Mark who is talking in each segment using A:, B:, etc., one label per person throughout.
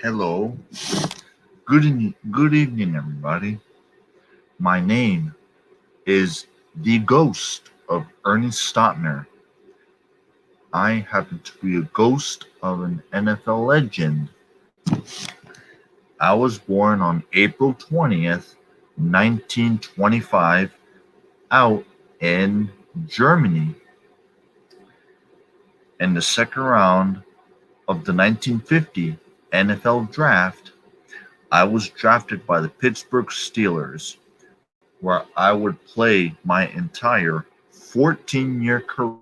A: Hello, good evening, everybody. My name is the ghost of Ernie Stautner. I happen to be a ghost of an NFL legend. I was born on April 20th, 1925, out in Germany. In the second round of the 1950 NFL draft, I was drafted by the Pittsburgh Steelers, where I would play my entire 14-year career.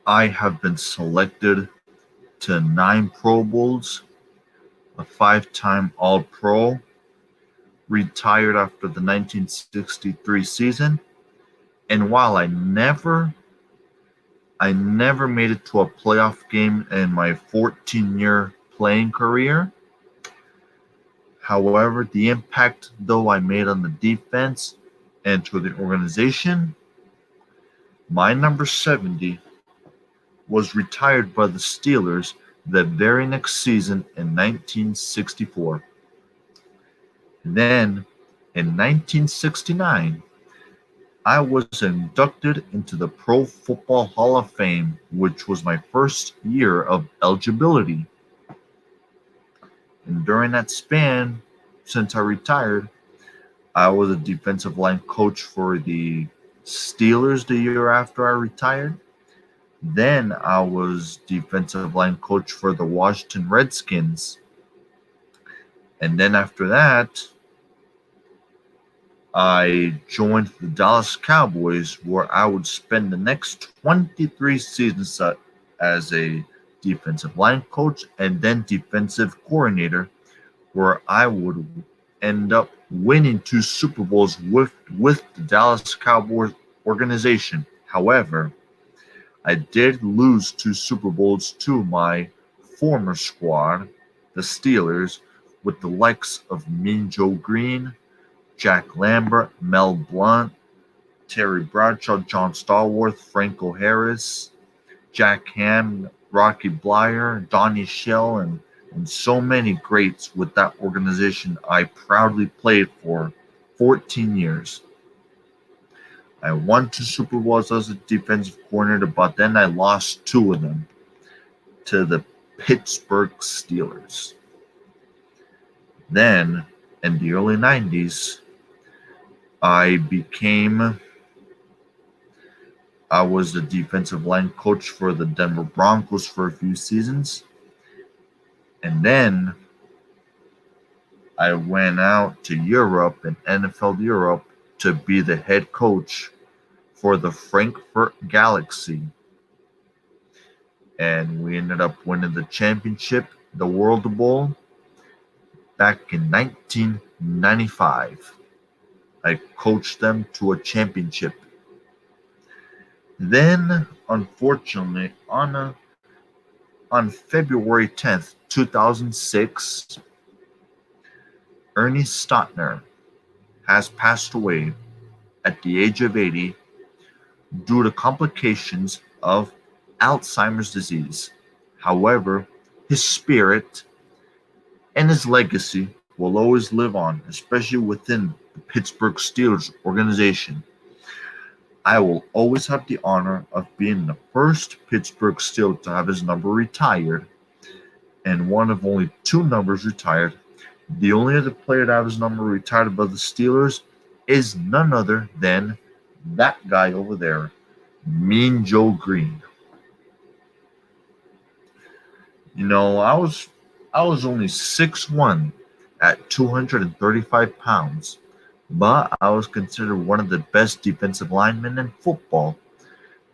A: I have been selected to 9 Pro Bowls, a 5-time All-Pro, retired after the 1963 season, and while I never made it to a playoff game in my 14-year playing career. However, the impact though I made on the defense and to the organization, my number 70 was retired by the Steelers the very next season in 1964. Then, in 1969, I was inducted into the Pro Football Hall of Fame, which was my first year of eligibility. And during that span, since I retired, I was a defensive line coach for the Steelers the year after I retired. Then I was defensive line coach for the Washington Redskins. And then after that, I joined the Dallas Cowboys, where I would spend the next 23 seasons as a defensive line coach and then defensive coordinator, where I would end up winning 2 Super Bowls with the Dallas Cowboys organization. However, I did lose 2 Super Bowls to my former squad, the Steelers, with the likes of Mean Joe Green, Jack Lambert, Mel Blount, Terry Bradshaw, John Stallworth, Franco Harris, Jack Ham, Rocky Blyer, Donnie Shell, and so many greats with that organization I proudly played for 14 years. I won 2 Super Bowls as a defensive coordinator, but then I lost 2 of them to the Pittsburgh Steelers. Then, in the early 90s, I became I was the defensive line coach for the Denver Broncos for a few seasons. And then I went out to Europe and NFL Europe to be the head coach for the Frankfurt Galaxy. And we ended up winning the championship, the World Bowl, back in 1995. I coached them to a championship. Then, unfortunately, on February 10th, 2006, Ernie Stautner has passed away at the age of 80 due to complications of Alzheimer's disease. However, his spirit and his legacy will always live on, especially within the Pittsburgh Steelers organization. I will always have the honor of being the first Pittsburgh Steeler to have his number retired and one of only 2 numbers retired. The only other player to have his number retired by the Steelers is none other than that guy over there, Mean Joe Green. I was I was only 6'1" at 235 pounds, but I was considered one of the best defensive linemen in football.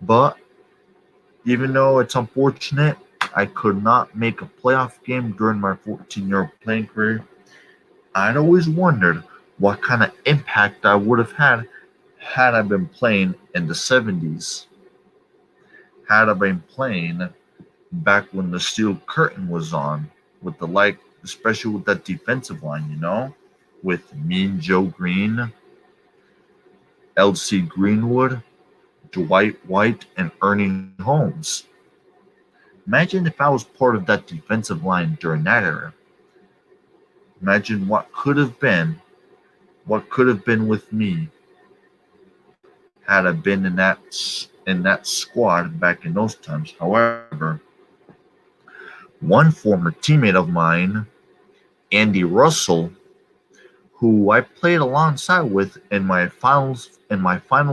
A: But even though it's unfortunate, I could not make a playoff game during my 14-year playing career. I'd always wondered what kind of impact I would have had I been playing in the 70s. Had I been playing back when the steel curtain was on, with the light, especially with that defensive line, with Mean Joe Green, L.C. Greenwood, Dwight White, and Ernie Holmes. Imagine if I was part of that defensive line during that era. Imagine what could have been with me had I been in that squad back in those times. However, one former teammate of mine, Andy Russell, who I played alongside with in my final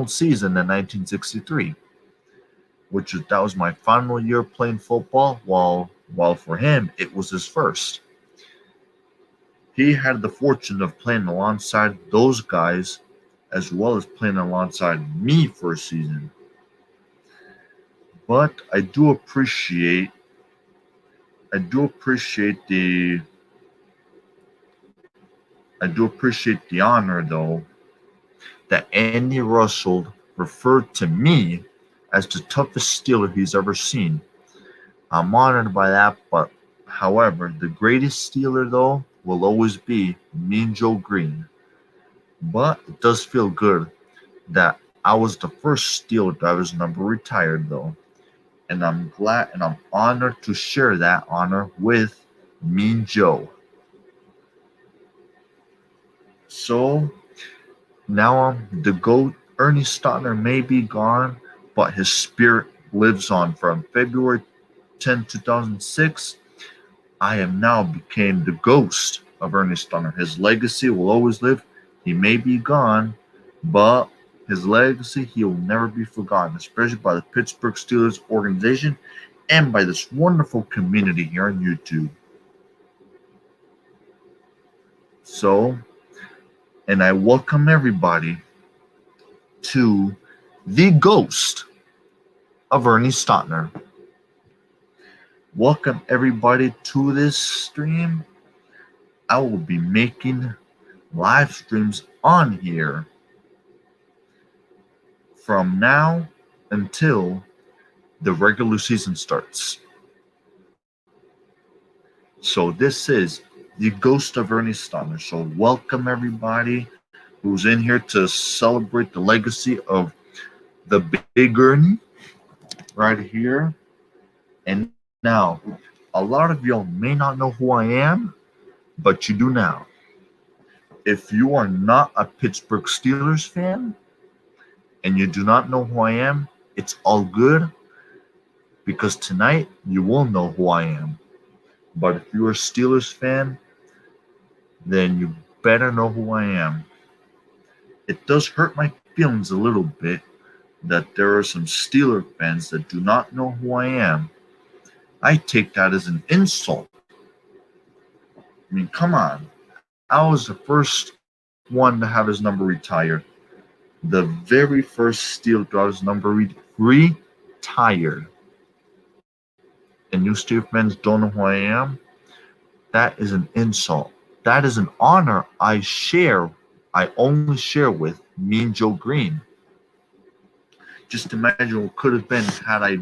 A: season in 1963, that was my final year playing football, while for him it was his first. He had the fortune of playing alongside those guys as well as playing alongside me for a season. But I do appreciate the honor though that Andy Russell referred to me as the toughest Steeler he's ever seen. I'm honored by that, but however, the greatest Steeler though will always be Mean Joe Green. But it does feel good that I was the first Steeler to have his number retired though. And I'm glad and I'm honored to share that honor with Mean Joe. So now the GOAT Ernie Stautner may be gone, but his spirit lives on. From February 10, 2006, I am now became the ghost of Ernie Stautner. His legacy will always live. He may be gone, but his legacy, he will never be forgotten, especially by the Pittsburgh Steelers organization and by this wonderful community here on YouTube. So, and I welcome everybody to the ghost of Ernie Stautner. Welcome everybody to this stream. I will be making live streams on here from now until the regular season starts. So this is the ghost of Ernie Stautner. So welcome everybody who's in here to celebrate the legacy of the big Ernie right here. And now, a lot of y'all may not know who I am, but you do now. If you are not a Pittsburgh Steelers fan and you do not know who I am, it's all good because tonight you will know who I am. But if you're a Steelers fan, then you better know who I am. It does hurt my feelings a little bit that there are some Steeler fans that do not know who I am. I take that as an insult. I mean, come on. I was the first one to have his number retired. The very first Steeler to have his number retired. And you Steeler fans don't know who I am? That is an insult. That is an honor I only share with Mean Joe Green. Just imagine what could have been had I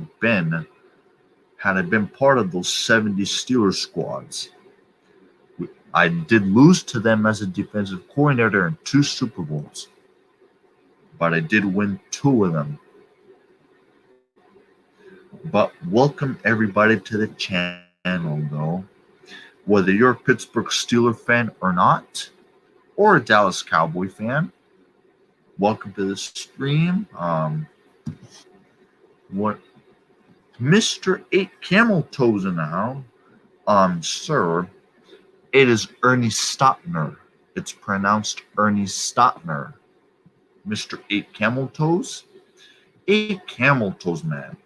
A: been part of those 70 Steelers squads. I did lose to them as a defensive coordinator in 2 Super Bowls, but I did win 2 of them. But welcome everybody to the channel, though. Whether you're a Pittsburgh Steelers fan or not, or a Dallas Cowboy fan, welcome to the stream. Mr. 8 Camel Toes in the house. Sir, it is Ernie Stautner. It's pronounced Ernie Stautner. Mr. 8 Camel Toes? 8 Camel Toes, man.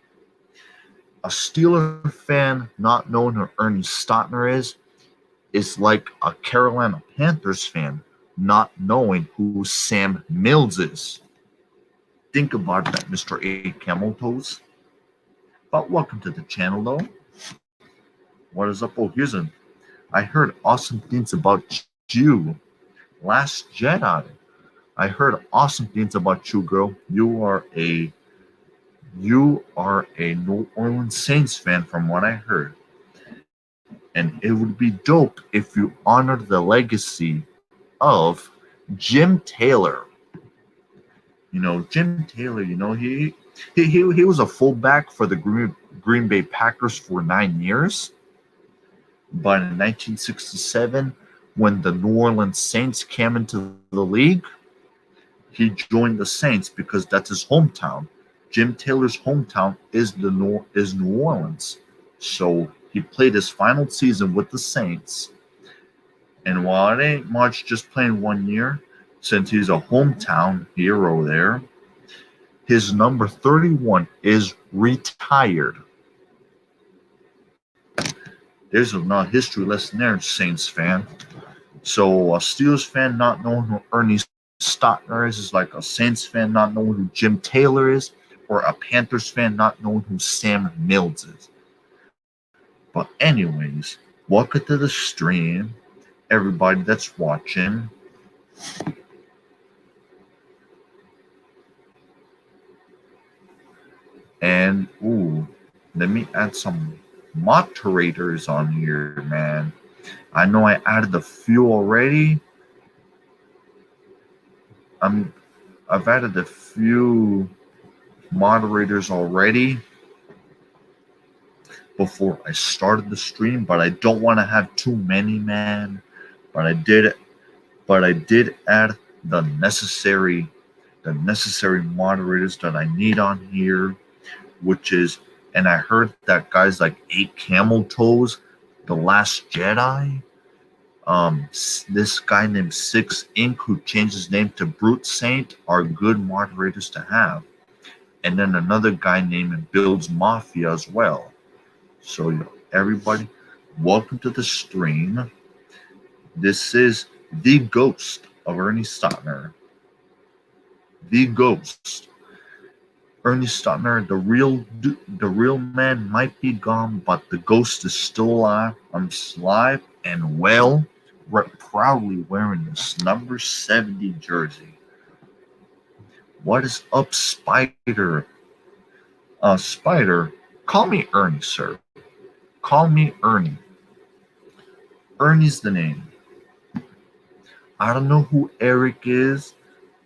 A: A Steeler fan not knowing who Ernie Stautner is, is like a Carolina Panthers fan not knowing who Sam Mills is. Think about that, Mr. A Camel Toes. But welcome to the channel, though. What is up? Oh, I heard awesome things about you. Last Jedi. I heard awesome things about you, girl. You are a New Orleans Saints fan from what I heard. And it would be dope if you honored the legacy of Jim Taylor. Jim Taylor, he was a fullback for the Green Bay Packers for 9 years. But in 1967, when the New Orleans Saints came into the league, he joined the Saints because that's his hometown. Jim Taylor's hometown is New Orleans. So he played his final season with the Saints. And while it ain't much just playing 1 year, since he's a hometown hero there, his number 31 is retired. There's a history lesson there, Saints fan. So a Steelers fan not knowing who Ernie Stautner is like a Saints fan not knowing who Jim Taylor is, or a Panthers fan not knowing who Sam Mills is. But anyways, welcome to the stream, everybody that's watching. And let me add some moderators on here, man. I know I added a few already. I've added a few moderators already before I started the stream, but I don't want to have too many, man. But I did add the necessary moderators that I need on here, and I heard that guys like 8 Camel Toes, The Last Jedi, this guy named 6 Ink who changed his name to Brute Saint are good moderators to have. And then another guy named Builds Mafia as well. So everybody, welcome to the stream. This is the ghost of Ernie Stautner. The ghost. Ernie Stautner, the real man might be gone, but the ghost is still alive. I'm alive and well, proudly wearing this number 70 jersey. What is up, Spider? Spider, call me Ernie, sir. Call me Ernie. Ernie's the name. I don't know who Eric is.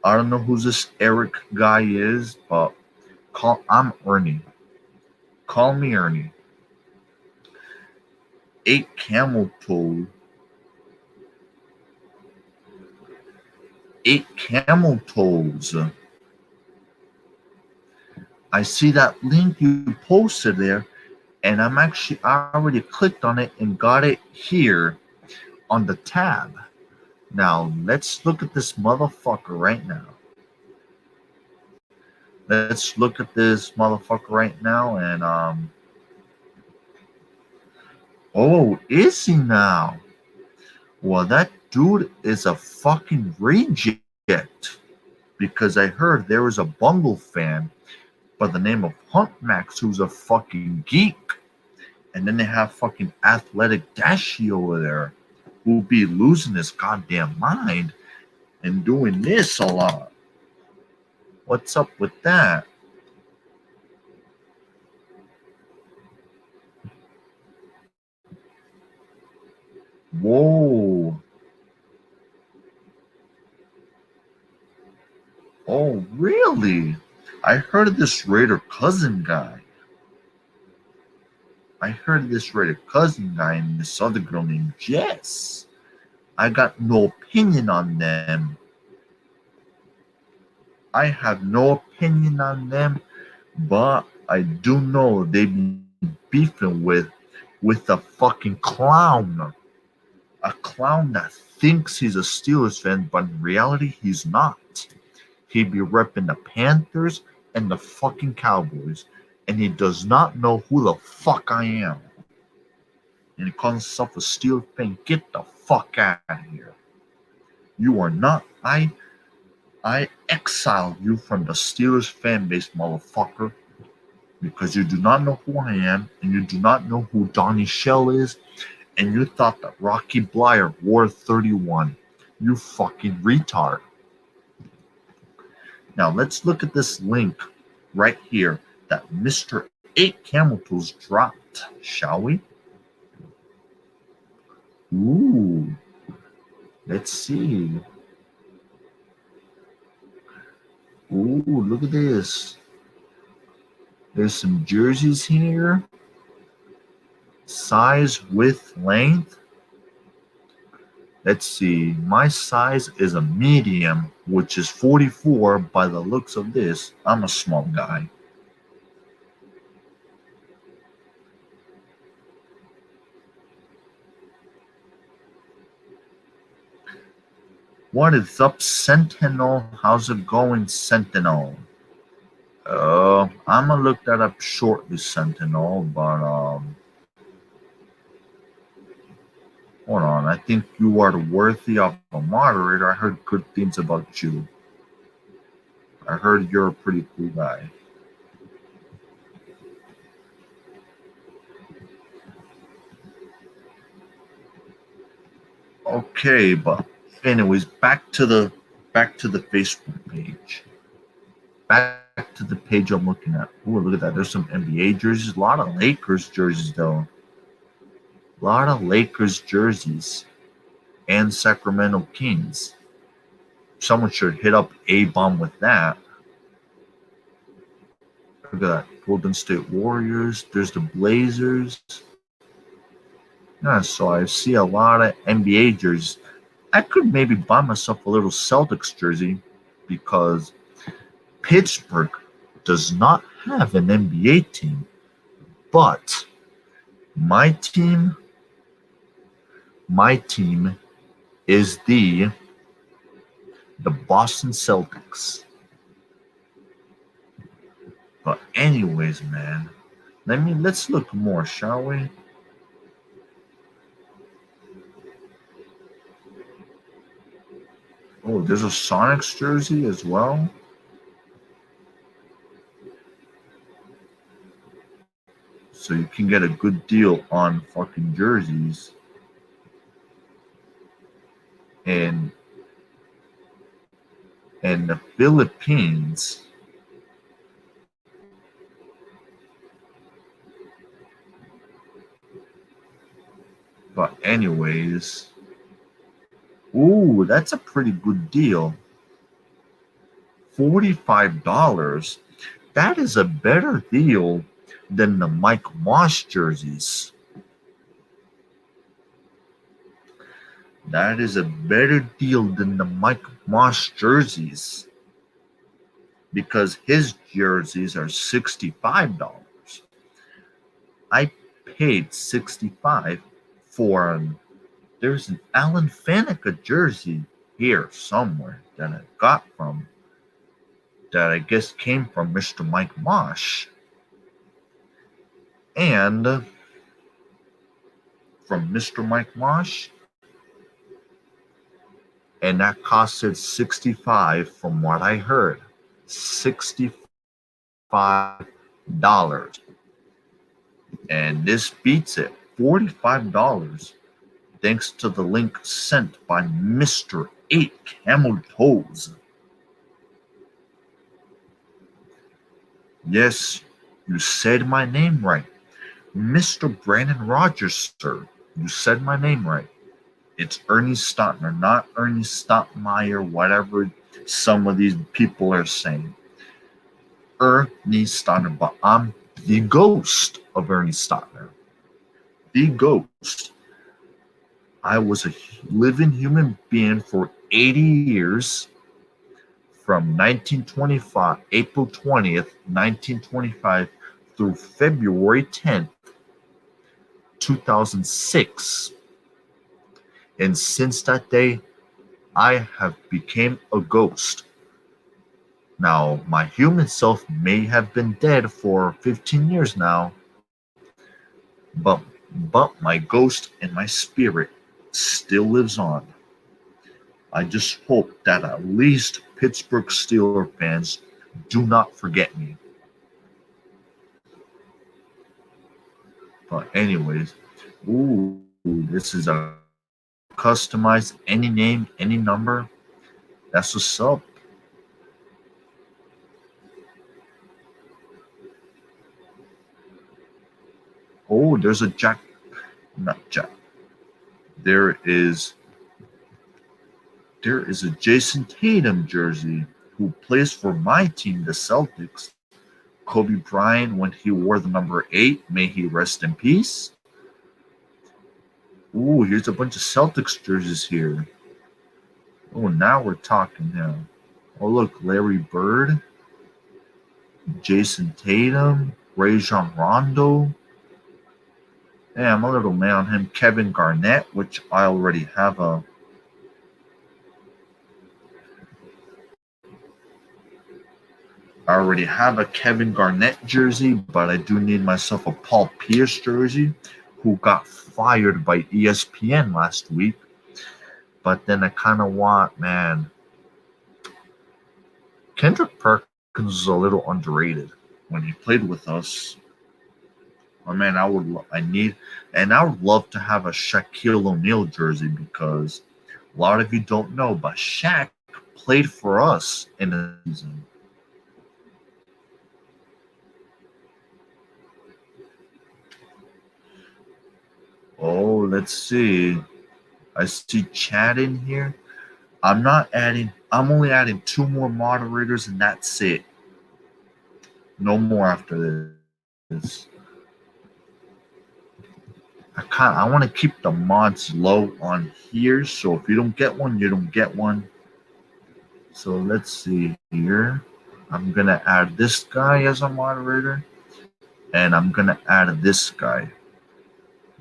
A: I don't know who this Eric guy is, but I'm Ernie. Call me Ernie. 8 Camel Toes. 8 Camel Toes. I see that link you posted there, and I already clicked on it and got it here on the tab. Now let's look at this motherfucker right now. Let's look at this motherfucker right now, and oh, is he now? Well, that dude is a fucking reject, because I heard there was a Bungle fan by the name of Hunt Max who's a fucking geek, and then they have fucking Athletic Dashy over there who'll be losing his goddamn mind and doing this a lot. What's up with that? Whoa. Oh, really? I heard of this Raider cousin guy. And this other girl named Jess. I got no opinion on them. I have no opinion on them, but I do know they be beefing with a fucking clown. A clown that thinks he's a Steelers fan, but in reality, he's not. He be repping the Panthers and the fucking Cowboys, and he does not know who the fuck I am. and he calls himself a Steeler fan. Get the fuck out of here. You are not. I exile you from the Steelers fan base, motherfucker, because you do not know who I am, and you do not know who Donnie Shell is, and you thought that Rocky Blyer wore 31. You fucking retard. Now let's look at this link right here that Mr. 8 Camel Toes dropped, shall we? Ooh. Let's see. Ooh, look at this. There's some jerseys here. Size, width, length. Let's see. My size is a medium, which is 44 by the looks of this. I'm a small guy. What is up, Sentinel? How's it going, Sentinel? I'm gonna look that up shortly, Sentinel, but hold on. I think you are worthy of a moderator. I heard good things about you. I heard you're a pretty cool guy. Okay, but anyways, back to the Facebook page. Back to the page I'm looking at. Oh, look at that. There's some NBA jerseys. A lot of Lakers jerseys, though. A lot of Lakers jerseys. And Sacramento Kings. Someone should hit up A-Bomb with that. Look at that. Golden State Warriors. There's the Blazers. Yeah, so I see a lot of NBA jerseys. I could maybe buy myself a little Celtics jersey because Pittsburgh does not have an NBA team, but my team is the Boston Celtics. But anyways, man, let's look more, shall we? Oh, there's a Sonics jersey as well. So you can get a good deal on fucking jerseys. And the Philippines. But anyways, ooh, that's a pretty good deal. $45. That is a better deal than the Mike Moss jerseys. That is a better deal than the Mike Moss jerseys. Because his jerseys are $65. I paid $65 for there's an Alan Faneca jersey here somewhere that I got from, that I guess came from Mr. Mike Moss. And from Mr. Mike Moss, and that costed $65 from what I heard. $65. And this beats it. $45. Thanks to the link sent by Mr. 8 Camel Toes. Yes, you said my name right. Mr. Brandon Rogers, sir. You said my name right. It's Ernie Stautner, not Ernie Stoutmeyer, whatever some of these people are saying. Ernie Stautner, but I'm the ghost of Ernie Stautner. The ghost. I was a living human being for 80 years, from 1925, April 20th, 1925, through February 10th, 2006. And since that day, I have become a ghost. Now, my human self may have been dead for 15 years now, but but my ghost and my spirit still lives on. I just hope that at least Pittsburgh Steelers fans do not forget me. But anyways, ooh, this is a customize any name, any number. That's what's up. Oh, there's a Jack, not Jack. There is a Jason Tatum jersey who plays for my team, the Celtics. Kobe Bryant, when he wore the number 8, may he rest in peace. Ooh, here's a bunch of Celtics jerseys here. Oh, now we're talking now. Oh, look, Larry Bird, Jason Tatum, Rajon Rondo. Yeah, I'm a little mad on him. Kevin Garnett, which I already have a. I already have a Kevin Garnett jersey, but I do need myself a Paul Pierce jersey, who got fired by ESPN last week. But then I kind of want, man, Kendrick Perkins is a little underrated when he played with us. Oh man, I would love to have a Shaquille O'Neal jersey because a lot of you don't know, but Shaq played for us in the season. Oh, let's see. I see chat in here. I'm only adding 2 more moderators and that's it. No more after this. I want to keep the mods low on here, so if you don't get one, you don't get one. So let's see here. I'm going to add this guy as a moderator, and I'm going to add this guy.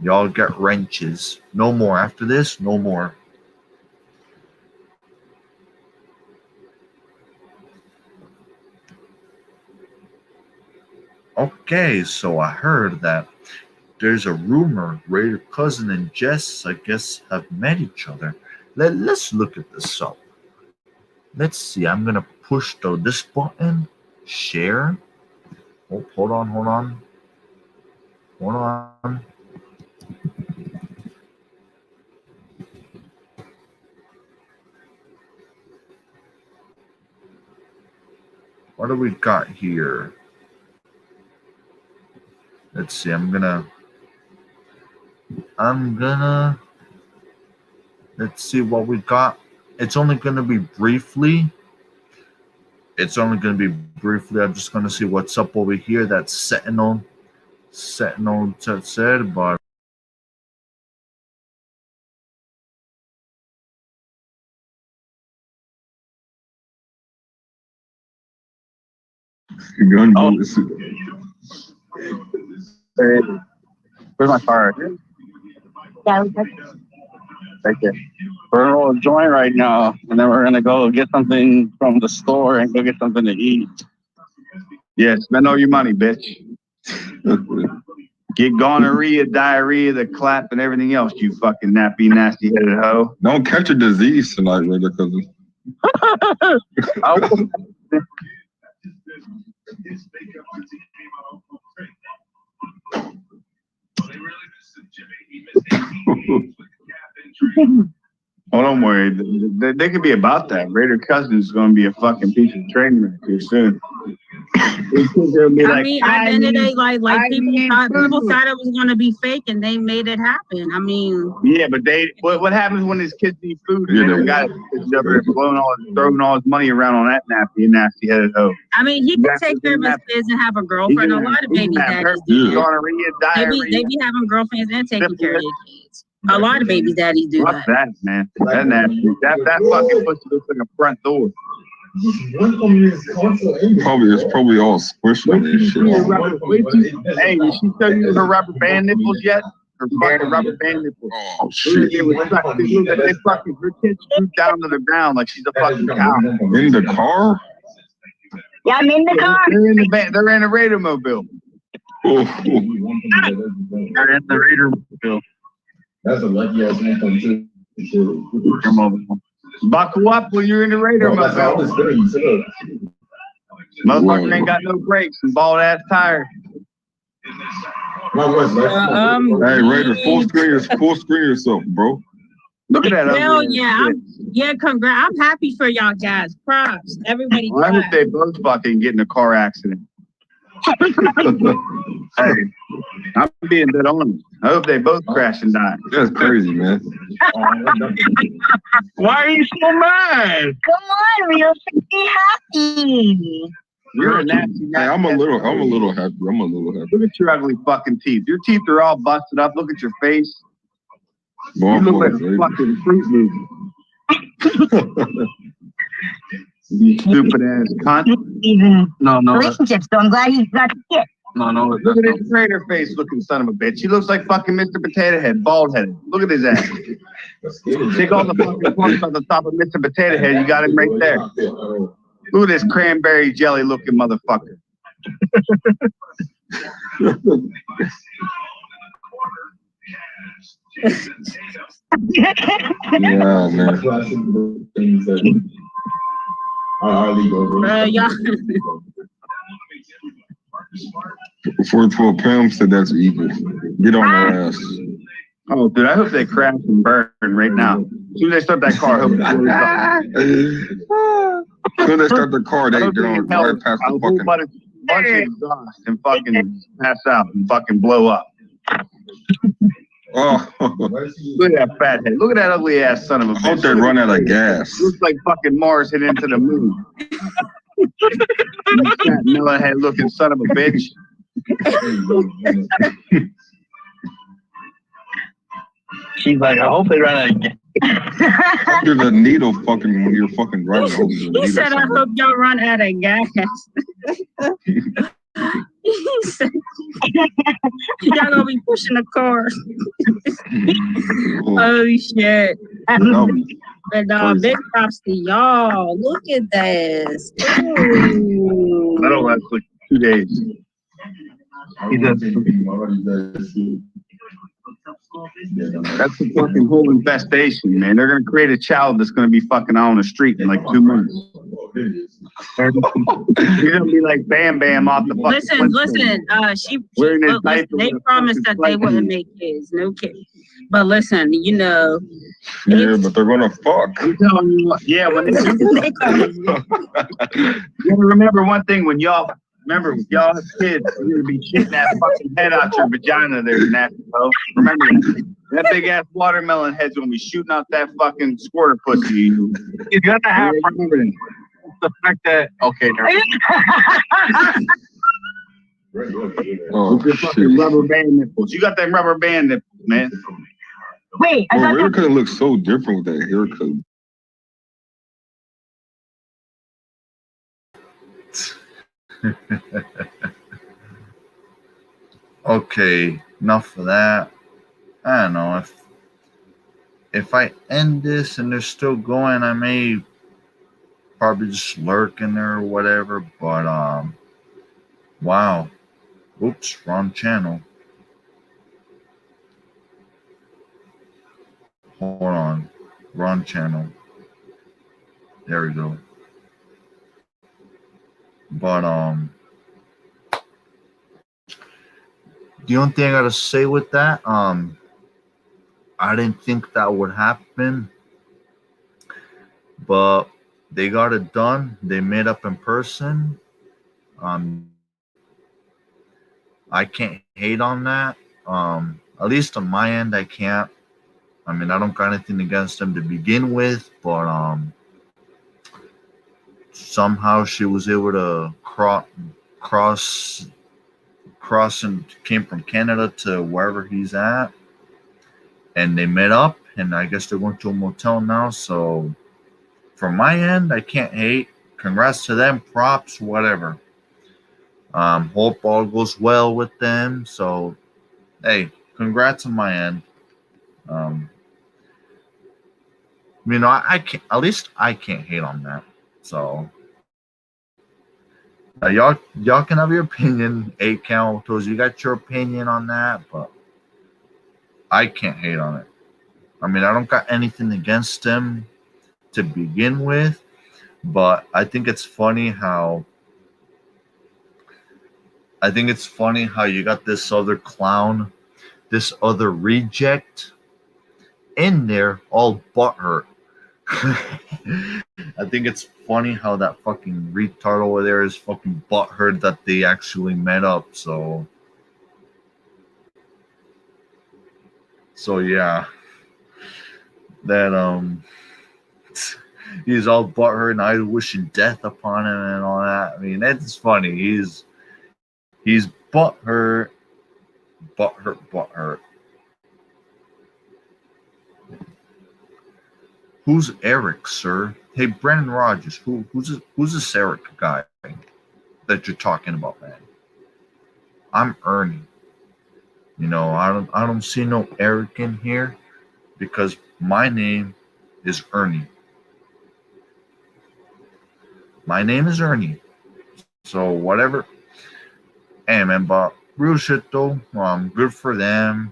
A: Y'all get wrenches. No more. After this, no more. Okay, so I heard that there's a rumor Raider Cousin and Jess, I guess, have met each other. Let's look at this up. Let's see. I'm going to push this button. Share. Oh, hold on. What do we got here? Let's see. I'm gonna let's see what we got. It's only gonna be briefly. I'm just gonna see what's up over here. That's Sentinel said, but
B: Where's my car? Yeah, right there. We're gonna roll a joint right now, and then we're gonna go get something from the store and go get something to eat. Yeah, spend all your money, bitch. Get gonorrhea, diarrhea, the clap, and everything else, you fucking nappy, nasty-headed hoe.
C: Don't catch a disease tonight, Raider Cousin.
B: Oh, don't worry. They could be about that. Raider Cousin is going to be a fucking piece of train wreck here soon.
D: I mean, at the end of the day, like people thought it was going to be fake, and they made it happen. I mean,
B: yeah, but what happens when his kids need food and the guy throwing all his money around on that nasty headed hoe?
D: I mean, he can take care of his kids and have a girlfriend. A lot of babies daddies do that. They be having girlfriends and taking care of their kids. A lot of baby daddies do that.
B: That, man. That nasty. That fucking pussy looks like a front door.
C: It's probably all squished on this shit.
B: Hey, did she tell you her rubber band nipples yet? Her fucking rubber band nipples.
C: Oh shit!
B: They fucking her kids screwed down to the ground like she's a fucking cow.
C: In the car?
D: Yeah, I'm in the car.
B: They're in the Raider mobile.
C: Oh,
B: They're in the Raider field.
E: That's a lucky ass anthem too.
B: Come over. Buckle up when you're in the Raider
E: Bro, that's all
B: mode.
E: this thing. Shut up.
B: Motherfucker ain't got no brakes and bald ass tire.
E: My voice,
C: hey, Raider, full screen yourself, bro.
B: Look at that.
D: Hell yeah, congrats. I'm happy for y'all guys. Props. Everybody.
B: Well, I hope they both fucking get in a car accident. Hey, I'm being dead honest. I hope they both crash and die.
C: That's crazy, man.
B: Why are you so mad?
F: Come on, Rio, be happy.
B: You're a nasty.
C: Hey, I'm a little happy.
B: Look at your ugly fucking teeth. Your teeth are all busted up. Look at your face.
C: Boy,
B: You look like a fucking fruit movie. You stupid ass cunt.
F: Even
B: No.
F: relationships, so I'm glad he got the kid.
B: No. Look at his traitor face looking son of a bitch. He looks like fucking Mr. Potato Head, bald headed. Look at his ass. Take all the fucking points on the top of Mr. Potato Head. You got him right there. Look at this cranberry jelly looking motherfucker.
C: Yeah, man.
D: Y'all.
C: 412 Pam said that's evil. Get on their ass.
B: Oh, dude, I hope they crash and burn right now. As soon as they start that car, I hope it blows up.
C: As soon as they start the car, they're gonna drive past the fucking.
B: Bunch of exhaust and fucking pass out and fucking blow up.
C: Oh,
B: Look at that fat head. Look at that ugly ass son of a bitch.
C: I hope they run out of gas.
B: Looks like fucking Mars hit into the moon. You fat melon head looking son of a bitch.
E: She's like, I hope they run out of gas.
C: There's a needle fucking when you're fucking driving.
D: He said, I hope y'all run out of gas. He said, y'all gonna be pushing the car. Oh shit. But big props to y'all. Look at this. Ooh.
B: That don't last like 2 days.
E: He does.
B: That's the fucking whole infestation, man. They're gonna create a child that's gonna be fucking out on the street in like 2 months. You're gonna be like Bam Bam off the fucking.
D: Listen. They promised that they wouldn't make kids, no kids. But listen,
C: Yeah, but they're gonna fuck.
B: I'm telling you what. Yeah, when they you gotta remember one thing when y'all. Remember, when y'all as kids, you're gonna be shitting that fucking head out your vagina there, nasty hoe. Remember that big ass watermelon head's gonna be shooting out that fucking squirter pussy. You're gonna have remember that. The fact that
C: Oh,
B: your fucking
C: shit.
B: rubber band nipples. You got them rubber band nipples, man.
F: Wait, I
C: Well,
F: thought
C: Raider couldn't look so different with that haircut.
A: Okay, enough of that. I don't know if I end this and they're still going, I may probably just lurk in there or whatever. But wow, oops, wrong channel. Hold on, wrong channel. There we go. But the only thing I gotta say with that, I didn't think that would happen, but they got it done. They met up in person. I can't hate on that. At least on my end, I can't. I mean, I don't got anything against them to begin with, but somehow she was able to cross and came from Canada to wherever he's at, and they met up, and I guess they're going to a motel now. So from my end, I can't hate. Congrats to them, props, whatever. Hope all goes well with them. So hey, congrats on my end. I can't, at least I can't hate on that. So Y'all can have your opinion. 8 count toes, you got your opinion on that, but I can't hate on it. I mean, I don't got anything against him to begin with, but I think it's funny how you got this other clown, this other reject in there, all butthurt. I think it's funny how that fucking retard over there is fucking butthurt that they actually met up. So yeah, that he's all butthurt and I wishing death upon him and all that. I mean, it's funny. He's butthurt. Who's Eric, sir? Hey, Brendan Rogers. Who's this Eric guy that you're talking about, man? I'm Ernie. You know, I don't see no Eric in here because my name is Ernie. My name is Ernie. So whatever. Hey, man, but real shit though. Good for them.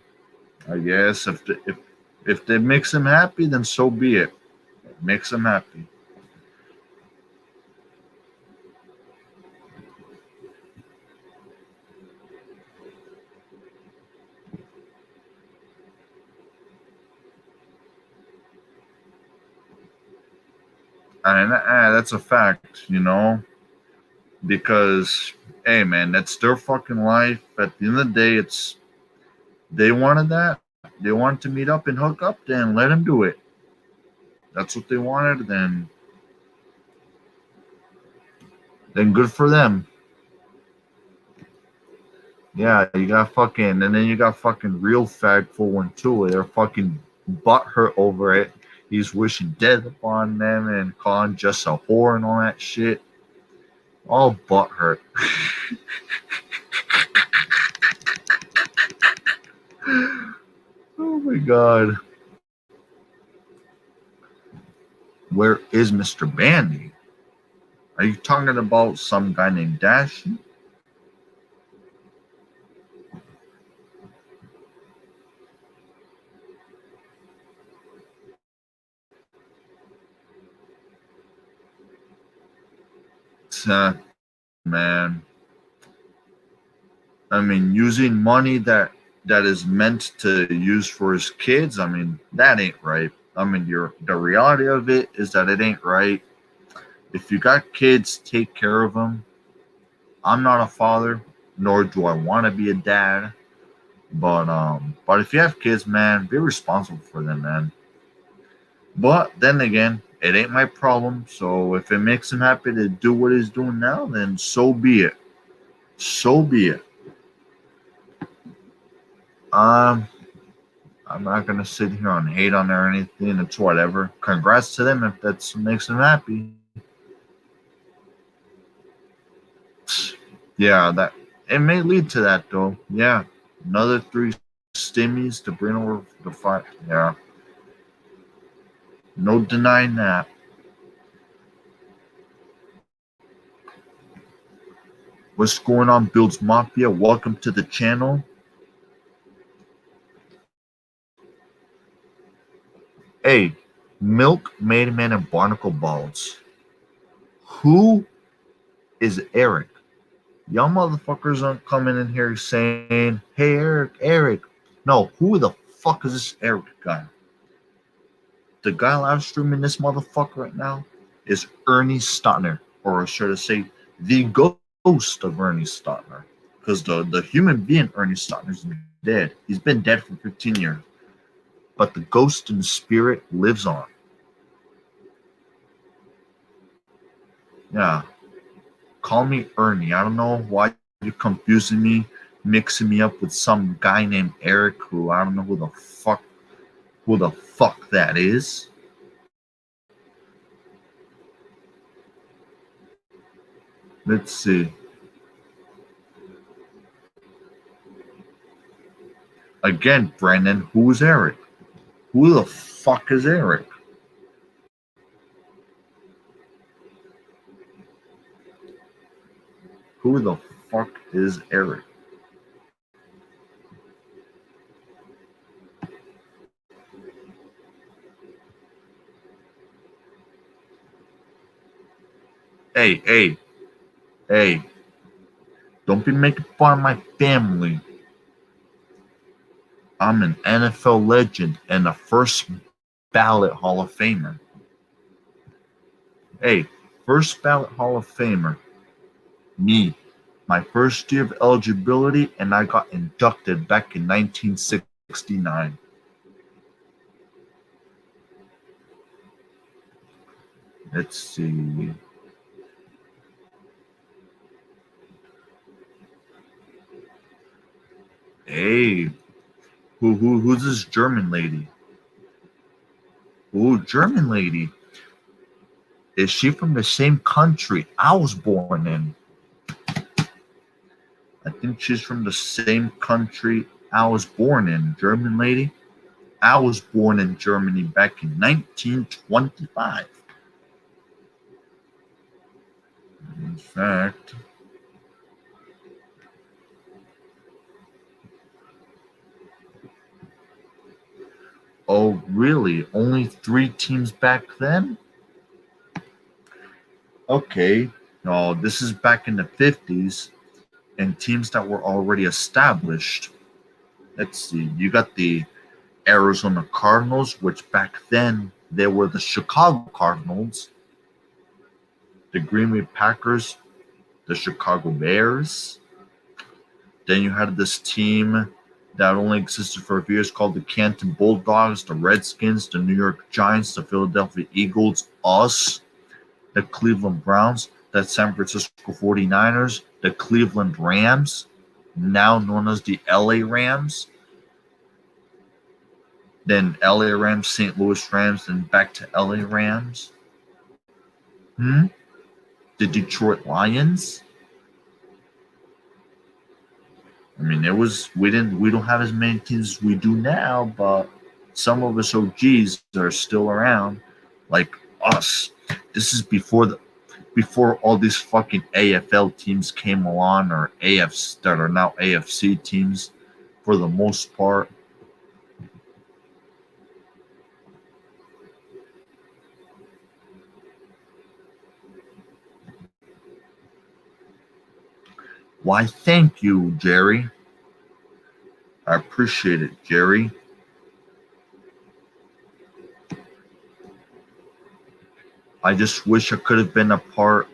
A: I guess if they makes them happy, then so be it. It makes them happy. And that's a fact, you know, because hey, man, that's their fucking life. At the end of the day, they wanted that. They wanted to meet up and hook up. Then let them do it. That's what they wanted. Then good for them. Yeah, you got fucking, and then you got fucking real fagful one too. They're fucking butthurt over it. He's wishing death upon them and calling just a whore and all that shit. All butthurt. Oh my god. Where is Mr. Bandy? Are you talking about some guy named Dashy? Man. I mean, using money that is meant to use for his kids, I mean, that ain't right. I mean, the reality of it is that it ain't right. If you got kids, take care of them. I'm not a father, nor do I want to be a dad. But if you have kids, man, be responsible for them, man. But then again, it ain't my problem. So if it makes him happy to do what he's doing now, then so be it. So be it. I'm not gonna sit here and hate on or anything. It's whatever. Congrats to them if that makes them happy. Yeah, that it may lead to that though. Yeah, another 3 stimmies to bring over the fight. Yeah, no denying that. What's going on, Builds Mafia? Welcome to the channel. Hey, Milk, Made Man, and Barnacle Balls. Who is Eric? Y'all motherfuckers aren't coming in here saying, hey, Eric. No, who the fuck is this Eric guy? The guy live streaming this motherfucker right now is Ernie Stautner, or should I say, the ghost of Ernie Stautner. Because the human being Ernie Stautner is dead. He's been dead for 15 years. But the ghost and the spirit lives on. Yeah. Call me Ernie. I don't know why you're confusing me, mixing me up with some guy named Eric who I don't know who the fuck that is. Let's see. Again, Brendan, who is Eric? Who the fuck is Eric? Who the fuck is Eric? Hey, hey. Don't be making fun of my family. I'm an NFL legend and a first ballot Hall of Famer. Hey, first ballot Hall of Famer. Me. My first year of eligibility, and I got inducted back in 1969. Let's see. Hey, who's this German lady? Ooh, German lady. Is she from the same country I was born in? I think she's from the same country I was born in. German lady. I was born in Germany back in 1925. In fact, oh really? Only 3 teams back then? Okay, no, this is back in the 50s, and teams that were already established. Let's see, you got the Arizona Cardinals, which back then they were the Chicago Cardinals, the Green Bay Packers, the Chicago Bears. Then you had this team that only existed for a few years called the Canton Bulldogs, the Redskins, the New York Giants, the Philadelphia Eagles, us, the Cleveland Browns, the San Francisco 49ers, the Cleveland Rams, now known as the LA Rams, then LA Rams, St. Louis Rams, then back to LA Rams. The Detroit Lions. I mean, we don't have as many teams as we do now, but some of us OGs are still around, like us. This is before all these fucking AFL teams came along, or AFs that are now AFC teams, for the most part. Why, thank you, Jerry. I appreciate it, Jerry. I just wish I could have been a part.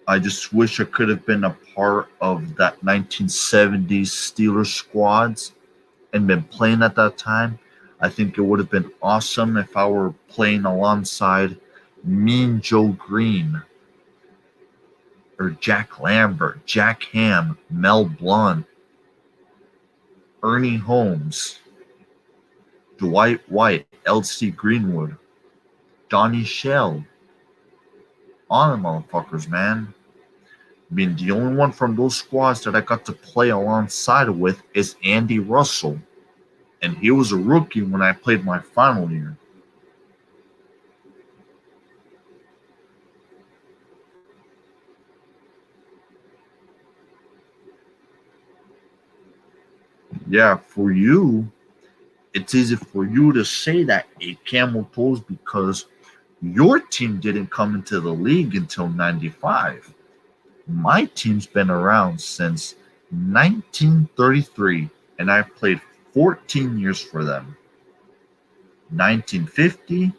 A: I just wish I could have been a part of that 1970s Steelers squads and been playing at that time. I think it would have been awesome if I were playing alongside Mean Joe Green, or Jack Lambert, Jack Ham, Mel Blount, Ernie Holmes, Dwight White, L.C. Greenwood, Donnie Shell. All the motherfuckers, man. I mean, the only one from those squads that I got to play alongside with is Andy Russell. And he was a rookie when I played my final year. Yeah, for you, it's easy for you to say that, 8 camel toes, because your team didn't come into the league until 95. My team's been around since 1933, and I've played 14 years for them. 1950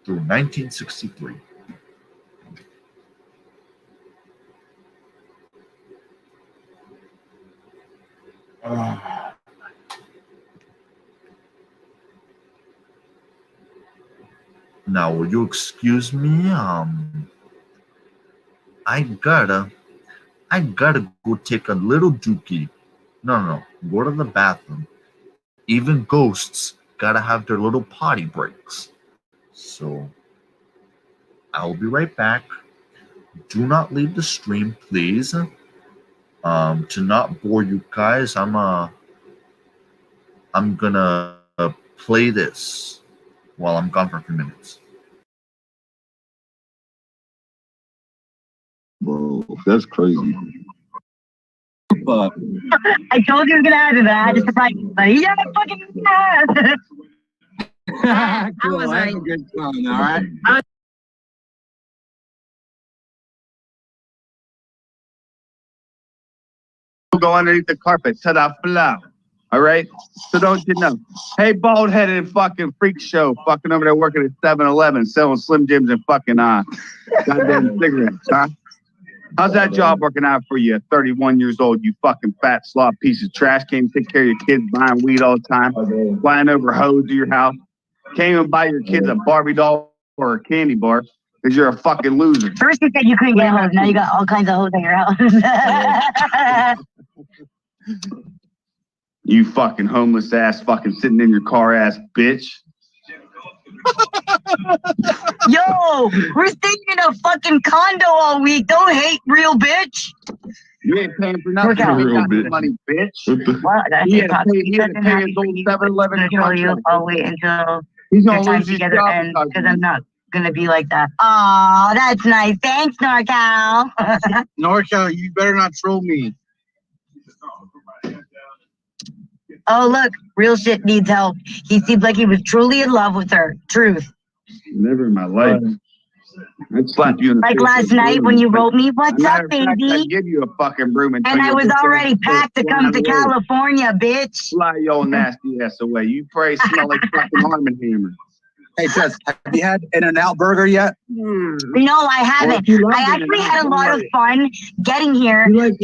A: through 1963. Now, will you excuse me? I gotta go take a little dookie. No, go to the bathroom. Even ghosts gotta have their little potty breaks. So, I'll be right back. Do not leave the stream, please. To not bore you guys, I'm gonna play this while I'm gone for a few minutes.
C: Bro, that's crazy.
B: But
F: I told you I was gonna add to that. I just surprised you, buddy. Yeah, fucking yeah.
B: cool.
D: was
B: Have
D: like-
B: a good time, all right? Go underneath the carpet to the floor. All right? So don't you know? Hey, bald-headed fucking freak show fucking over there working at 7-Eleven selling Slim Jims and fucking goddamn cigarettes, huh? How's that job working out for you at 31 years old, you fucking fat slob piece of trash? Can't take care of your kids, buying weed all the time, flying over hoes to your house. Can't even buy your kids a Barbie doll or a candy bar because you're a fucking loser.
F: First you said you couldn't get hoes. Now you got all kinds of hoes at your house.
B: You fucking homeless ass fucking sitting in your car ass bitch.
F: Yo, we're staying in a fucking condo all week. Don't hate, real bitch.
B: You ain't paying for nothing.
F: Work out.
B: You got
C: Real bitch.
B: money, bitch.
C: What the?
F: Well, that's
B: He
F: it,
B: had to
F: Pops.
B: pay- he had to pay his old 7-Eleven
F: I'm gonna tell you,
B: contract.
F: I'll wait until
B: He's
F: your
B: gonna
F: time
B: lose his
F: together
B: job
F: ends
B: because
F: because I'm not gonna be like that. Aw, that's nice. Thanks, NorCal.
B: NorCal, you better not troll me.
F: Oh, look, real shit needs help. He seemed like he was truly in love with her. Truth.
B: Never in my life. I'd slap you in the
F: Like
B: face
F: last
B: with a
F: night
B: broom.
F: when you wrote me, "What's
B: Matter
F: up,
B: of fact,
F: baby?"
B: I'd give you a fucking broom and
F: And I was already packed to come to California, bitch.
B: Fly your nasty ass away. You probably smell like fucking Arm & Hammer.
G: Hey, Tess, have you had In-N-Out Burger yet?
F: No, I haven't. I actually had a lot of fun getting here because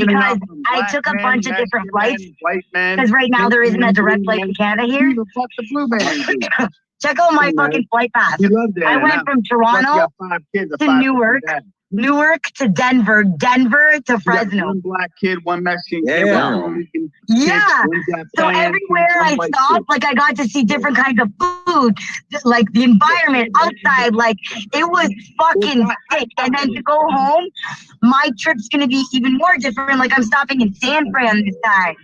F: I took a bunch of different flights. Because right now there isn't a direct flight to Canada here.
B: Who the fuck the blue man?
F: Check out my fucking flight pass.
B: You love that.
F: I went from Toronto to Newark to Denver, Denver to Fresno.
B: One black kid, one Mexican kid.
G: Yeah.
B: one Mexican
F: Yeah.
B: kid, one
F: So
B: Japanese,
F: everywhere
B: one
F: I
B: white
F: stopped, like I got to see different kinds of food, like the environment outside, like it was fucking sick. And then to go home, my trip's gonna be even more different. Like I'm stopping in San Fran this time,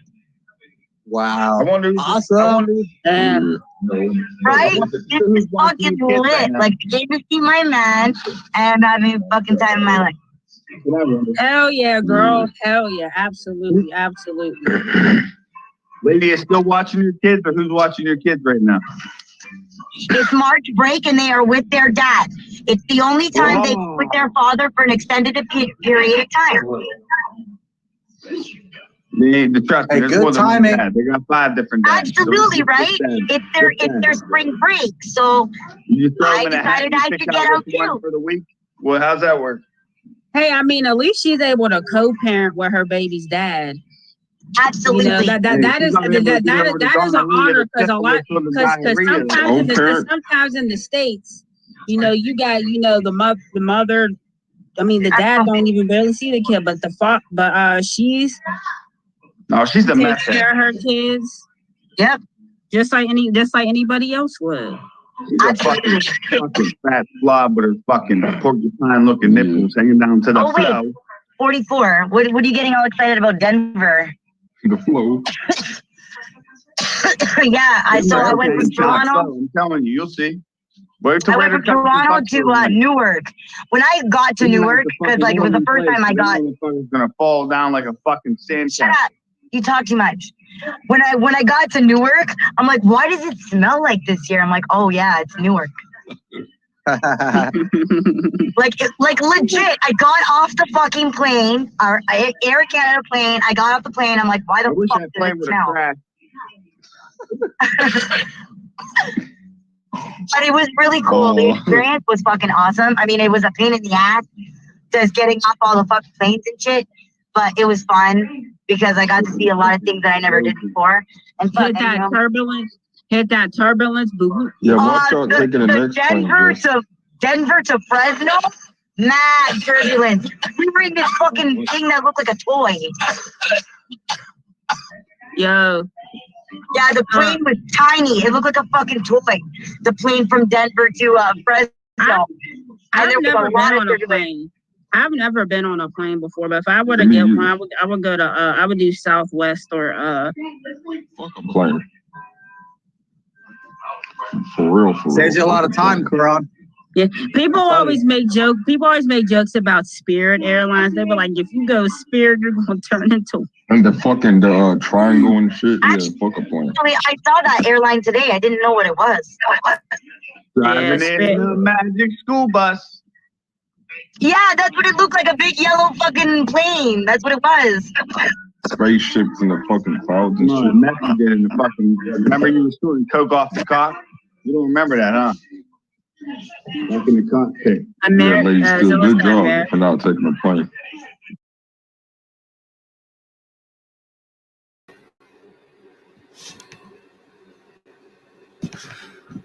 G: Wow.
B: I wonder who's
G: Awesome.
D: And
F: right? This is fucking lit. Like I get to see my man, and I'm having a fucking time in my life.
D: hell yeah, girl. Hell yeah. Absolutely. Absolutely.
B: Lady is still watching your kids, or who's watching your kids right now?
F: It's March break, and they are with their dad. It's the only time they with their father for an extended period of time.
B: The trust me,
G: Hey,
B: there's
G: good
B: more than one
G: timing.
B: dad. They got 5 different dads.
F: Absolutely,
B: So
F: right? It's their spring break, so
B: You throw
F: I
B: them in a hat,
F: decided
B: you
F: I
B: pick
F: should
B: out
F: get out
B: which one
F: too.
B: for the week. Well, how's that work?
D: Hey, I mean, at least she's able to co-parent with her baby's dad.
F: absolutely.
D: You know, that is an honor because a lot sometimes in the States, you know, you got the mother. I mean, the dad don't even barely see the kid, but she's
B: She's the
D: takes
B: mess.
D: care of her kids.
F: Yep.
D: Just like anybody else would.
B: She's a fucking fat slob with her fucking porcupine looking nipples hanging down to the
F: Oh, wait.
B: floor.
F: 44. What are you getting all excited about Denver?
C: The flow.
F: Yeah, I went from Toronto.
B: I'm telling you, you'll see. Wait till
F: I went
B: Raider
F: from Toronto to Newark. When I got to Newark, because like it was the first time I got.
B: It's gonna fall down like a fucking sand.
F: Shut up! You talk too much. When I got to Newark, I'm like, why does it smell like this here? I'm like, oh yeah, it's Newark. Like legit. I got off the fucking plane, our Air Canada plane. I got off the plane. I'm like, why the fuck does it smell? But it was really cool. The experience was fucking awesome. I mean, it was a pain in the ass just getting off all the fucking planes and shit. But it was fun because I got to see a lot of things that I never did before. And
D: Hit that turbulence, boo.
C: Yeah, watch out taking the next
F: Denver to Fresno, mad turbulence. We were in this fucking thing that looked like a toy.
D: Yo.
F: Yeah, the plane was tiny. It looked like a fucking toy. The plane from Denver to Fresno.
D: I've never been on a plane. I've never been on a plane before, but if I were to get one, I would go to I would do Southwest or
C: plane. For real.
G: Saves you a lot of time, Karan.
D: Yeah, people always make jokes. People always make jokes about Spirit Airlines. They were like, if you go Spirit, you're gonna turn into.
C: And the fucking triangle and shit. Yeah, fuck a plane.
F: Actually, I saw that airline today. I didn't know what it was.
B: Driving in the magic school bus.
F: Yeah, that's what it looked like, a big yellow fucking plane. That's what it was.
C: Spaceships in the fucking clouds and
B: No,
C: shit.
B: Messi did in the fucking. Remember you was shooting coke off the cock? You don't remember that, huh? Back in the cockpit.
C: Yeah, ladies, still good job for not taking a plane.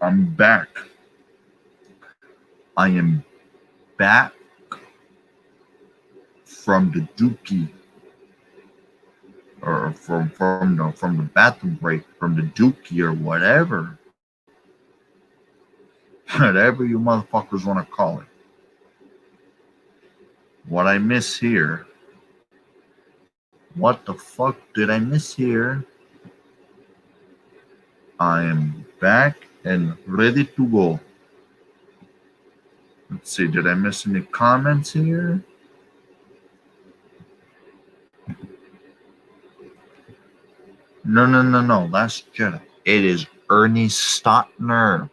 A: I'm back. I am back from the dookie, or from the bathroom break, from the dookie or whatever you motherfuckers want to call it. What I miss here? What the fuck did I miss here? I am back and ready to go. Let's see, did I miss any comments here? No. Last Jedi. It is Ernie Stautner.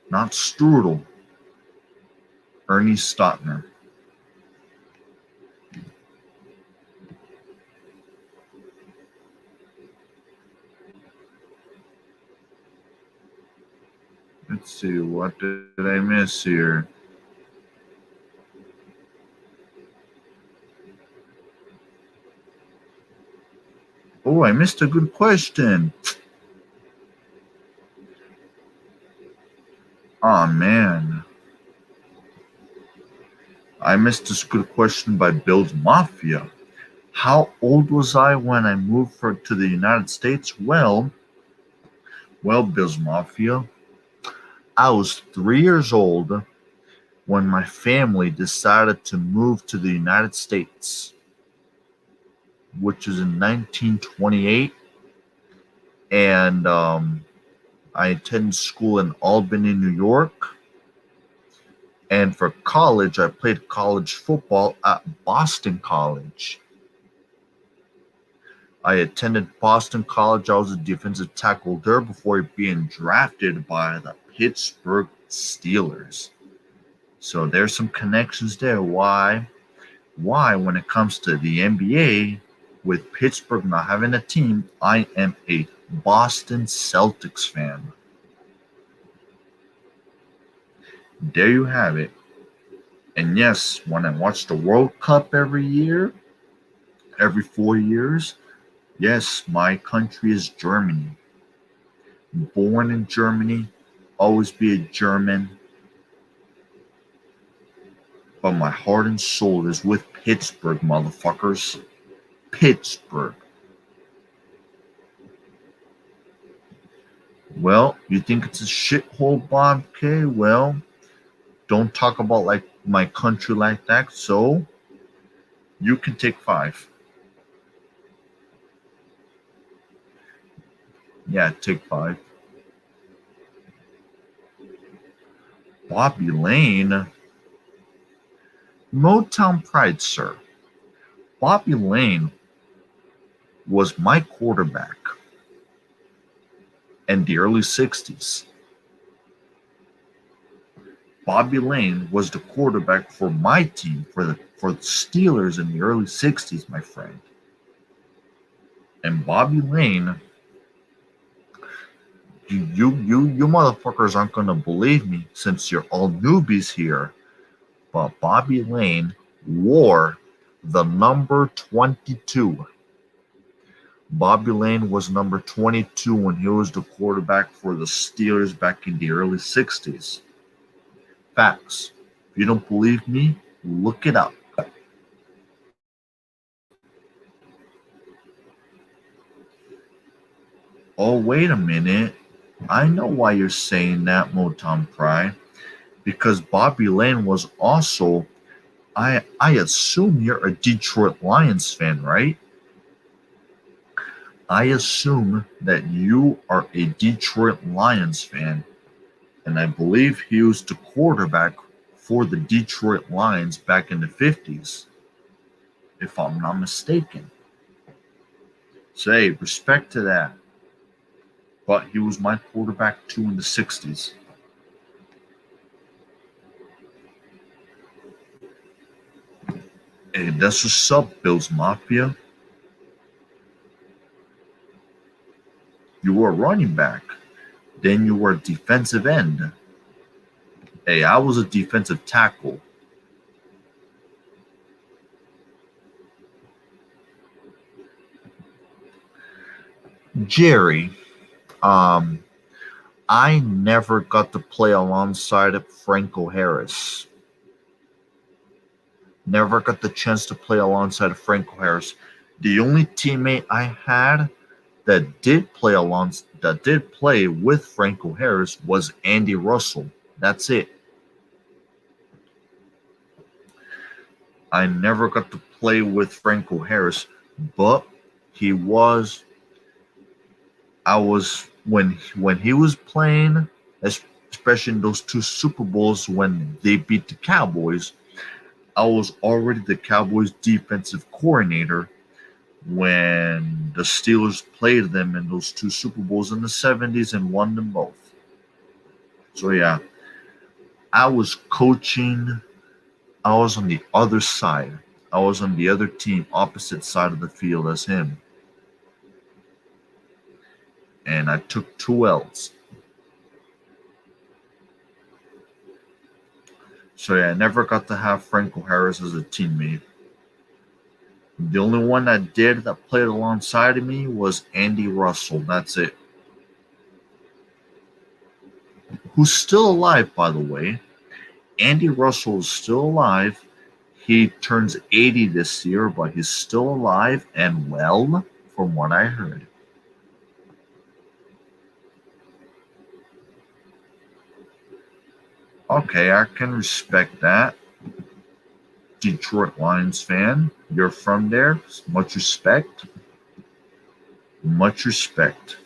A: Not Strudel. Ernie Stautner. Let's see, what did I miss here? Oh, I missed a good question. Oh, man. I missed this good question by Bill's Mafia. How old was I when I moved to the United States? Well, Bill's Mafia, I was 3 years old when my family decided to move to the United States, which is in 1928. And I attended school in Albany, New York. And for college, I played college football at Boston College. I attended Boston College. I was a defensive tackle there before being drafted by the Pittsburgh Steelers. So there's some connections there. Why when it comes to the NBA, with Pittsburgh not having a team, I am a Boston Celtics fan. There you have it. And yes, when I watch the World Cup every year, every 4 years, yes, my country is Germany. Born in Germany, always be a German. But my heart and soul is with Pittsburgh, motherfuckers. Pittsburgh. Well, you think it's a shithole, Bob K? Well, don't talk about like my country like that, so you can take 5. Yeah, take 5. Bobby Lane. Motown Pride, sir. Bobby Lane was my quarterback in the early 60s. Bobby Lane was the quarterback for my team, for the Steelers in the early 60s, my friend. And Bobby Lane, you motherfuckers aren't gonna believe me since you're all newbies here, but Bobby Lane wore the number 22. Bobby Lane was number 22 when he was the quarterback for the Steelers back in the early 60s. Facts. If you don't believe me, look it up. Oh, wait a minute. I know why you're saying that, Motown Pride. Because Bobby Lane was also, I assume you're a Detroit Lions fan, right? I assume that you are a Detroit Lions fan, and I believe he was the quarterback for the Detroit Lions back in the 50s, if I'm not mistaken. So, hey, respect to that. But he was my quarterback too in the 60s. Hey, that's what's up, Bills Mafia. You were a running back. Then you were a defensive end. Hey, I was a defensive tackle. Jerry, I never got to play alongside of Franco Harris. Never got the chance to play alongside of Franco Harris. The only teammate I had that did play with Franco Harris was Andy Russell. That's it. I never got to play with Franco Harris, but when he was playing, especially in those two Super Bowls when they beat the Cowboys, I was already the Cowboys defensive coordinator when the Steelers played them in those two Super Bowls in the 70s and won them both. So yeah, I was coaching. I was on the other side. I was on the other team, opposite side of the field as him. And I took 2 L's. So yeah, I never got to have Franco Harris as a teammate. The only one that did that played alongside of me was Andy Russell. That's it. Who's still alive, by the way. Andy Russell is still alive. He turns 80 this year, but he's still alive and well, from what I heard. Okay, I can respect that. Detroit Lions fan, you're from there. Much respect. Much respect.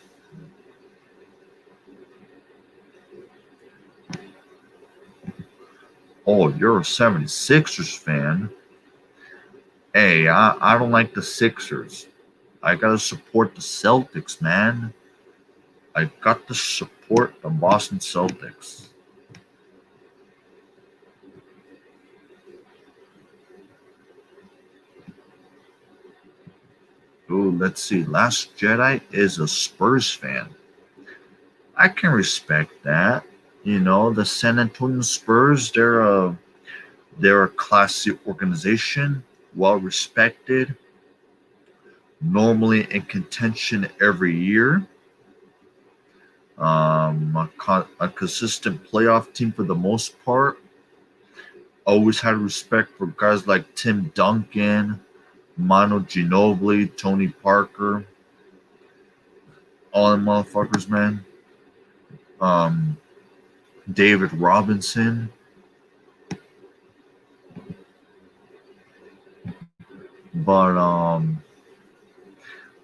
A: Oh, you're a 76ers fan. Hey, I don't like the Sixers. I gotta support the Celtics, man. I got to support the Boston Celtics. Ooh, let's see. Last Jedi is a Spurs fan. I can respect that. You know, the San Antonio Spurs, they're a classy organization, well respected, normally in contention every year. A consistent playoff team for the most part. Always had respect for guys like Tim Duncan, Manu Ginobili, Tony Parker, all them motherfuckers, man. David Robinson. But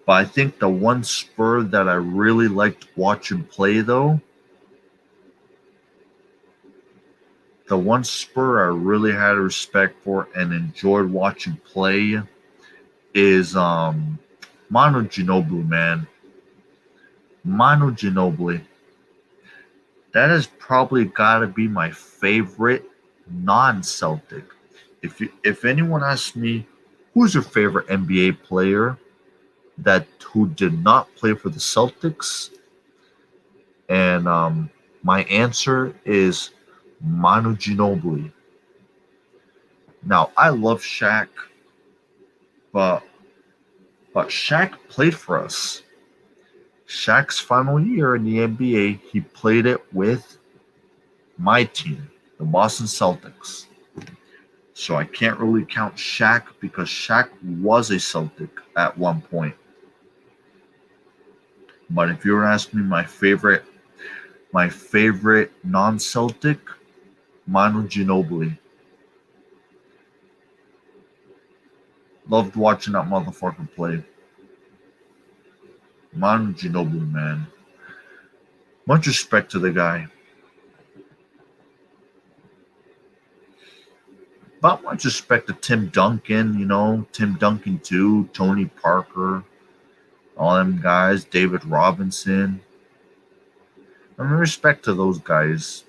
A: I think the one Spur that I really liked watching play, though, the one Spur I really had respect for and enjoyed watching play is Manu Ginobili, man. Manu Ginobili. That has probably got to be my favorite non-Celtic. If anyone asks me who's your favorite NBA player who did not play for the Celtics, and my answer is Manu Ginobili. Now I love Shaq, but Shaq played for us. Shaq's final year in the NBA, he played it with my team, the Boston Celtics. So I can't really count Shaq because Shaq was a Celtic at one point. But if you were to ask me my favorite non-Celtic, Manu Ginobili. Loved watching that motherfucker play. Manu Ginobili, man. Much respect to the guy. About much respect to Tim Duncan, Tim Duncan too, Tony Parker, all them guys, David Robinson. I mean, respect to those guys.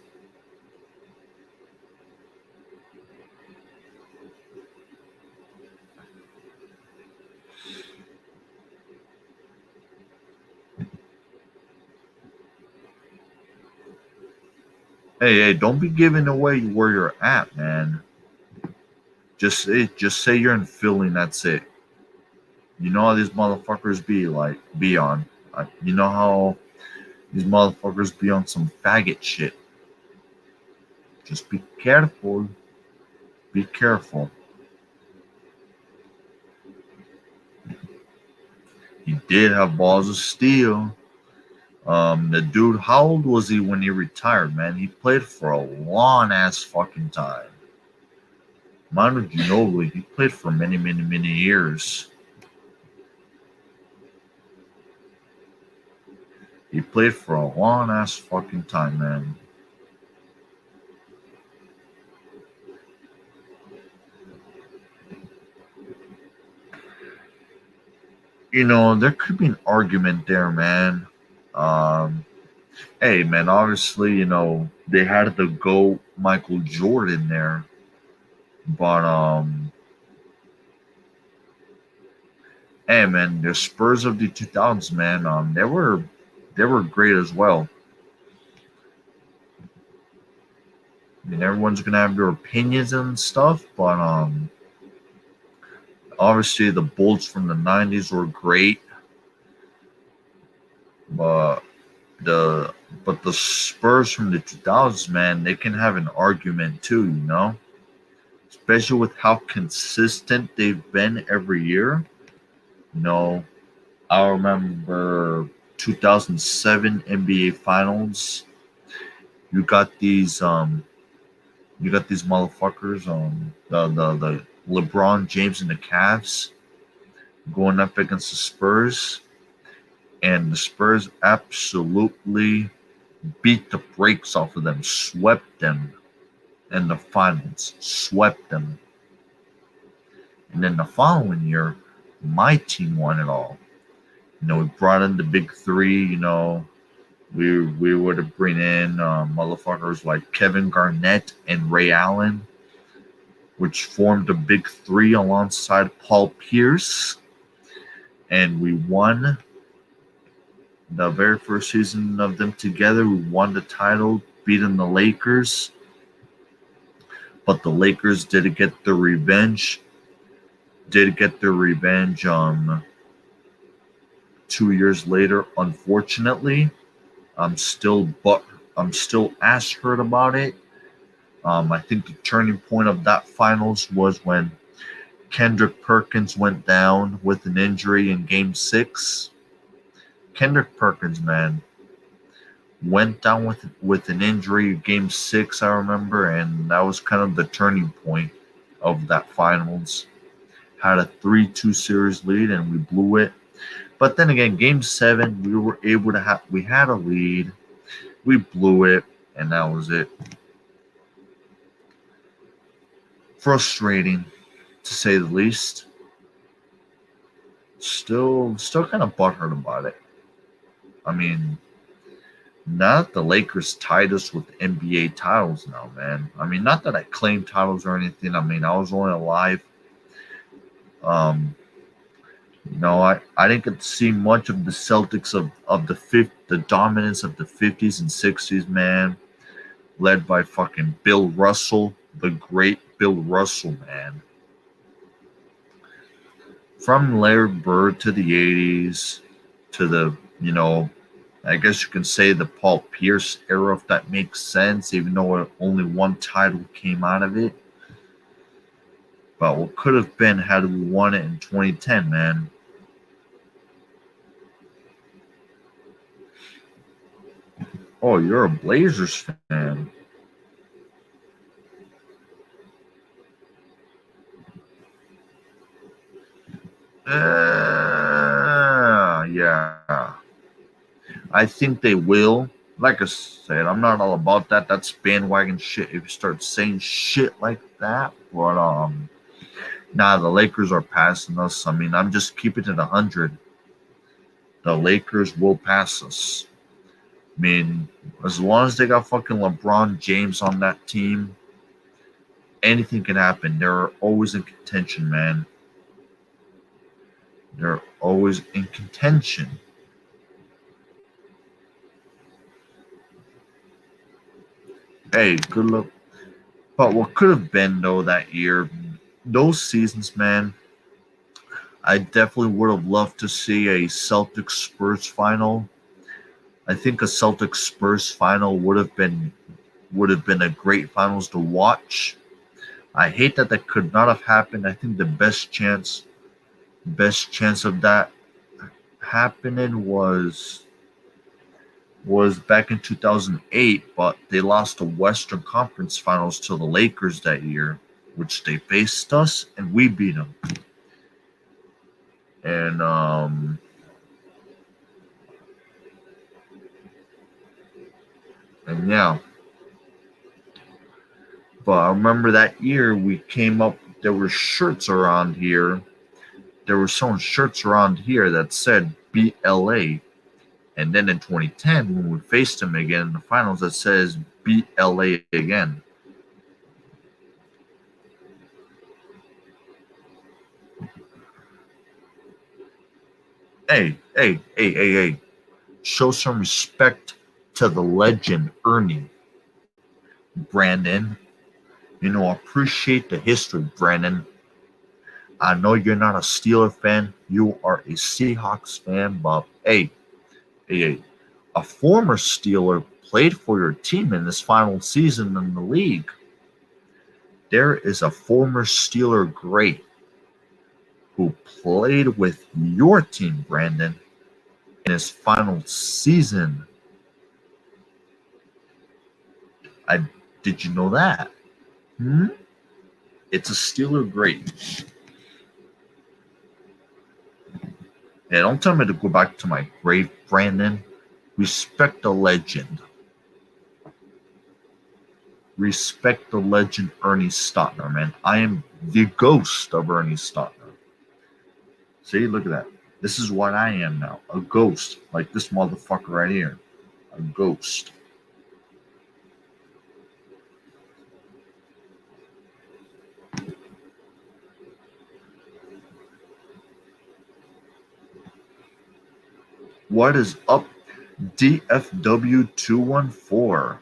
A: Hey, don't be giving away where you're at, man. Just say you're in Philly and that's it. You know how these motherfuckers be on. You know how these motherfuckers be on some faggot shit. Just be careful. Be careful. He did have balls of steel. The dude, how old was he when he retired, man? He played for a long ass fucking time. Manu Ginobili, he played for many, many, many years. He played for a long ass fucking time, man. There could be an argument there, man. Hey, man, obviously, they had to go Michael Jordan there. But, hey, man, the Spurs of the 2000s, man, they were great as well. I mean, everyone's gonna have their opinions and stuff, but obviously the Bulls from the 90s were great, but the Spurs from the 2000s, man, they can have an argument too, especially with how consistent they've been every year. I remember 2007 NBA Finals. You got these motherfuckers, the LeBron James and the Cavs going up against the Spurs, and the Spurs absolutely beat the brakes off of them, swept them in the finals, swept them. And then the following year, my team won it all. We brought in the big three, we would have bring in motherfuckers like Kevin Garnett and Ray Allen, which formed a big three alongside Paul Pierce. And we won the very first season of them together. We won the title, beating the Lakers. But the Lakers did get their revenge. 2 years later, unfortunately. I'm still ass hurt about it. I think the turning point of that finals was when Kendrick Perkins went down with an injury in Game 6. Kendrick Perkins, man, went down with an injury in Game 6, I remember, and that was kind of the turning point of that finals. Had a 3-2 series lead, and we blew it. But then again, Game 7, we had a lead. We blew it, and that was it. Frustrating, to say the least. Still kind of butthurt about it. I mean, not the Lakers tied us with NBA titles now, man. I mean, not that I claimed titles or anything. I mean, I was only alive. I didn't get to see much of the Celtics of the dominance of the 50s and 60s, man. Led by fucking Bill Russell, the great Bill Russell, man. From Larry Bird to the 80s to the, I guess you can say the Paul Pierce era, if that makes sense, even though only one title came out of it. But what could have been had we won it in 2010, man. Oh, you're a Blazers fan. Yeah. I think they will. Like I said, I'm not all about that. That's bandwagon shit. If you start saying shit like that, but nah, the Lakers are passing us. I mean, I'm just keeping it 100. The Lakers will pass us. I mean, as long as they got fucking LeBron James on that team, anything can happen. They're always in contention, man. They're always in contention. Hey, good luck. But what could have been, though, that year, those seasons, man, I definitely would have loved to see a Celtics Spurs final. I think a Celtics Spurs final would have been a great finals to watch. I hate that could not have happened. I think the best chance of that happening was back in 2008, but they lost the Western Conference Finals to the Lakers that year, which they faced us and we beat them. And yeah. But I remember that year we came up, there were shirts around here. There were some shirts around here that said beat LA. And then in 2010, when we faced them again in the finals, that says beat LA again. Hey. Show some respect to the legend, Ernie. Brandon. Appreciate the history, Brandon. I know you're not a Steeler fan. You are a Seahawks fan, but hey, a former Steeler played for your team in this final season in the league. There is a former Steeler great who played with your team, Brandon, in his final season. Did you know that? It's a Steeler great. Yeah, don't tell me to go back to my grave, Brandon. Respect the legend. Respect the legend, Ernie Stautner, man. I am the ghost of Ernie Stautner. See, look at that. This is what I am now. A ghost. Like this motherfucker right here. A ghost. What is up, DFW214?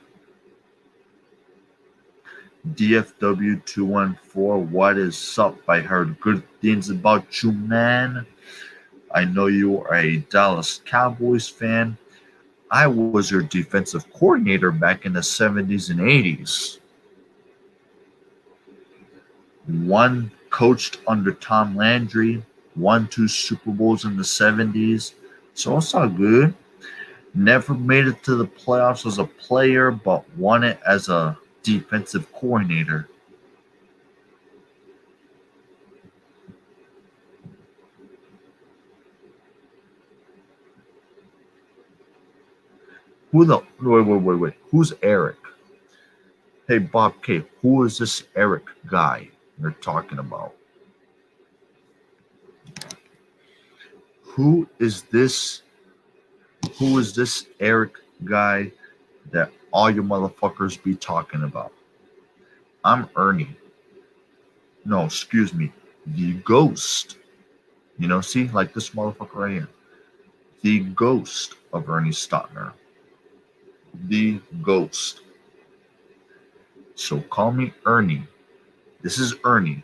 A: DFW214, what is up? I heard good things about you, man. I know you are a Dallas Cowboys fan. I was your defensive coordinator back in the 70s and 80s. One coached under Tom Landry, won 2 Super Bowls in the 70s. So it's all good. Never made it to the playoffs as a player, but won it as a defensive coordinator. Wait. Who's Eric? Hey, Bob K, who is this Eric guy you're talking about? Who is this Eric guy that all you motherfuckers be talking about? I'm Ernie. No, excuse me. The ghost. See, like this motherfucker right here. The ghost of Ernie Stautner. The ghost. So call me Ernie. This is Ernie.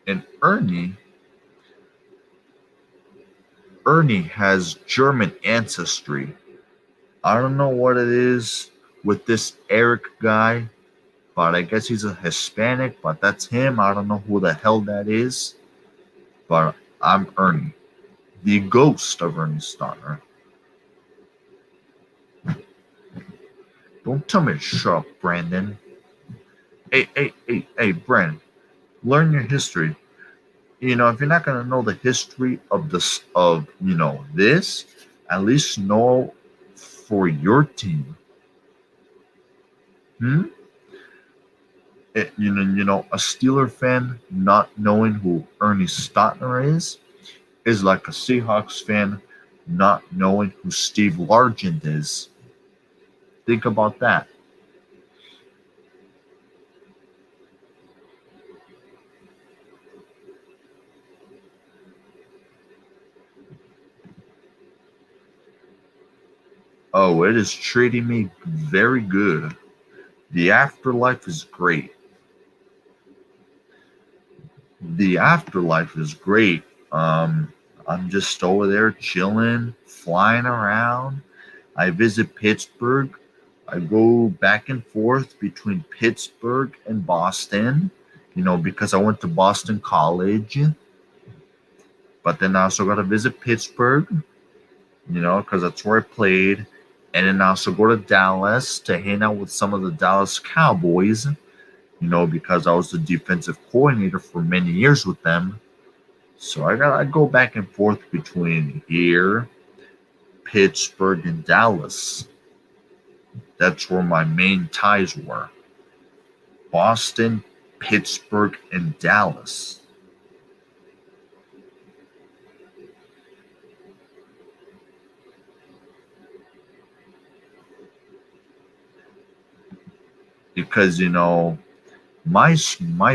A: And Ernie has German ancestry. I don't know what it is with this Eric guy, but I guess he's a Hispanic, but that's him. I don't know who the hell that is, but I'm Ernie, the ghost of Ernie Stautner. Don't tell me to shut up, Brandon. Hey, Brent, learn your history. If you're not gonna know the history of this, at least know for your team. Hmm? A Steeler fan not knowing who Ernie Stautner is like a Seahawks fan not knowing who Steve Largent is. Think about that. Oh, it is treating me very good. The afterlife is great. The afterlife is great. I'm just over there chilling, flying around. I visit Pittsburgh. I go back and forth between Pittsburgh and Boston, because I went to Boston College. But then I also got to visit Pittsburgh, because that's where I played. And then I also go to Dallas to hang out with some of the Dallas Cowboys, because I was the defensive coordinator for many years with them. So I go back and forth between here, Pittsburgh, and Dallas. That's where my main ties were. Boston, Pittsburgh, and Dallas. Because my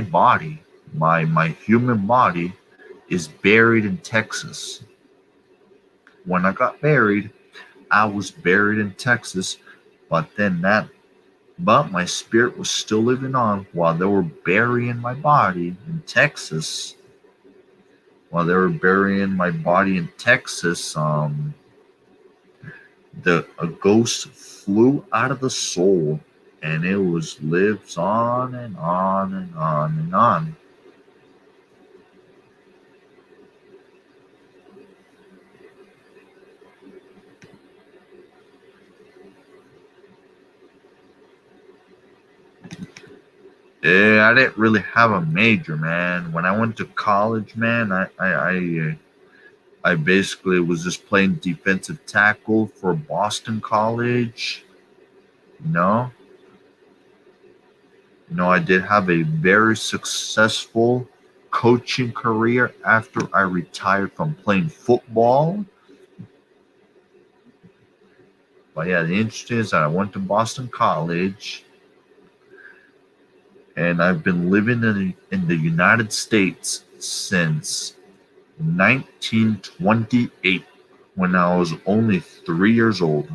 A: body, my human body is buried in Texas. When I got buried, I was buried in Texas, but my spirit was still living on while they were burying my body in Texas. While they were burying my body in Texas, a ghost flew out of the soul, and it lives on and on and on and on. Yeah, I didn't really have a major, man. When I went to college, man, I basically was just playing defensive tackle for Boston College. You know, I did have a very successful coaching career after I retired from playing football. But yeah, the interesting is that I went to Boston College, and I've been living in the United States since 1928, when I was only 3 years old.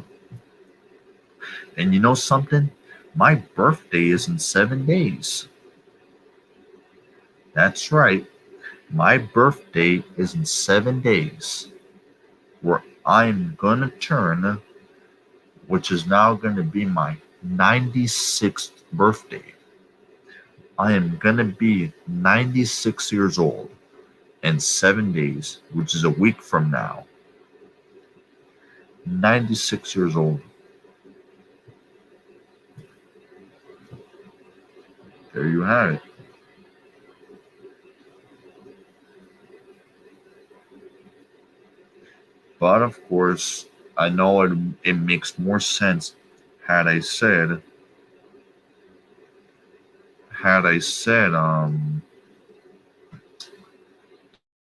A: And you know something? My birthday is in 7 days. That's right. My birthday is in 7 days, where I'm going to turn, which is now going to be my 96th birthday. I am going to be 96 years old in 7 days, which is a week from now. 96 years old. There you have it. But of course, I know it makes more sense had I said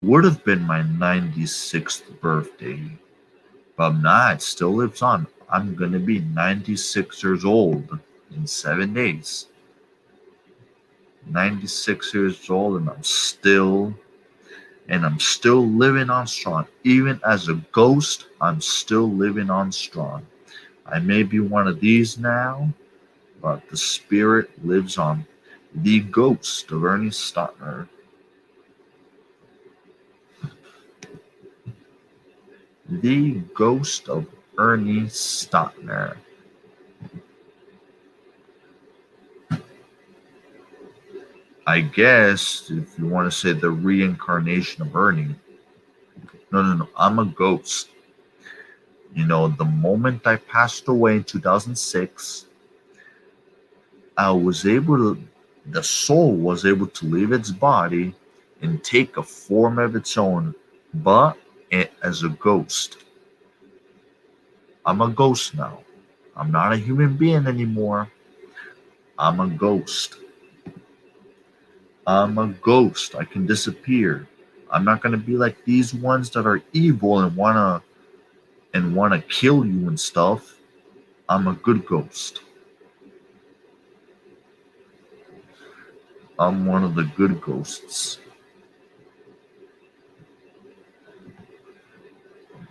A: would have been my 96th birthday. But nah, it still lives on. I'm gonna be 96 years old in 7 days. 96 years old, and I'm still living on strong. Even as a ghost, I'm still living on strong. I may be one of these now, but the spirit lives on. The ghost of Ernie Stautner. The ghost of Ernie Stautner. I guess if you want to say the reincarnation of Ernie. No. I'm a ghost. The moment I passed away in 2006, I was able to the soul was able to leave its body and take a form of its own, but as a ghost. I'm a ghost now. I'm not a human being anymore. I'm a ghost. I'm a ghost. I can disappear. I'm not gonna be like these ones that are evil and wanna kill you and stuff. I'm a good ghost. I'm one of the good ghosts.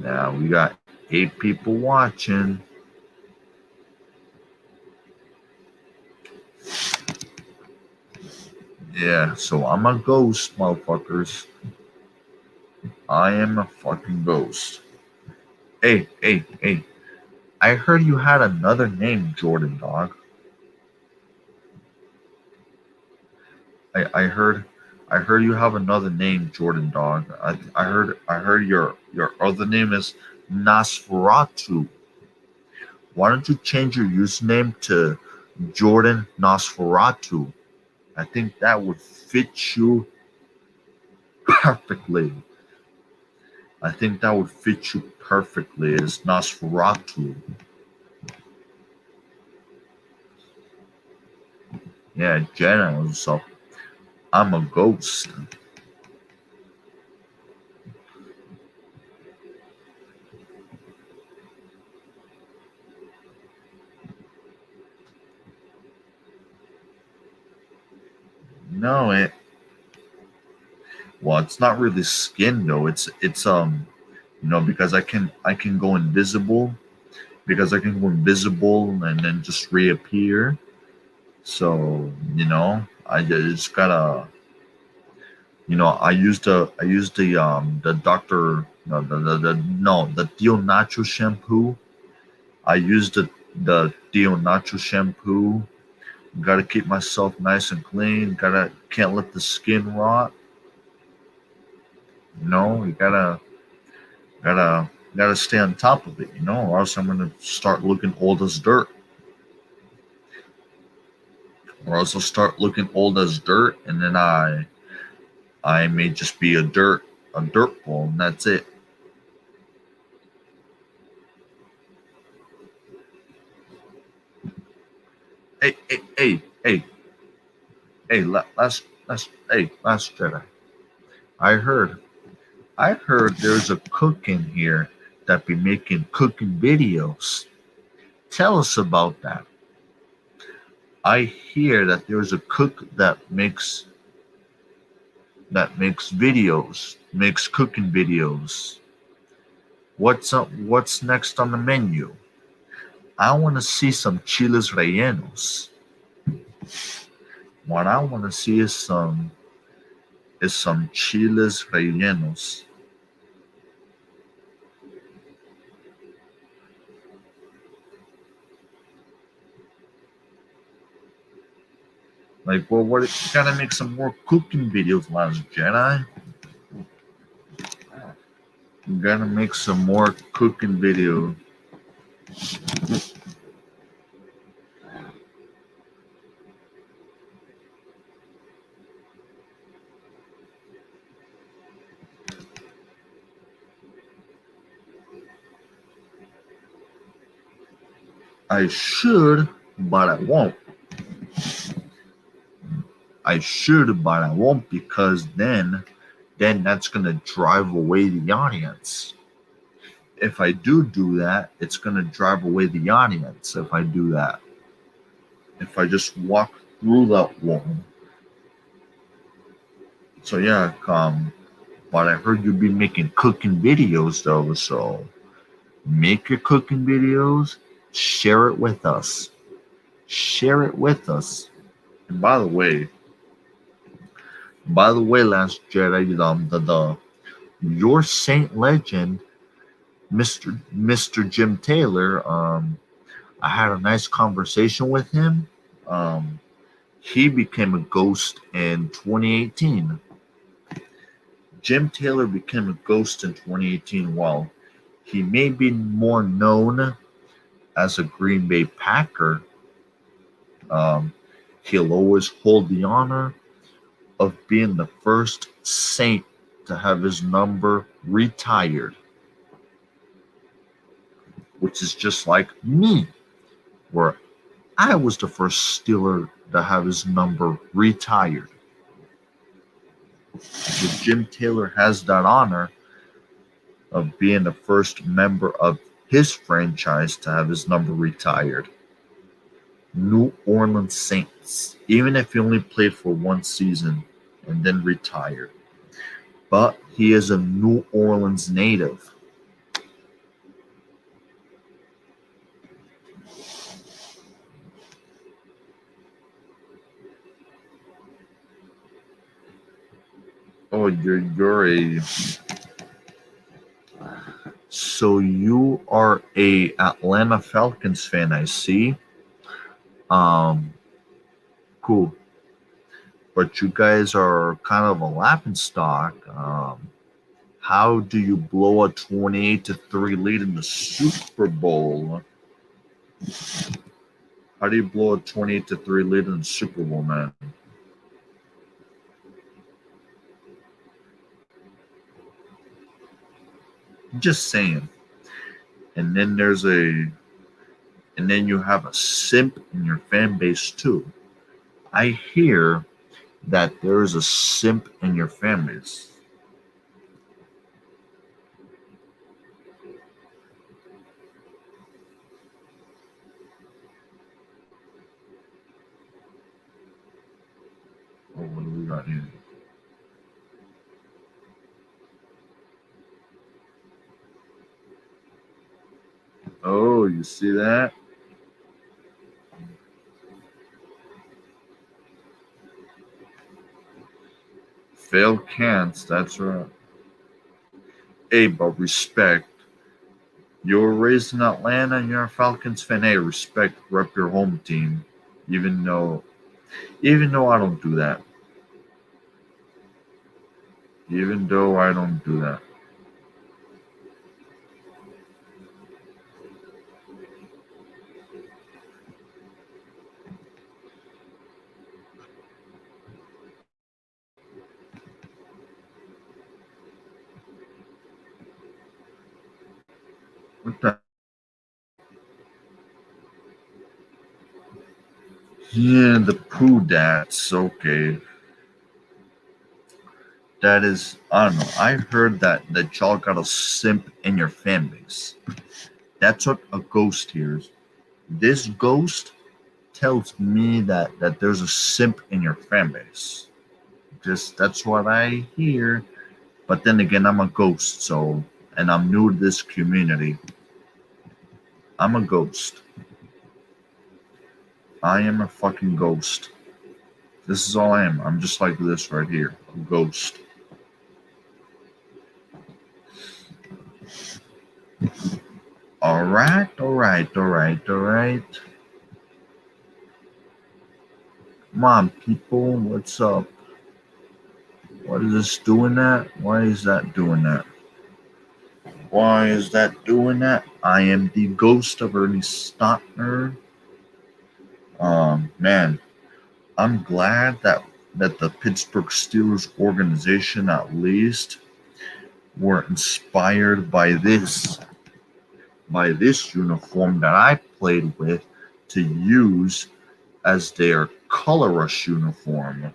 A: Now we got 8 people watching. Yeah, so I'm a ghost, motherfuckers. I am a fucking ghost. Hey, hey, hey. I heard you had another name, Jordan Dog. I heard you have another name, Jordan Dog. I heard your other name is Nosferatu. Why don't you change your username to Jordan Nosferatu? I think that would fit you perfectly. I think that would fit you perfectly as Nosferatu. Yeah, Jenna, so I'm a ghost. No, it's not really skin though. It's because I can go invisible, and then just reappear. So, I just gotta, I used the doctor, no, the Dio Nacho shampoo. I used the Dio Nacho shampoo. Gotta keep myself nice and clean. Can't let the skin rot. You gotta stay on top of it, or else I'm gonna start looking old as dirt. Or else I'll start looking old as dirt, and then I may just be a dirt ball, and that's it. Hey, last Jedi. I heard there's a cook in here that be making cooking videos. Tell us about that. I hear that there's a cook that makes videos, makes cooking videos. What's up? What's next on the menu? I want to see some chiles rellenos. What I want to see is some chiles rellenos. Like, well, what? You gotta make some more cooking videos, Last Jedi. You gotta make some more cooking videos. I should, but I won't. I should, but I won't, because then that's gonna drive away the audience. If I do that, it's gonna drive away the audience. If I do that, if I just walk through that wall. So yeah, but I heard you'd be making cooking videos though. So make your cooking videos, share it with us. Share it with us. And by the way, Last Jedi, your Saint Legend, Mr. Jim Taylor, I had a nice conversation with him. He became a ghost in 2018. Jim Taylor became a ghost in 2018. While he may be more known as a Green Bay Packer, He'll always hold the honor of being the first Saint to have his number retired, which is just like me, where I was the first Steeler to have his number retired. So Jim Taylor has that honor of being the first member of his franchise to have his number retired. New Orleans Saints, even if he only played for one season and then retired. But he is a New Orleans native. Oh, you're a so you are a Atlanta Falcons fan, I see. Cool. But you guys are kind of a laughing stock. How do you blow a 28-3 lead in the Super Bowl? How do you blow a 28-3 lead in the Super Bowl, man? Just saying. And then you have a simp in your fan base too. I hear that there is a simp in your fan base. Oh, what do we got here? Oh, you see that? Failed cans, that's right. Hey, but respect. You were raised in Atlanta and you're a Falcons fan. Hey, respect, rep your home team. Even though I don't do that. Even though I don't do that. What the? Yeah, the poo dats. Okay. That is, I don't know. I heard that y'all got a simp in your fan base. That's what a ghost hears. This ghost tells me that there's a simp in your fan base. Just that's what I hear. But then again, I'm a ghost, so and I'm new to this community. I'm a ghost. I am a fucking ghost. This is all I am. I'm just like this right here. A ghost. All right. Come on, people. What's up? What is this doing that? Why is that doing that? Why is that doing that? I am the ghost of Ernie Stautner. Man, I'm glad that the Pittsburgh Steelers organization at least were inspired by this uniform that I played with to use as their color rush uniform.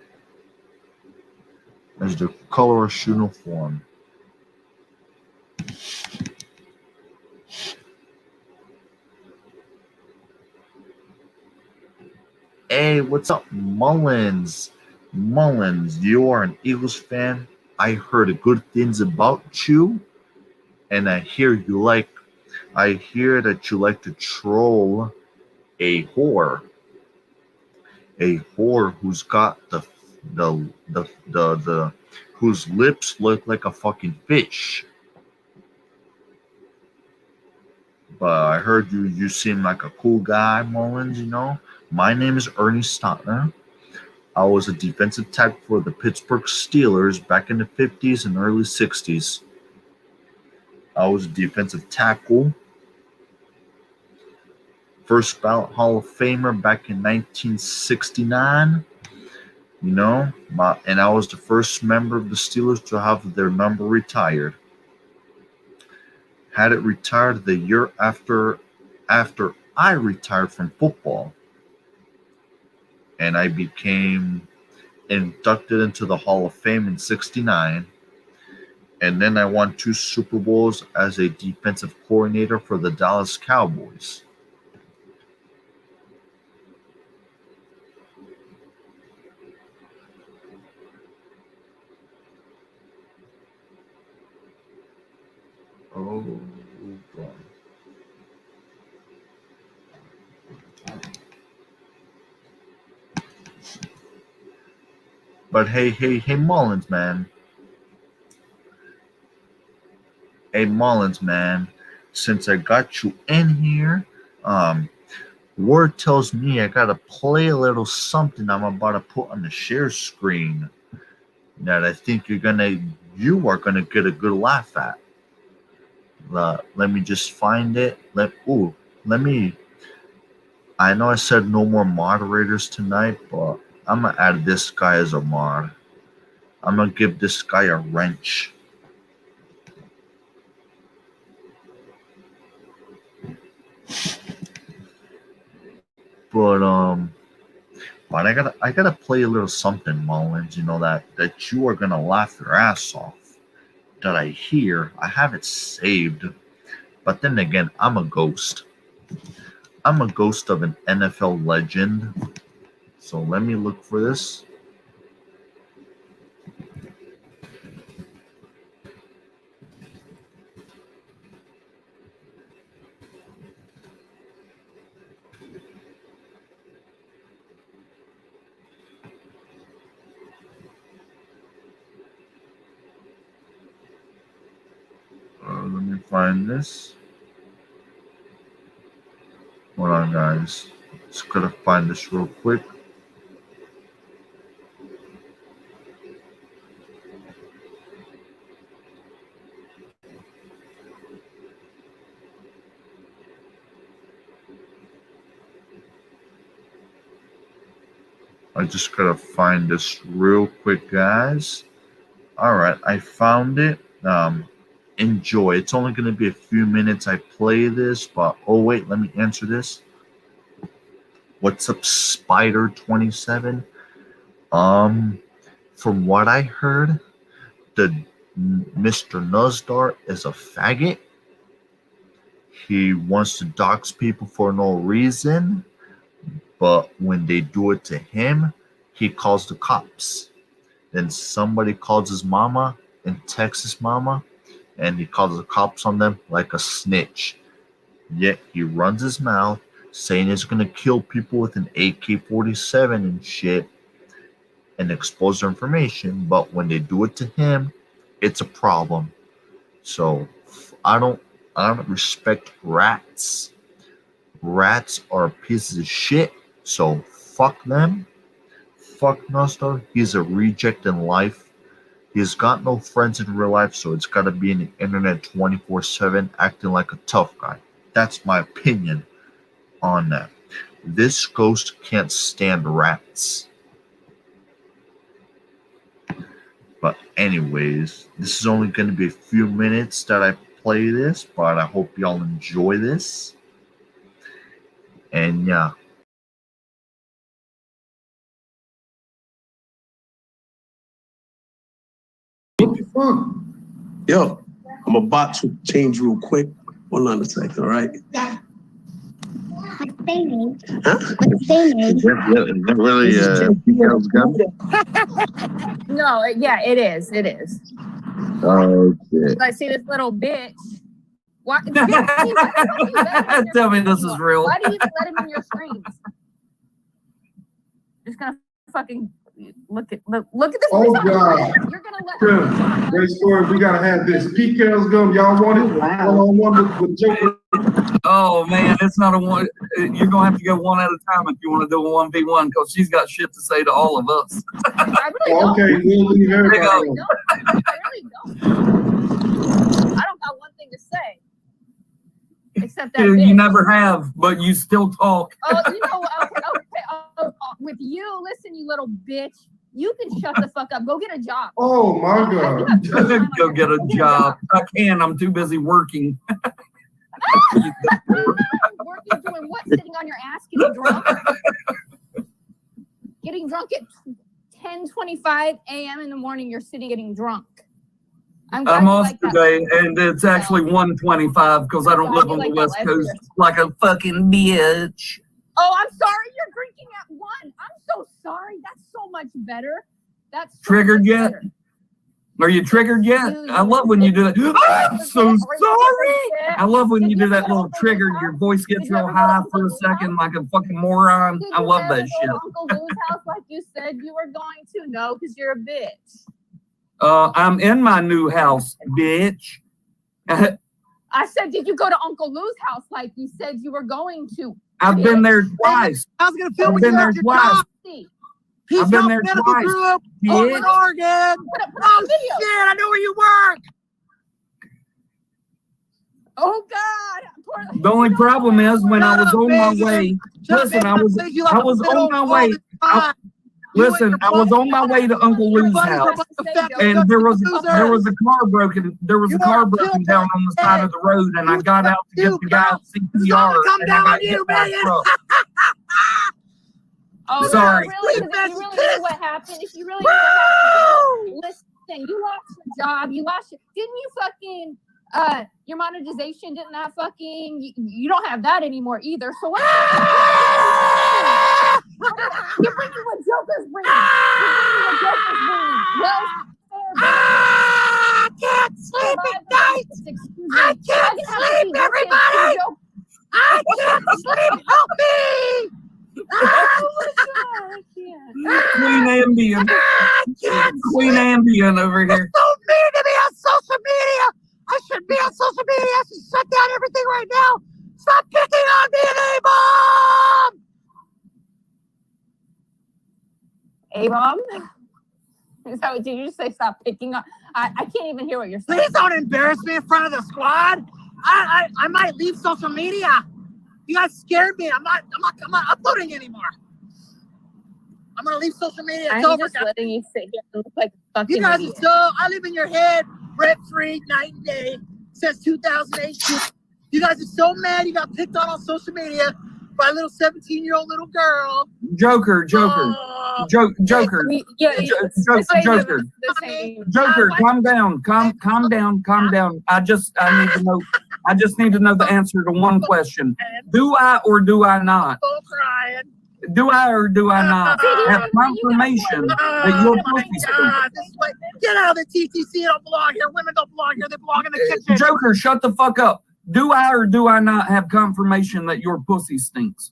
A: Hey, what's up, Mullins? Mullins, you are an Eagles fan. I heard good things about you, and I hear that you like to troll a whore who's got the whose lips look like a fucking fish. But I heard you seem like a cool guy, Mullins, you know. My name is Ernie Stautner. I was a defensive tackle for the Pittsburgh Steelers back in the 50s and early 60s. I was a defensive tackle first ballot Hall of Famer back in 1969. You know, and I was the first member of the Steelers to have their number retired. Had it retired the year after I retired from football, and I became inducted into the Hall of Fame in '69. And then I won 2 Super Bowls as a defensive coordinator for the Dallas Cowboys. Oh, boy. But hey, Mullins, man. Hey, Mullins, man. Since I got you in here, word tells me I gotta play a little something I'm about to put on the share screen that I think you are gonna get a good laugh at. Let me just find it. I know I said no more moderators tonight, but I'm gonna add this guy as a mod. I'm gonna give this guy a wrench. But I gotta play a little something, Mullins. You know that you are gonna laugh your ass off. That I hear. I have it saved, but then again, I'm a ghost. I'm a ghost of an NFL legend. So let me look for this. Let me find this. Hold on, guys. Just gotta find this real quick. I just gotta find this real quick, guys. All right, I found it. Enjoy. It's only gonna be a few minutes I play this, but oh wait, let me answer this. What's up, Spider27? From what I heard, the Mr. Nuzdar is a faggot. He wants to dox people for no reason, but when they do it to him, he calls the cops. Then somebody calls his mama and texts his mama, and he calls the cops on them like a snitch. Yet he runs his mouth saying he's gonna kill people with an AK-47 and shit and expose their information, but when they do it to him, it's a problem. So I don't respect rats. Rats are pieces of shit. So fuck them. Fuck Nostar. He's a reject in life. He's got no friends in real life, so it's gotta be in the internet 24/7 acting like a tough guy. That's my opinion on that. This ghost can't stand rats. But anyways, this is only going to be a few minutes that I play this, but I hope y'all enjoy this. And yeah.
H: Yo, I'm about to change real quick. Hold on a second, all right?
B: Huh? Is that really Miguel's gun?
I: No, yeah, it is. It is.
B: Oh, shit.
I: I see this little bitch. Why?
J: Tell me this is real.
I: Why do you even let him in your screens? Just gonna fucking look at this.
K: Oh God!
I: You're gonna let.
K: Great story. We gotta have this. Pete Carroll's gum. Y'all want it? One-on-one with Joker.
J: Oh man, it's not a one. You're gonna have to go one at a time if you want to do a 1v1 because she's got shit to say to all of us.
I: I really don't.
K: Okay, we'll leave everybody.
I: I really don't. I don't got one thing to say. except that
J: You
I: bitch.
J: never have, but you still talk.
I: Oh, you know, okay. With you, listen, you little bitch. You can shut the fuck up. Go get a job.
K: Oh my God.
J: Go get a job. I can't. I'm too busy working.
I: Working doing what? Sitting on your ass getting drunk? Getting drunk at 10:25 a.m. in the morning. You're sitting getting drunk.
J: I'm off today, and it's actually 1:25 because I don't live on the West Coast like a fucking bitch.
I: Oh, I'm sorry. You're drinking at 1. I'm so sorry. That's so much better. That's so
J: triggered
I: much
J: yet?
I: Better.
J: Are you triggered yet? I love when you do that. I'm so sorry. I love when you do that little trigger. Your voice gets real high for a second, like a fucking moron. I love that shit.
I: Uncle Lou's house, like you said you were going to. No, because you're a bitch.
J: I'm in my new house, bitch.
I: I said, did you go to Uncle Lou's house like you said you were going to?
J: I've been there twice.
G: I was gonna film
J: I've been there twice.
G: Peace
J: I've been
G: Out
J: there
G: Medical
J: twice.
G: Group,
J: Bitch.
G: Portland, Oregon. Oh shit! I know where you work.
I: Oh God!
J: The only problem is when I was on my way. Listen, I was on my way. Listen, I was on my way to Uncle Lou's house, and there was a car broken. There was a car broken down on the side of the road, and I got out to get the guy CPR.
G: Come
J: and I
G: down
J: got
G: on you,
J: hit by a
G: man.
J: truck.
I: Oh,
J: sorry.
I: Really? Because if you really knew what happened, if you really knew what happened, listen, you lost your job. You lost your. Didn't you fucking? Your monetization didn't that fucking. You don't have that anymore either. So what? You're bringing what Joker's bringing. You're bringing what Joker's bringing. Well,
G: I can't sleep at night. I can't sleep, everybody. I can't sleep. Help me.
J: Queen Ambien. Queen Ambien over here.
G: It's so mean to me on social media. I should be on social media. I should shut down everything right now. Stop picking on me and A-Bomb.
I: A-Bomb? Is that what did you just say? Stop picking on. I can't even hear what you're saying.
G: Please don't embarrass me in front of the squad. I might leave social media. You guys scared me. I'm not uploading anymore. I'm gonna leave social media. It's over.
I: Just letting you sit here and look like a fucking
G: You guys
I: idiot.
G: are so. I live in your head, rent free, night and day. Since 2018. You guys are so mad. You got picked on social media by a little 17-year-old little girl.
J: Joker. Joker. Joker. Calm down. Calm down. I just need to know the answer to one question. Do I or do I not?
G: So crying.
J: Do I or do I not have confirmation that your pussy stinks?
G: Get out of the TTC. You don't belong here. Women don't belong here. They belong in the kitchen.
J: Joker, shut the fuck up. Do I or do I not have confirmation that your pussy stinks?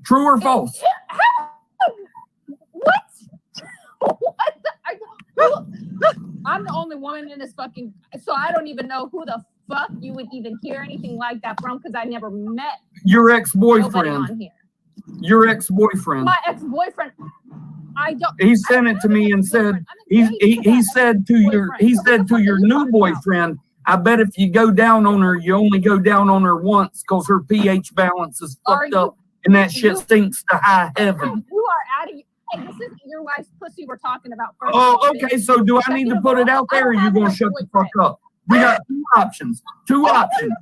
J: True or false?
I: What? I'm the only woman in this fucking. So I don't even know who the fuck you would even hear anything like that from because I never met
J: your
I: nobody
J: ex-boyfriend.
I: on here.
J: Your ex-boyfriend.
I: My ex-boyfriend. I don't.
J: He sent it to me and said he said to your new boyfriend, I bet if you go down on her, you only go down on her once because her pH balance is fucked up and that shit stinks to high heaven.
I: You are out of. Hey, this isn't your wife's pussy we're talking about.
J: Oh, okay. So do I need to put it out there, or you gonna shut the fuck up? We got two options. Two options.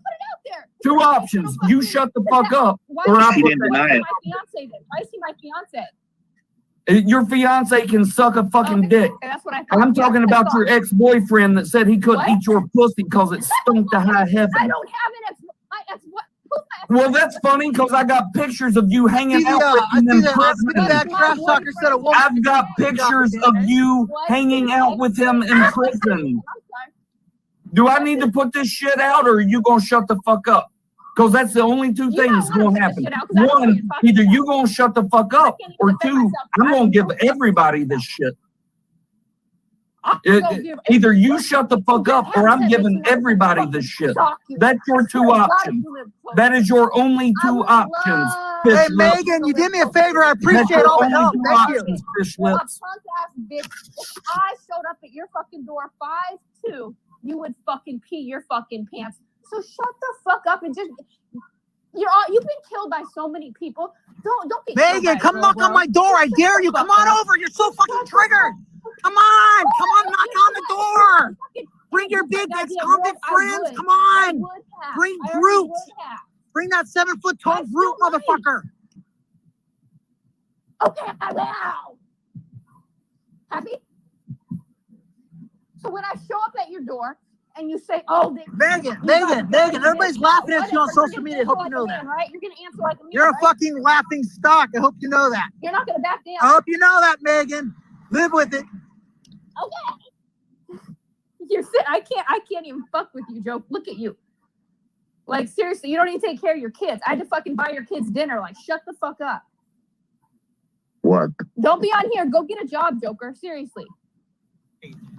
J: You shut the fuck up, or I put it out.
I: Why is he my fiance?
J: Your fiance can suck a fucking dick.
I: That's what I thought.
J: I'm talking about your ex-boyfriend that said he couldn't eat your pussy because it stunk to high heaven.
I: I don't have an ex. My ex. What?
J: Well, that's funny because I got pictures of you hanging out with him in prison. I've got pictures of you hanging out with him in prison. Do I need to put this shit out, or are you gonna shut the fuck up? Because that's the only two things gonna happen. One, either you gonna shut the fuck up, or two, I'm gonna give everybody this shit. Either you shut the fuck up, or I'm giving everybody this shit. That's your two options. That is your only two options.
G: Hey, Megan, you did me a favor. I appreciate all the help. Thank you.
J: Fish lips.
I: If I showed up at your fucking door 5'2", you would fucking pee your fucking pants. So shut the fuck up and just you've been killed by so many people. Don't get
G: Megan, come knock on my door. I dare you. Come on over. You're so fucking triggered. Come on, knock on the door. Bring your big ex-convict friends. Come on. Bring Groot. Bring that 7-foot tall Groot motherfucker.
I: Okay, I will. Happy? So when I show up at your door and you say, "Oh,
G: Megan, everybody's laughing at you on social media. I hope you know that.
I: Right? You're gonna answer like a man.
G: You're a fucking laughing stock. I hope you know that.
I: You're not gonna back down.
G: I hope you know that, Megan. Live with it.
I: Okay. I can't even fuck with you, Joe. Look at you. Like, seriously, you don't even take care of your kids. I had to fucking buy your kids dinner. Like, shut the fuck up.
B: What?
I: Don't be on here. Go get a job, Joker. Seriously.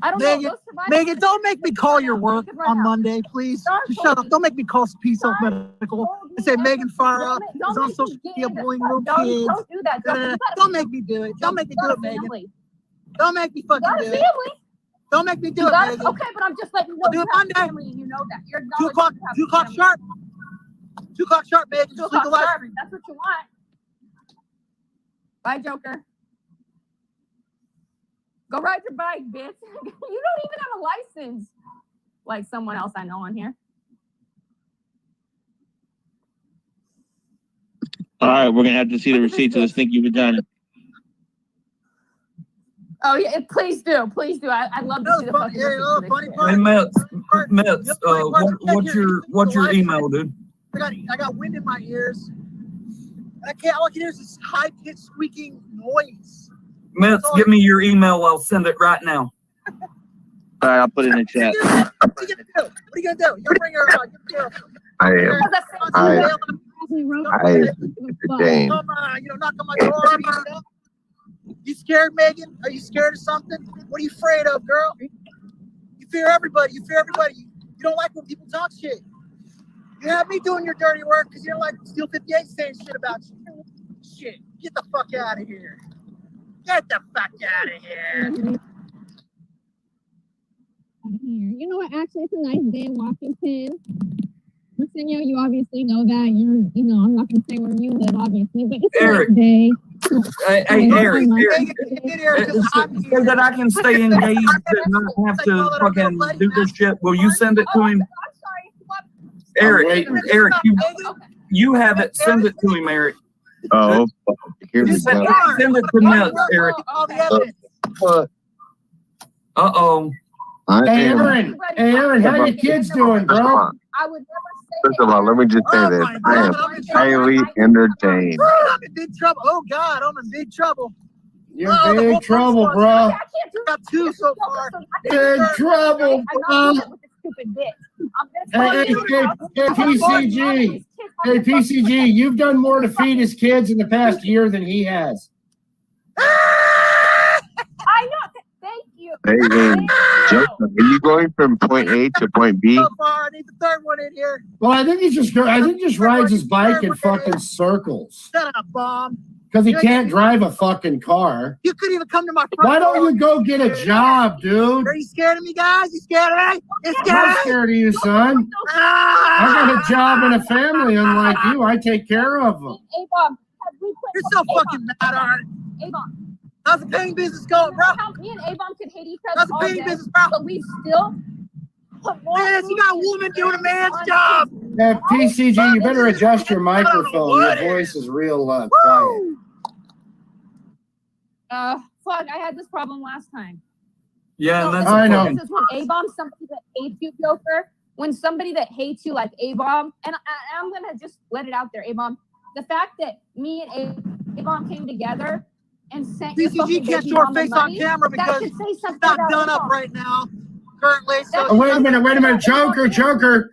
I: I don't know.
G: Megan, don't make me call your work on Monday, please. Just shut up. Don't make me call Peace Health Medical and say Megan fire up. It's on social media bullying little kids.
I: Don't do that.
G: Don't make me do it. Don't make me do it, Megan. Don't make me fucking do it. Don't make me do it, Megan.
I: Okay, but I'm just letting you know
G: do
I: you
G: it
I: have
G: Monday.
I: family and you know that. You're
G: 2 o'clock sharp. 2 o'clock sharp, Megan.
I: 2 o'clock sharp. That's what you want. Bye, Joker. Go ride your bike, bitch. You don't even have a license. Like someone else I know on here.
B: All right, we're gonna have to see the receipt of this stinky vagina.
I: Oh yeah, please do. I'd love to see the fucking
J: Hey, Metz, what's your email, dude?
G: I got wind in my ears. All I can hear is this high-pitched squeaking noise.
J: Metz, give me your email. I'll send it right now.
B: All right, I'll put it in the chat.
G: What are you gonna do? You'll bring her out.
E: I Dane.
G: Come on, knock on my door. You scared, Megan? Are you scared of something? What are you afraid of, girl? You fear everybody. You don't like when people talk shit. You have me doing your dirty work because you don't like Steel 58 saying shit about you. Shit. Get the fuck out of here. Get the fuck out of here.
I: You know what? Actually, it's a nice day in Washington. Arsenio, you obviously know that. I'm not going to say where you live, obviously, but it's a nice day.
J: Hey, Eric, so that I can stay engaged and not have to fucking do this shit, will you send it to him? Eric, you have it. Send it to him, Eric.
E: Oh, here we go.
J: Send it to Metz, Eric.
E: I
L: Hey,
E: am.
L: Aaron, how your kids doing, bro?
I: I would never say
E: First of all, let me just say this. I am highly entertained.
G: I'm in big trouble. Oh, God, I'm in big trouble.
L: You're in big trouble, bro.
G: I got 2 so far.
L: Big trouble, bro. Hey, PCG. Hey, PCG, you've done more to feed his kids in the past year than he has.
I: I know. Thank you.
E: Hey, Joker, are you going from point A to point B?
G: So far, I need the 3rd one in here.
L: Well, I think he just rides his bike in fucking circles.
G: Set up, bomb.
L: Because he can't drive a fucking car.
G: You couldn't even come to my front
L: Why don't
G: door.
L: you go get a job, dude?
G: Are you scared of me, guys? You scared of me? You
L: I'm
G: scared
L: not
G: of me?
L: scared of you, son. I got a job and a family, unlike you. I take care of them.
G: You're so fucking mad, Art. How's the painting business going, bro?
I: Me and Avon could hate each other
G: How's the
I: all
G: painting
I: day,
G: business, bro?
I: but we still put more.
G: Yes, you got a woman doing a man's job.
L: PCG, you better adjust your microphone. Your voice is real quiet.
I: Fuck, I had this problem last time.
J: Yeah,
I: So,
L: I know.
I: This is when A-bomb, somebody that hates you, Joker. When somebody that hates you like A-bomb, and I'm going to just let it out there, A-bomb. The fact that me and A-bomb came together and sent your
G: PCG
I: fucking
G: can't
I: baby
G: show her
I: mama
G: face on
I: money,
G: camera
I: that
G: because
I: should say
G: she's
I: something
G: not
I: about
G: done up
I: A-bomb.
G: right now, currently. So
L: Wait a minute. Joker.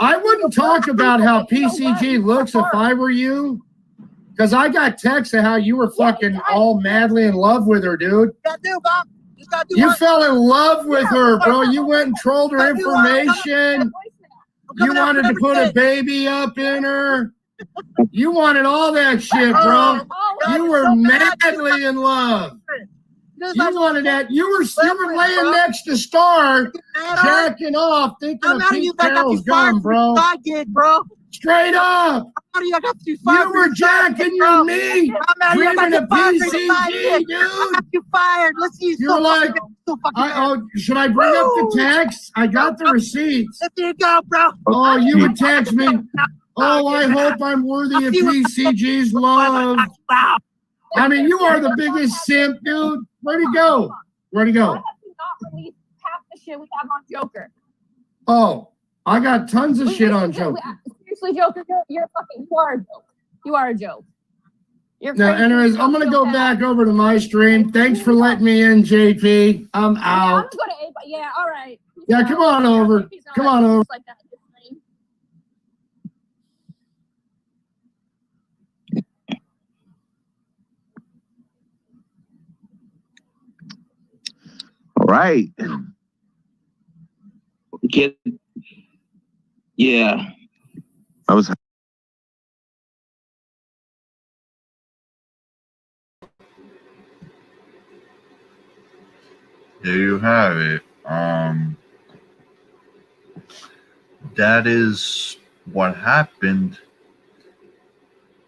L: I wouldn't talk about how PCG looks if I were you. Because I got texts of how you were fucking all madly in love with her, dude. You fell in love with her, bro. You went and trolled her information. You wanted to put a baby up in her. You wanted all that shit, bro. You were madly in love. You wanted that. You were laying next to Star, jacking off, thinking of Pete Carroll's gun, bro.
G: Bro.
L: Straight up. You were jacking your meat, dreaming of PCG, dude.
G: You fired. Let's see.
L: You're like, should I bring up the text? I got the receipts.
G: There you go, bro.
L: Oh, you would text me. Oh, I hope I'm worthy of PCG's love. I mean, you are the biggest simp, dude. Where'd he go? Where'd he go?
I: Why have you not released half the shit we have on Joker?
L: Oh, I got tons of shit on Joker.
I: Seriously, Joker, you are a joke. You are a joke.
L: Now, anyways, I'm gonna go back over to my stream. Thanks for letting me in, JP. I'm out.
I: Yeah, I'm gonna go to A. Yeah, all right.
L: Yeah, come on over. Come on over.
I: Like that.
E: All right.
B: Yeah.
E: I was.
A: There you have it. That is what happened.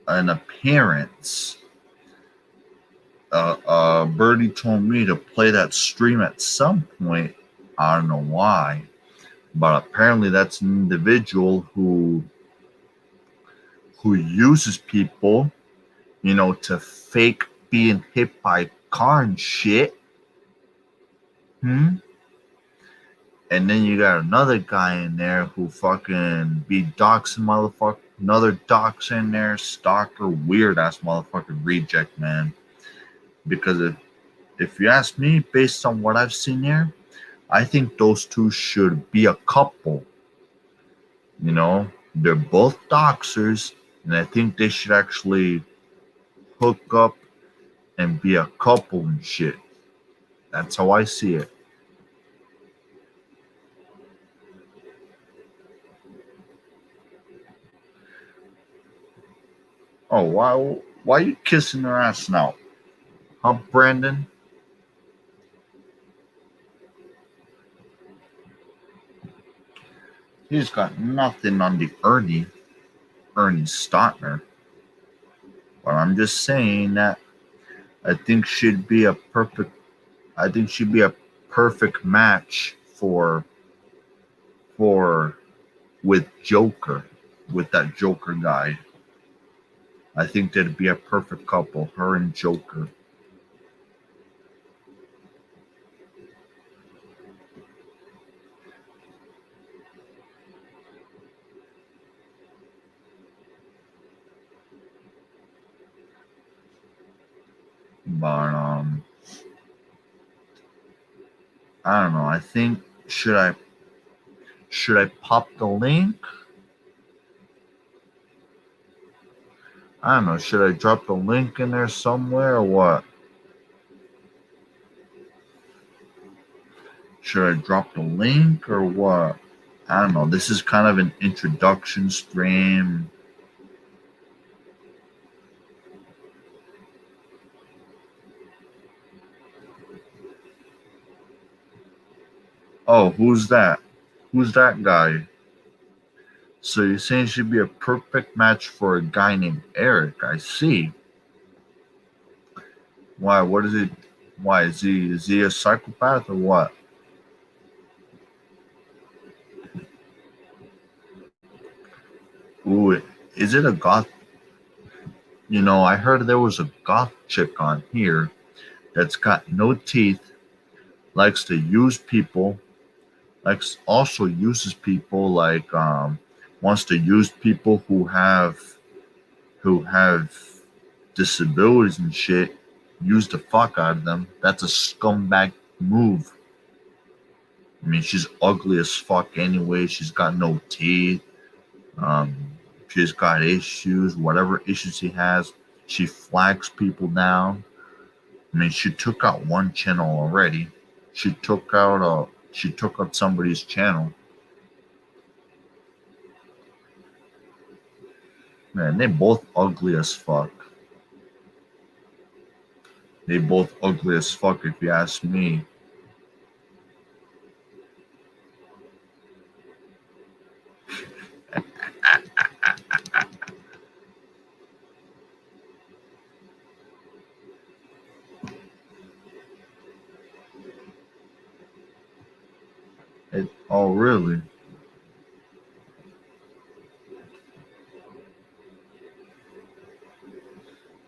A: An appearance. Birdie told me to play that stream at some point. I don't know why, but apparently that's an individual who uses people, to fake being hit by a car and shit. And then you got another guy in there who fucking be doxing motherfucker. Another dox in there, stalker, weird ass motherfucker reject, man. Because if you ask me, based on what I've seen there, I think those two should be a couple. They're both doxers, and I think they should actually hook up and be a couple and shit. That's how I see it. Oh, why are you kissing her ass now? Huh, Brandon? He's got nothing on the Ernie Stautner. But I'm just saying that I think she'd be a perfect match with Joker, with that Joker guy. I think they'd be a perfect couple, her and Joker. But I don't know. I think should I pop the link? I don't know. Should I drop the link in there somewhere or what? Should I drop the link or what? I don't know. This is kind of an introduction stream. Oh, who's that? Who's that guy? So you're saying she'd be a perfect match for a guy named Eric. I see. Why? What is it? Why is he a psychopath or what? Ooh, is it a goth? I heard there was a goth chick on here that's got no teeth, likes to use people, also uses people, wants to use people who have disabilities and shit, use the fuck out of them. That's a scumbag move. I mean, she's ugly as fuck anyway. She's got no teeth. She's got issues. Whatever issues she has, she flags people down. I mean, she took out one channel already. She took out somebody's channel. Man, they're both ugly as fuck. They both ugly as fuck, if you ask me. Oh, really?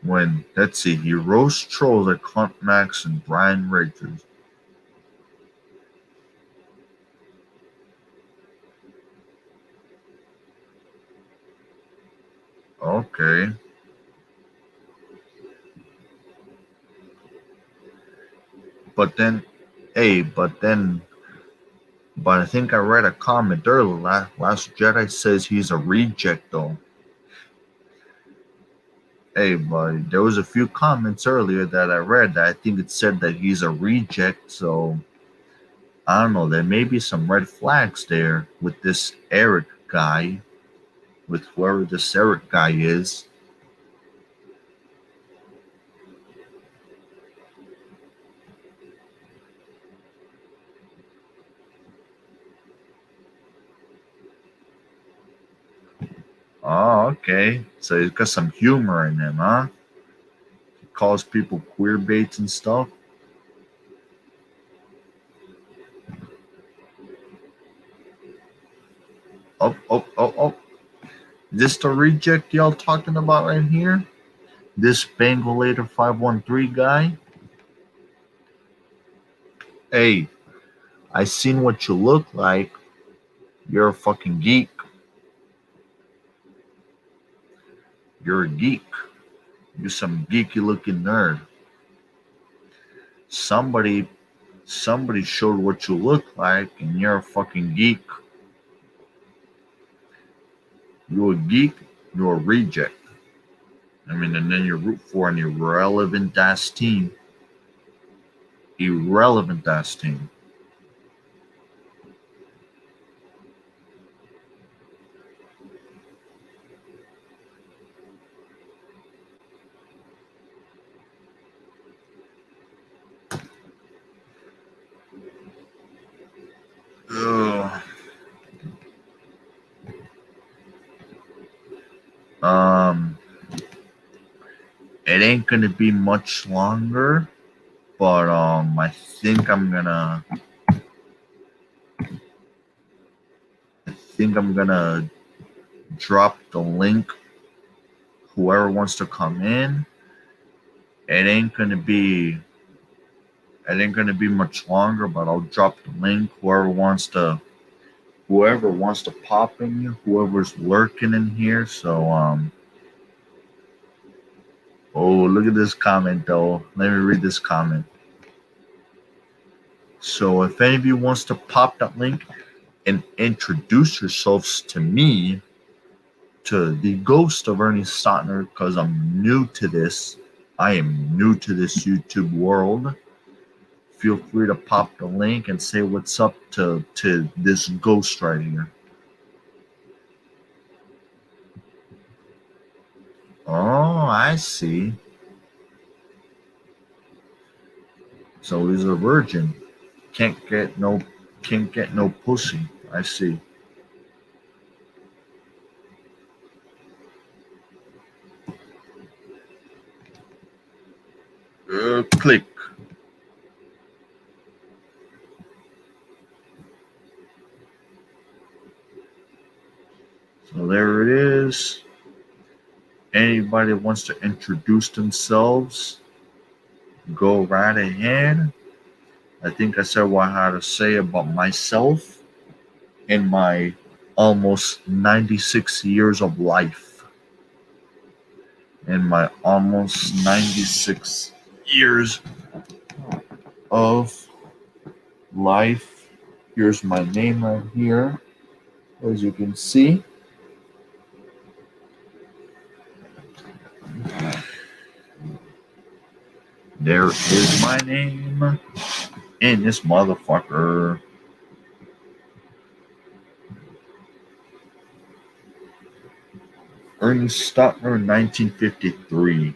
A: When, let's see, he roast trolls like Hunt Max and Brian Richards. Okay. But then, but I think I read a comment earlier. Last Jedi says he's a reject, though. Hey, but there was a few comments earlier that I read that I think it said that he's a reject. So I don't know. There may be some red flags there with this Eric guy, with whoever this Eric guy is. Oh, okay. So he's got some humor in him, huh? He calls people queer baits and stuff. Oh. This the reject y'all talking about right here? This Bangolator 513 guy? Hey, I seen what you look like. You're a fucking geek. You're a geek. You're some geeky looking nerd. Somebody showed what you look like, and you're a fucking geek. You're a geek, you're a reject. I mean, and then you root for an irrelevant ass team. Irrelevant ass team. Ugh. It ain't gonna be much longer, but I think I'm gonna drop the link. Whoever wants to come in, it ain't gonna be much longer, but I'll drop the link. Whoever wants to pop in, whoever's lurking in here. So oh, look at this comment though. Let me read this comment. So if any of you wants to pop that link and introduce yourselves to me, to the ghost of Ernie Stautner, because I'm new to this. I am new to this YouTube world. Feel free to pop the link and say what's up to this ghost right here. Oh, I see. So he's a virgin. Can't get no pussy. I see. Click. So there it is. Anybody wants to introduce themselves, go right ahead. I think I said what I had to say about myself in my almost 96 years of life. In my almost 96 years of life. Here's my name right here, as you can see. There is my name in this motherfucker. Ernie Stautner, 1953.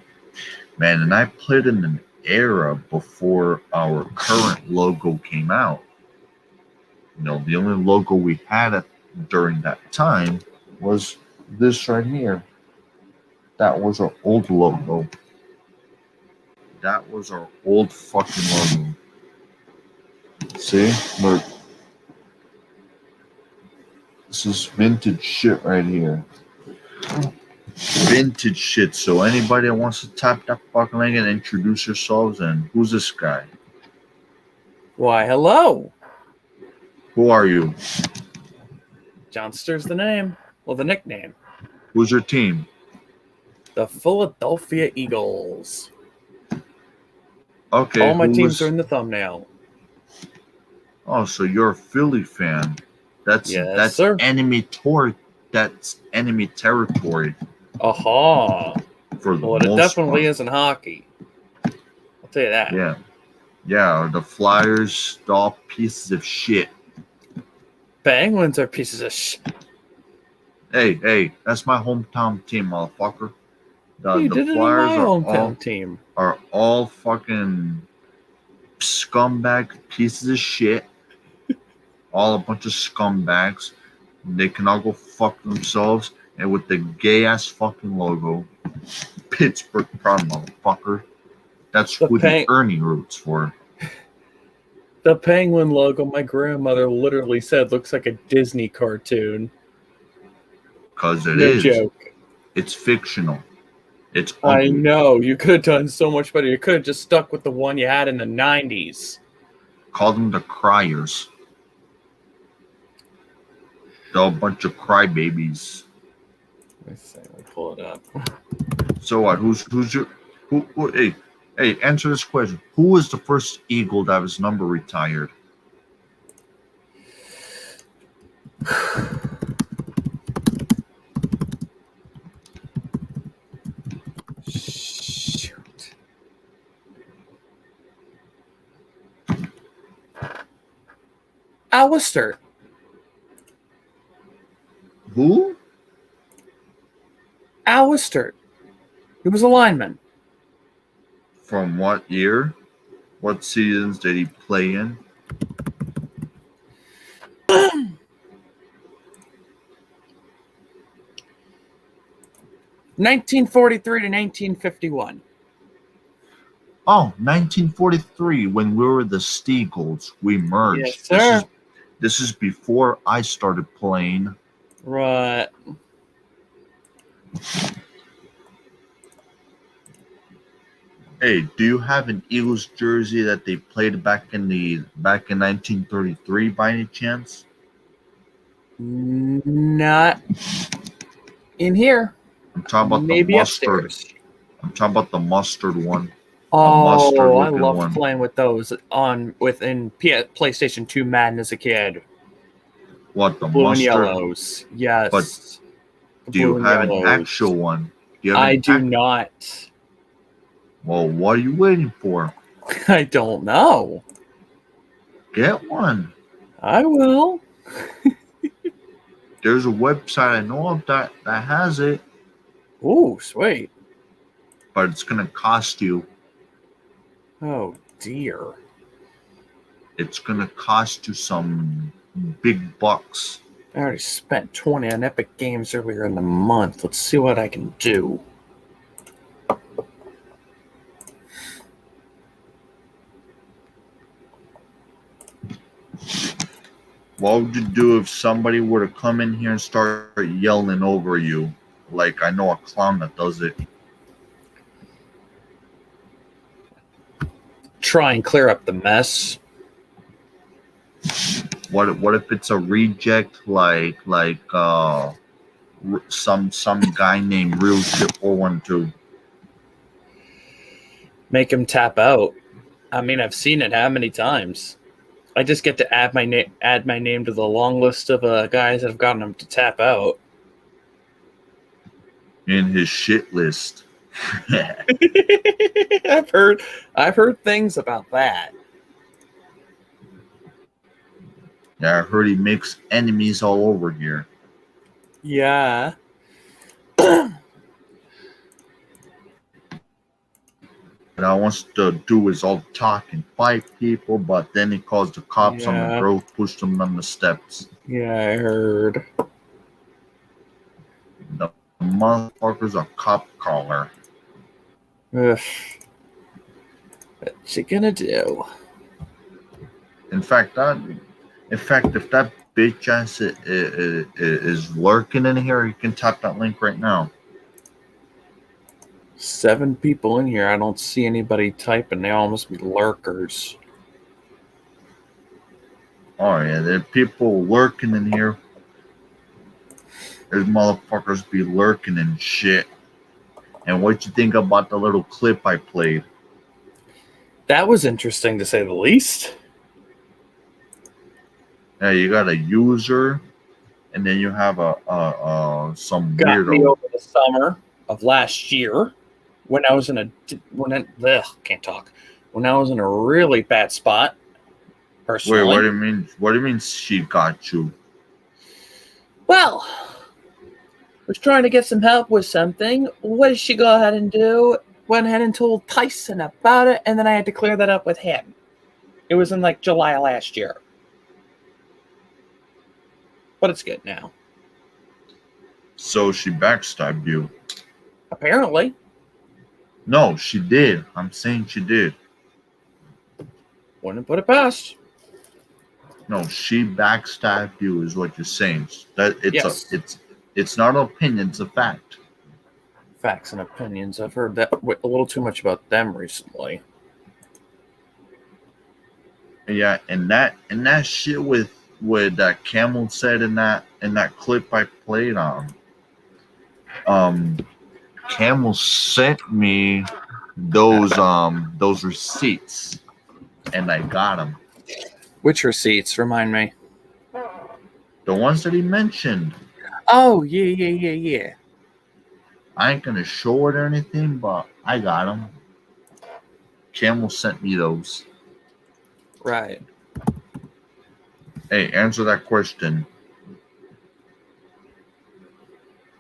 A: Man, and I played in era before our current logo came out. You know, the only logo we had during that time was this right here. That was our old logo. That was our old fucking logo. See? Look. This is vintage shit right here. Vintage shit. So anybody that wants to tap that fucking link and introduce yourselves, and who's this guy?
M: Why, hello.
A: Who are you?
M: Johnster's the name. Well, the nickname.
A: Who's your team?
M: The Philadelphia Eagles.
A: Okay.
M: All my teams are in the thumbnail.
A: Oh, so you're a Philly fan. That's
M: sir.
A: That's enemy territory.
M: Aha.
A: For the
M: well, it
A: most
M: definitely
A: part.
M: is in hockey. I'll tell you that.
A: Yeah. Yeah, the Flyers, all pieces of shit.
M: Penguins are pieces of shit.
A: Hey, that's my hometown team, motherfucker.
M: You
A: The
M: did it
A: Flyers
M: in my hometown team.
A: Are all fucking scumbag pieces of shit. All a bunch of scumbags. They can all go fuck themselves. And with the gay ass fucking logo, Pittsburgh proud motherfucker. That's who the Ernie roots for.
M: The penguin logo, my grandmother literally said, looks like a Disney cartoon.
A: Because it
M: no
A: is.
M: joke.
A: It's fictional. It's
M: ugly.
A: I
M: know. You could have done so much better. You could have just stuck with the one you had in the 90s.
A: Call them the Criers. They're a bunch of crybabies.
M: Let me pull it up.
A: So what? Who? Hey, answer this question. Who was the first Eagle that was number retired?
M: Shoot. Alistair.
A: Who?
M: Alistair. He was a lineman.
A: From what year? What seasons did he play in?
M: (1943 to 1951).
A: Oh, 1943, when we were the Steagles. We merged.
M: Yes, sir.
A: This is before I started playing.
M: Right.
A: Hey, do you have an Eagles jersey that they played back in 1933 by any chance?
M: Not in here.
A: I'm talking about
M: maybe
A: the mustard.
M: Upstairs.
A: I'm talking about the mustard one.
M: Oh, I loved playing with those within PlayStation 2 Madden as a kid.
A: What, the
M: blue
A: mustard?
M: And yellows? Yes.
A: But do you have an actual one?
M: I do not.
A: Well, what are you waiting for?
M: I don't know.
A: Get one.
M: I will.
A: There's a website I know of that has it.
M: Oh, sweet.
A: But it's going to cost you.
M: Oh, dear.
A: It's going to cost you some big bucks.
M: I already spent 20 on Epic Games earlier in the month. Let's see what I can do.
A: What would you do if somebody were to come in here and start yelling over you? Like, I know a clown that does it.
M: Try and clear up the mess.
A: What if it's a reject like some guy named Real Shit 412?
M: Make him tap out. I mean, I've seen it how many times. I just get to add my name to the long list of guys that have gotten him to tap out.
A: In his shit list.
M: I've heard things about that.
A: Yeah, I heard he makes enemies all over here.
M: Yeah.
A: that wants to do is all talk and fight people, but then he calls the cops on the girl who pushed him on the steps.
M: Yeah, I heard.
A: The motherfucker's a cop caller.
M: Ugh. What's he gonna do?
A: In fact, if that bitch ass is lurking in here, you can tap that link right now.
M: 7 people in here. I don't see anybody typing. They all must be lurkers.
A: Oh yeah, there are people lurking in here. There's motherfuckers be lurking and shit. And what you think about the little clip I played?
M: That was interesting to say the least.
A: Yeah, you got a user, and then you have some
M: Got
A: weirdo.
M: me over the summer of last year when I was in when I was in a really bad spot. Personally.
A: Wait, what do you mean? What do you mean she got you?
M: Well, was trying to get some help with something. What did she go ahead and do? Went ahead and told Tyson about it, and then I had to clear that up with him. It was in like July of last year. But it's good now.
A: So she backstabbed you.
M: Apparently.
A: No, she did. I'm saying she did.
M: Wouldn't put it past.
A: No, she backstabbed you is what you're saying. That
M: Yes.
A: It's not an opinion, it's a fact.
M: Facts and opinions. I've heard that a little too much about them recently.
A: Yeah, and that shit with that Camel said in that clip I played on. Camel sent me those receipts, and I got them.
M: Which receipts? Remind me.
A: The ones that he mentioned.
M: Oh, yeah.
A: I ain't gonna show it or anything, but I got them. Camel sent me those.
M: Right.
A: Hey, answer that question.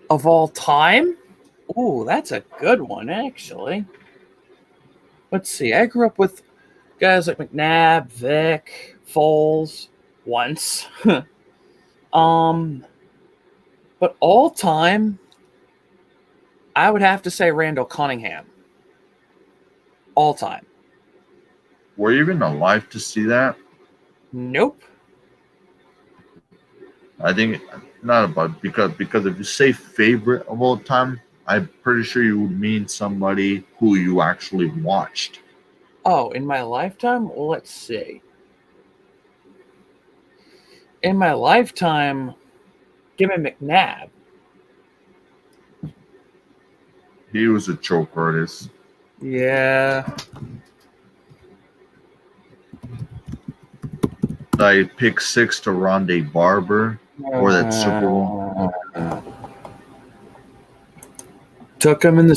M: Of all time? Ooh, that's a good one, actually. Let's see. I grew up with guys like McNabb, Vic, Foles, once. But all time, I would have to say Randall Cunningham. All time.
A: Were you even alive to see that?
M: Nope.
A: I think not about because if you say favorite of all time, I'm pretty sure you would mean somebody who you actually watched.
M: Oh, in my lifetime? Well, let's see. In my lifetime, give me McNabb.
A: He was a choke artist.
M: Yeah.
A: I picked 6 to Rondé Barber or that Super Bowl.
M: Took him in the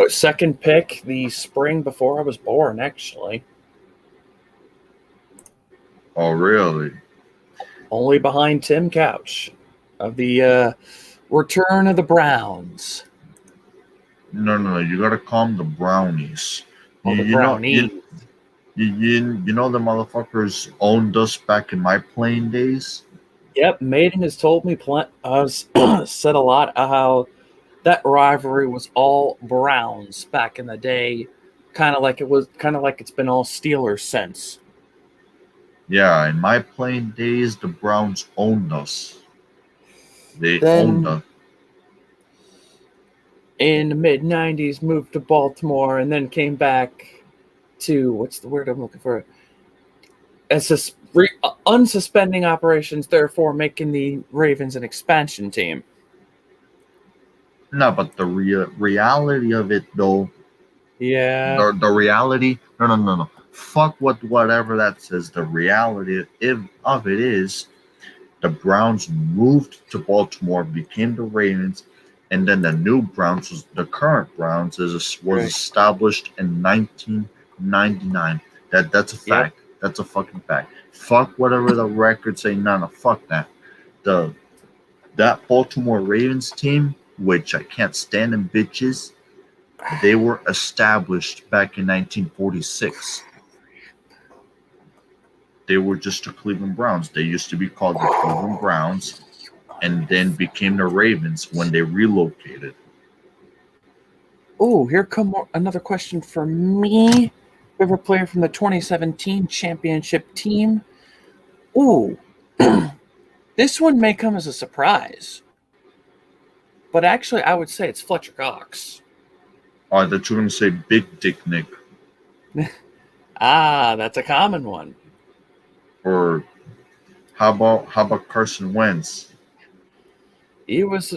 M: second pick the spring before I was born, actually.
A: Oh, really?
M: Only behind Tim Couch of the Return of the Browns.
A: No. You gotta call them the Brownies.
M: Oh, the Brownies.
A: You know the motherfuckers owned us back in my playing days?
M: Yep, Maiden has told me said a lot of how that rivalry was all Browns back in the day, kind of like it's been all Steelers since.
A: Yeah, in my playing days, the Browns owned us. They owned us.
M: In the mid-'90s, moved to Baltimore and then came back to, what's the word I'm looking for? Unsuspending operations, therefore making the Ravens an expansion team.
A: No, but the reality of it, though.
M: Yeah.
A: The reality. No. Fuck whatever that says. The reality of it is, the Browns moved to Baltimore, became the Ravens, and then the new Browns, the current Browns, was established in 1999. That's a fact. Yep. That's a fucking fact. Fuck whatever the records say. No, fuck that. That Baltimore Ravens team, which I can't stand them bitches, They were established back in 1946. They were just the Cleveland Browns. They used to be called the Cleveland Browns and then became the Ravens when they relocated.
M: Oh, here come another question for me. Favorite player from the 2017 championship team? Ooh, this one may come as a surprise. But actually, I would say it's Fletcher Cox.
A: Oh, I thought you were going to say Big Dick Nick.
M: That's a common one.
A: Or how about Carson Wentz?
M: He was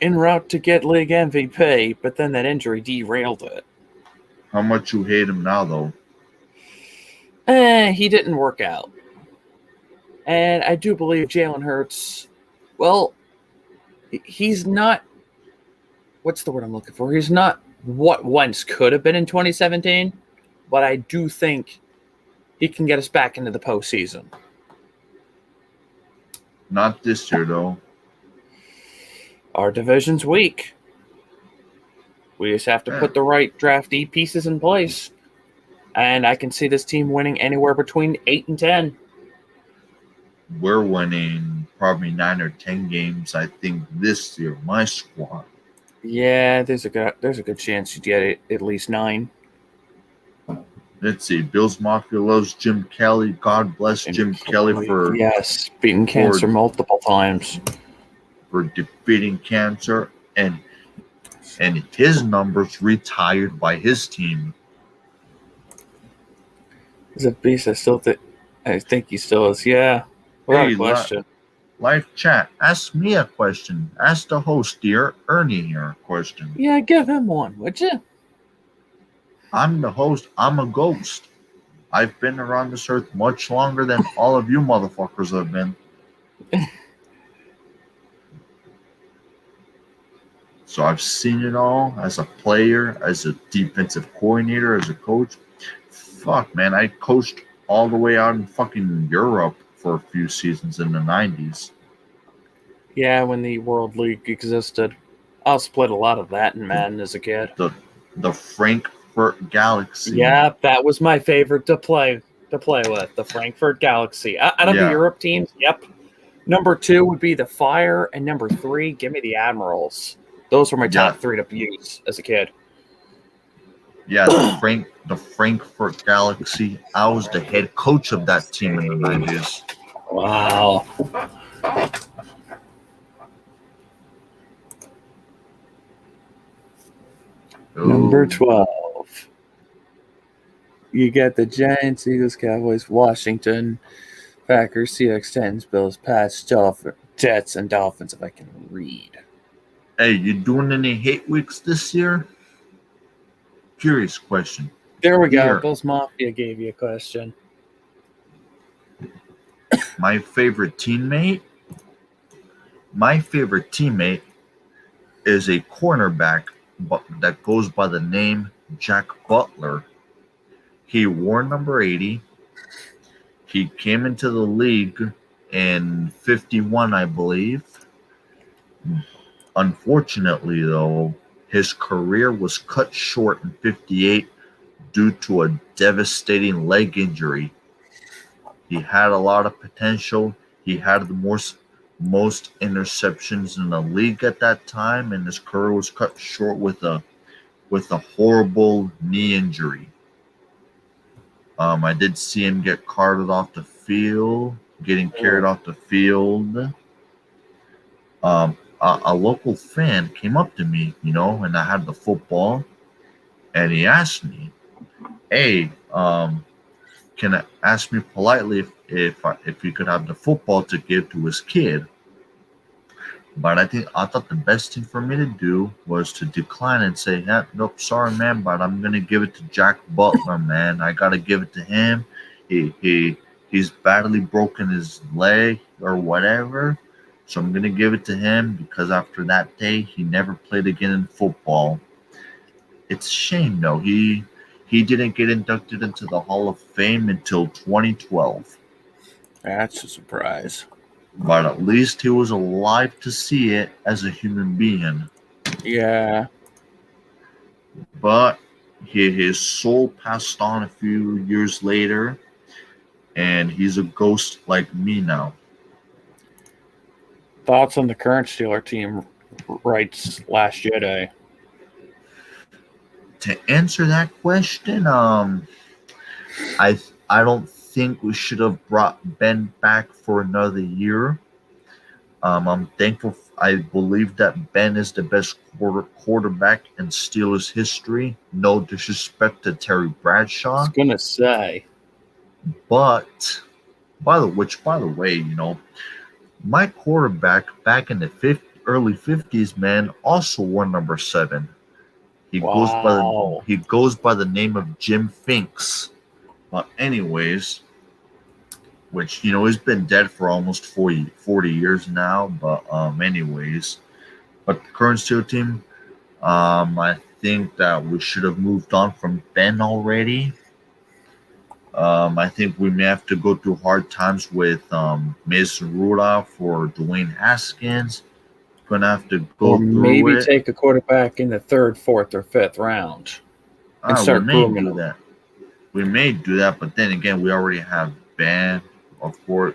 M: en route to get league MVP, but then that injury derailed it.
A: How much you hate him now, though?
M: He didn't work out. And I do believe Jalen Hurts, well, he's not, what's the word I'm looking for? He's not what Wentz could have been in 2017, but I do think he can get us back into the postseason.
A: Not this year, though.
M: Our division's weak. We just have to put the right draftee pieces in place. And I can see this team winning anywhere between 8 and 10.
A: We're winning probably 9 or 10 games, I think, this year. My squad.
M: Yeah, there's a good chance you get at least 9.
A: Let's see. Bills Mafia loves Jim Kelly. God bless Jim Kelly for
M: beating cancer multiple times,
A: for defeating cancer, and his numbers retired by his team.
M: He's a beast. I think he still is. Yeah. Without a question.
A: Live chat. Ask me a question. Ask the host, dear Ernie, here a question.
M: Yeah, give him one, would you?
A: I'm the host. I'm a ghost. I've been around this earth much longer than all of you motherfuckers have been. So I've seen it all as a player, as a defensive coordinator, as a coach. Fuck, man. I coached all the way out in fucking Europe for a few seasons in the 90s.
M: Yeah, when the World League existed. I split a lot of that in Madden as a kid.
A: The Frankfurt Galaxy.
M: Yeah, that was my favorite to play with, the Frankfurt Galaxy. Out of the Europe teams, yep. Number 2 would be the Fire, and number 3, give me the Admirals. Those were my top 3 to use as a kid.
A: Yeah, the Frankfurt Galaxy. I was the head coach of that team in the 90s.
M: Wow. Number 12. You get the Giants, Eagles, Cowboys, Washington, Packers, Seahawks, Titans, Bills, Pats, Jets, and Dolphins, if I can read.
A: Hey, you doing any hate weeks this year? Curious question.
M: There we go. Bills Mafia gave you a question.
A: My favorite teammate is a cornerback that goes by the name Jack Butler. He wore number 80. He came into the league in 51, I believe. Unfortunately, though, his career was cut short in 58 due to a devastating leg injury. He had a lot of potential. He had the most interceptions in the league at that time, and his career was cut short with a horrible knee injury. I did see him get carted off the field, getting carried off the field. A local fan came up to me, and I had the football, and he asked me, "Hey, can I ask me politely if he could have the football to give to his kid?" But I thought the best thing for me to do was to decline and say, "Nope, sorry, man, but I'm gonna give it to Jack Butler, man. I gotta give it to him. He's badly broken his leg or whatever, so I'm gonna give it to him because after that day, he never played again in football." It's a shame, though. He didn't get inducted into the Hall of Fame until 2012.
M: That's a surprise.
A: But at least he was alive to see it as a human being.
M: Yeah.
A: but his soul passed on a few years later, and he's a ghost like me now.
J: Thoughts on the current Steeler team? Writes Last Jedi.
A: To answer that question, I don't think we should have brought Ben back for another year. I'm thankful. I believe that Ben is the best quarterback in Steelers history. No disrespect to Terry Bradshaw.
J: I was gonna say,
A: but by the way, you know, my quarterback back in the early 50s, man, also wore number 7. He goes by the name of Jim Finks. But anyways, which, you know, he's been dead for almost 40 years now. But anyways, but the current Steel team, I think that we should have moved on from Ben already. I think we may have to go through hard times with Mason Rudolph or Dwayne Haskins. Gonna have to go through
J: maybe
A: it.
J: take a quarterback in the 3rd, 4th, or 5th round and start grooming
A: do that. We may do that, but then again, we already have Ben, of course,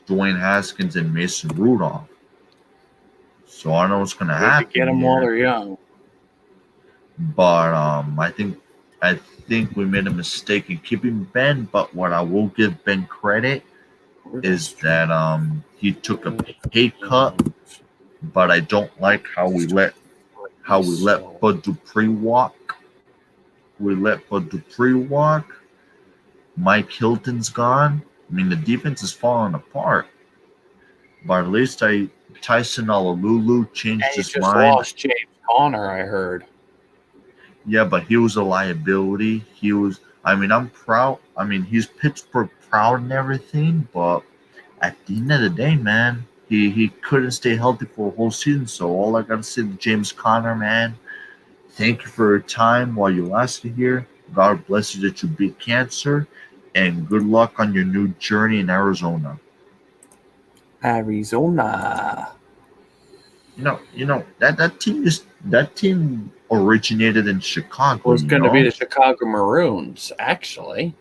A: Dwayne Haskins, and Mason Rudolph. So I don't know what's gonna happen.
J: Get them while they're young.
A: But I think we made a mistake in keeping Ben. But what I will give Ben credit is that he took a pay cut. But I don't like how we let Bud Dupree walk. We let Bud Dupree walk. Mike Hilton's gone. I mean, the defense is falling apart. But at least Tyson Alalulu changed his mind.
J: Lost James Conner, I heard.
A: Yeah, but he was a liability. He was. I mean, I'm proud. I mean, he's Pittsburgh proud and everything. But at the end of the day, man, he couldn't stay healthy for a whole season. So all I gotta say to James Conner, man, thank you for your time while you lasted here. God bless you that you beat cancer, and good luck on your new journey in Arizona.
J: Arizona.
A: You know that team originated in Chicago.
J: It was going to be the Chicago Maroons, actually.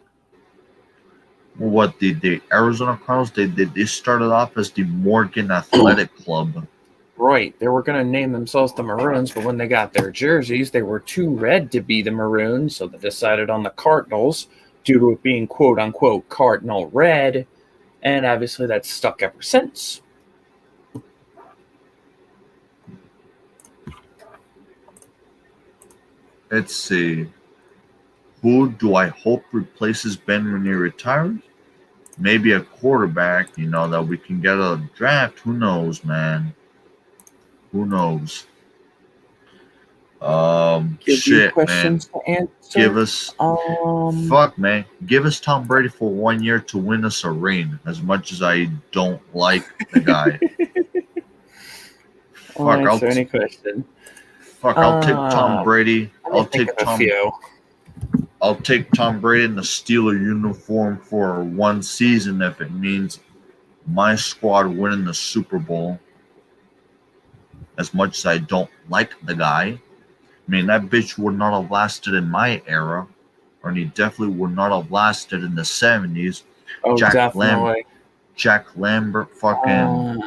A: What the Arizona Cardinals? They started off as the Morgan Athletic Club.
J: Right. They were going to name themselves the Maroons, but when they got their jerseys, they were too red to be the Maroons, so they decided on the Cardinals due to it being quote-unquote Cardinal red, and obviously that's stuck ever since.
A: Let's see. Who do I hope replaces Ben when he retires? Maybe a quarterback, you know, that we can get a draft. Who knows, man? Who knows? Shit, man. Give us fuck, man. Give us Tom Brady for 1 year to win us a ring. As much as I don't like the guy.
J: Fuck, answer any question.
A: Fuck, I'll take Tom Brady. I'll take Tom Brady in the Steeler uniform for 1 season if it means my squad winning the Super Bowl. As much as I don't like the guy. I mean, that bitch would not have lasted in my era. Or he definitely would not have lasted in the 70s.
J: Oh, definitely.
A: Jack Lambert fucking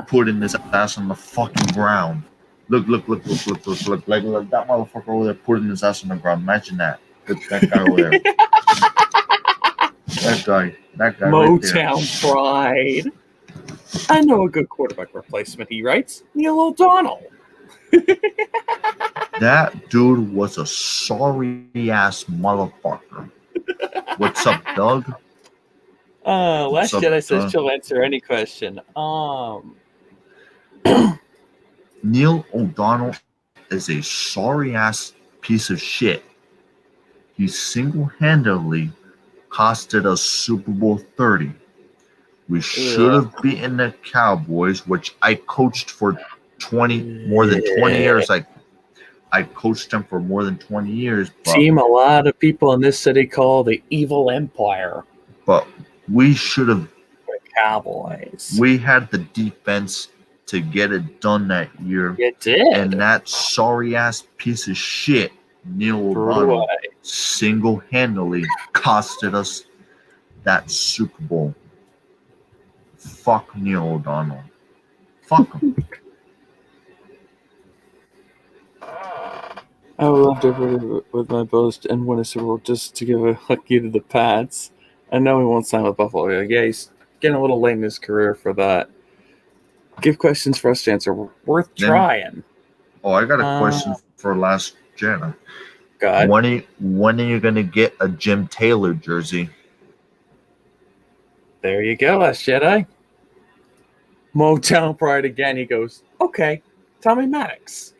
A: putting his ass on the fucking ground. Look. Like that motherfucker over there putting his ass on the ground. Imagine that. That guy over there. That guy
J: Motown
A: right
J: pride. I know a good quarterback replacement, he writes. Neil O'Donnell.
A: That dude was a sorry-ass motherfucker. What's up, Doug?
J: Last Jedi says she'll answer any question.
A: Neil O'Donnell is a sorry-ass piece of shit. He single-handedly costed us Super Bowl 30. We should have beaten the Cowboys, which I coached for more than 20 years. I coached them for more than 20 years.
J: Team a lot of people in this city call the Evil Empire.
A: But we should have.
J: The Cowboys.
A: We had the defense to get it done that year.
J: You did.
A: And that sorry-ass piece of shit, Neil O'Donnell single-handedly costed us that Super Bowl. Fuck Neil O'Donnell. Fuck him.
M: I would love to agree with my boast and win a Super Bowl just to give a hook you to the Pats. I know he won't sign with Buffalo. Yeah, he's getting a little late in his career for that. Give questions for us to answer. Worth trying.
A: Oh, I got a question for Last Jedi.
M: God.
A: When are you going to get a Jim Taylor jersey?
M: There you go, Last Jedi. Motown Pride again. He goes, okay, Tommy Maddox.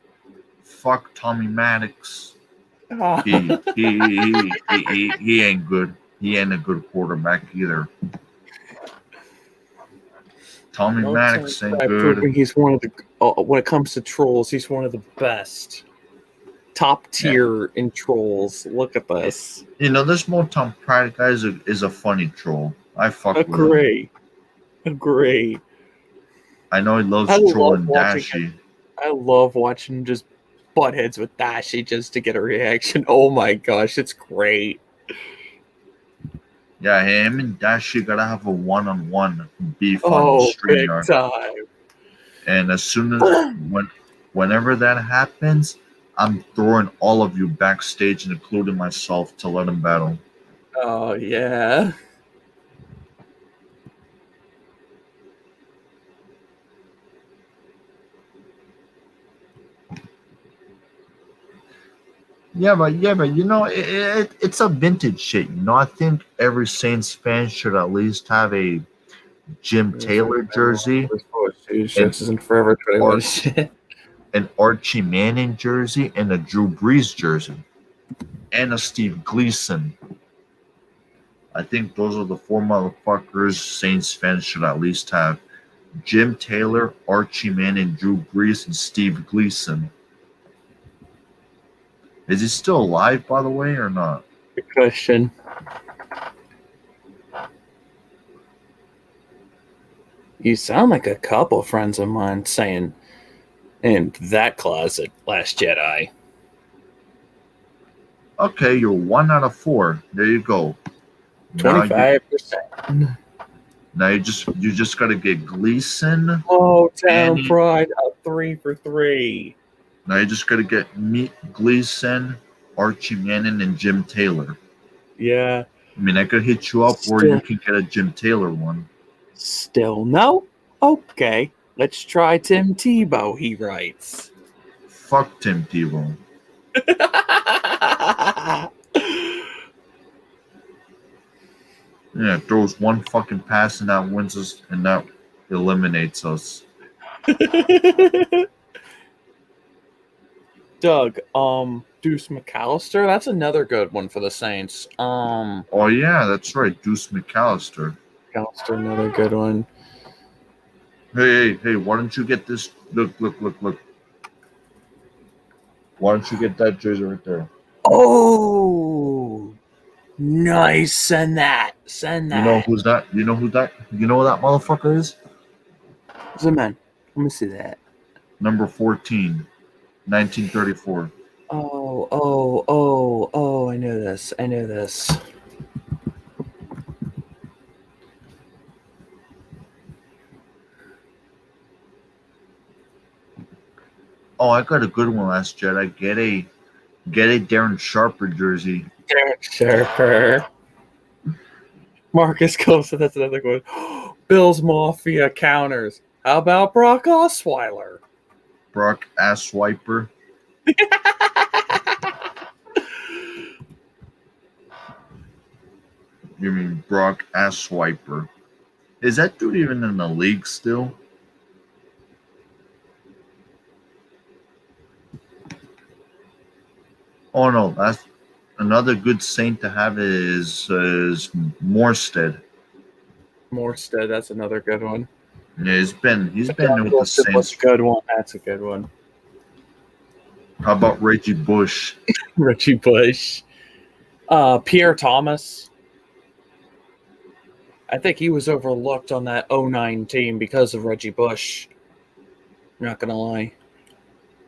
A: Fuck Tommy Maddox.
M: Oh.
A: He ain't good. He ain't a good quarterback either. Tommy Maddox ain't good.
M: He's one of the when it comes to trolls, he's one of the best. Top tier in trolls. Look at this.
A: You know, this Motown Pride guy is a funny troll. I fuck with him.
M: Agree.
A: I know he loves trolling Dashie.
M: I love watching just butt heads with Dashie just to get a reaction. Oh my gosh, it's great.
A: Yeah, him and Dashie gotta have a one-on-one beef on the street.
M: Big time.
A: And as soon as whenever that happens, I'm throwing all of you backstage, including myself, to let him battle.
M: Oh yeah.
A: Yeah, but you know, it's a vintage shit. You know, I think every Saints fan should at least have a Jim Taylor jersey,
M: and Forever 21 shit,
A: an Archie Manning jersey, and a Drew Brees jersey, and a Steve Gleason. I think those are the four motherfuckers Saints fans should at least have: Jim Taylor, Archie Manning, Drew Brees, and Steve Gleason. Is he still alive, by the way, or not?
M: Good question. You sound like a couple friends of mine saying in that closet, Last Jedi.
A: Okay, you're 1 out of 4. There you go.
M: 25%.
A: Now you just gotta get Gleason.
M: Oh, Town Pride, a 3 for 3.
A: Now you just gotta get Gleason, Archie Manning, and Jim Taylor.
M: Yeah.
A: I mean, I could hit you up, or you can get a Jim Taylor one.
M: Still no? Okay. Let's try Tim Tebow, he writes.
A: Fuck Tim Tebow. Yeah, throws one fucking pass and that wins us, and that eliminates us.
M: Doug, Deuce McAllister, that's another good one for the Saints.
A: Oh yeah, that's right, Deuce McAllister.
M: McAllister, another good one.
A: Hey, why don't you get this? Look. Why don't you get that jersey right there?
M: Oh, nice. Send that.
A: You know who's that? You know who that motherfucker is?
M: Who's the man? Let me see that.
A: Number 14, 1934.
M: Oh, I know this.
A: Oh, I got a good one, Last Jedi. Get a Darren Sharper jersey.
M: Darren Sharper. Marcus Costa, that's another good one. Bills Mafia counters. How about Brock Osweiler?
A: Brock Asswiper. You mean Brock Asswiper? Is that dude even in the league still? Oh no, that's another good Saint to have is Morstead.
M: Morstead, that's another good one.
A: Yeah, he's been with the Saints.
M: That's a good one. That's a good one.
A: How about Reggie Bush?
M: Reggie Bush. Pierre Thomas. I think he was overlooked on that 09 team because of Reggie Bush. I'm not gonna lie.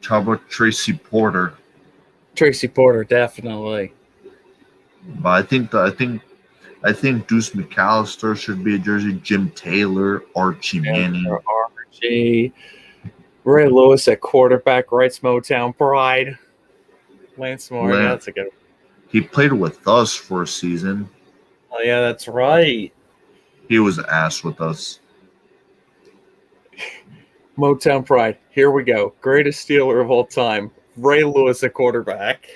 A: How about Tracy Porter?
M: Tracy Porter, definitely.
A: But I think Deuce McAllister should be a jersey. Jim Taylor, Archie Manning.
M: Archie. Ray Lewis at quarterback, writes Motown Pride. Lance Moore, yeah, that's a good one.
A: He played with us for a season.
M: Oh, yeah, that's right.
A: He was ass with us.
M: Motown Pride. Here we go. Greatest Steeler of all time. Ray Lewis at quarterback.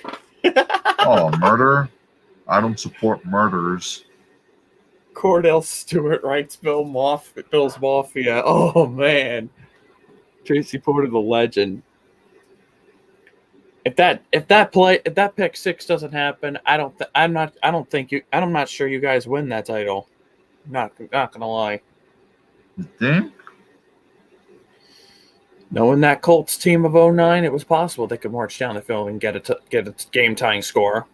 A: Oh, murder? I don't support murderers.
M: Cordell Stewart writes Bill's Mafia. Oh man. Tracy Porter, the legend. If that pick six doesn't happen, I'm not sure you guys win that title. Not gonna lie.
A: You think?
M: Knowing that Colts team of 09, it was possible they could march down the field and get a game tying score.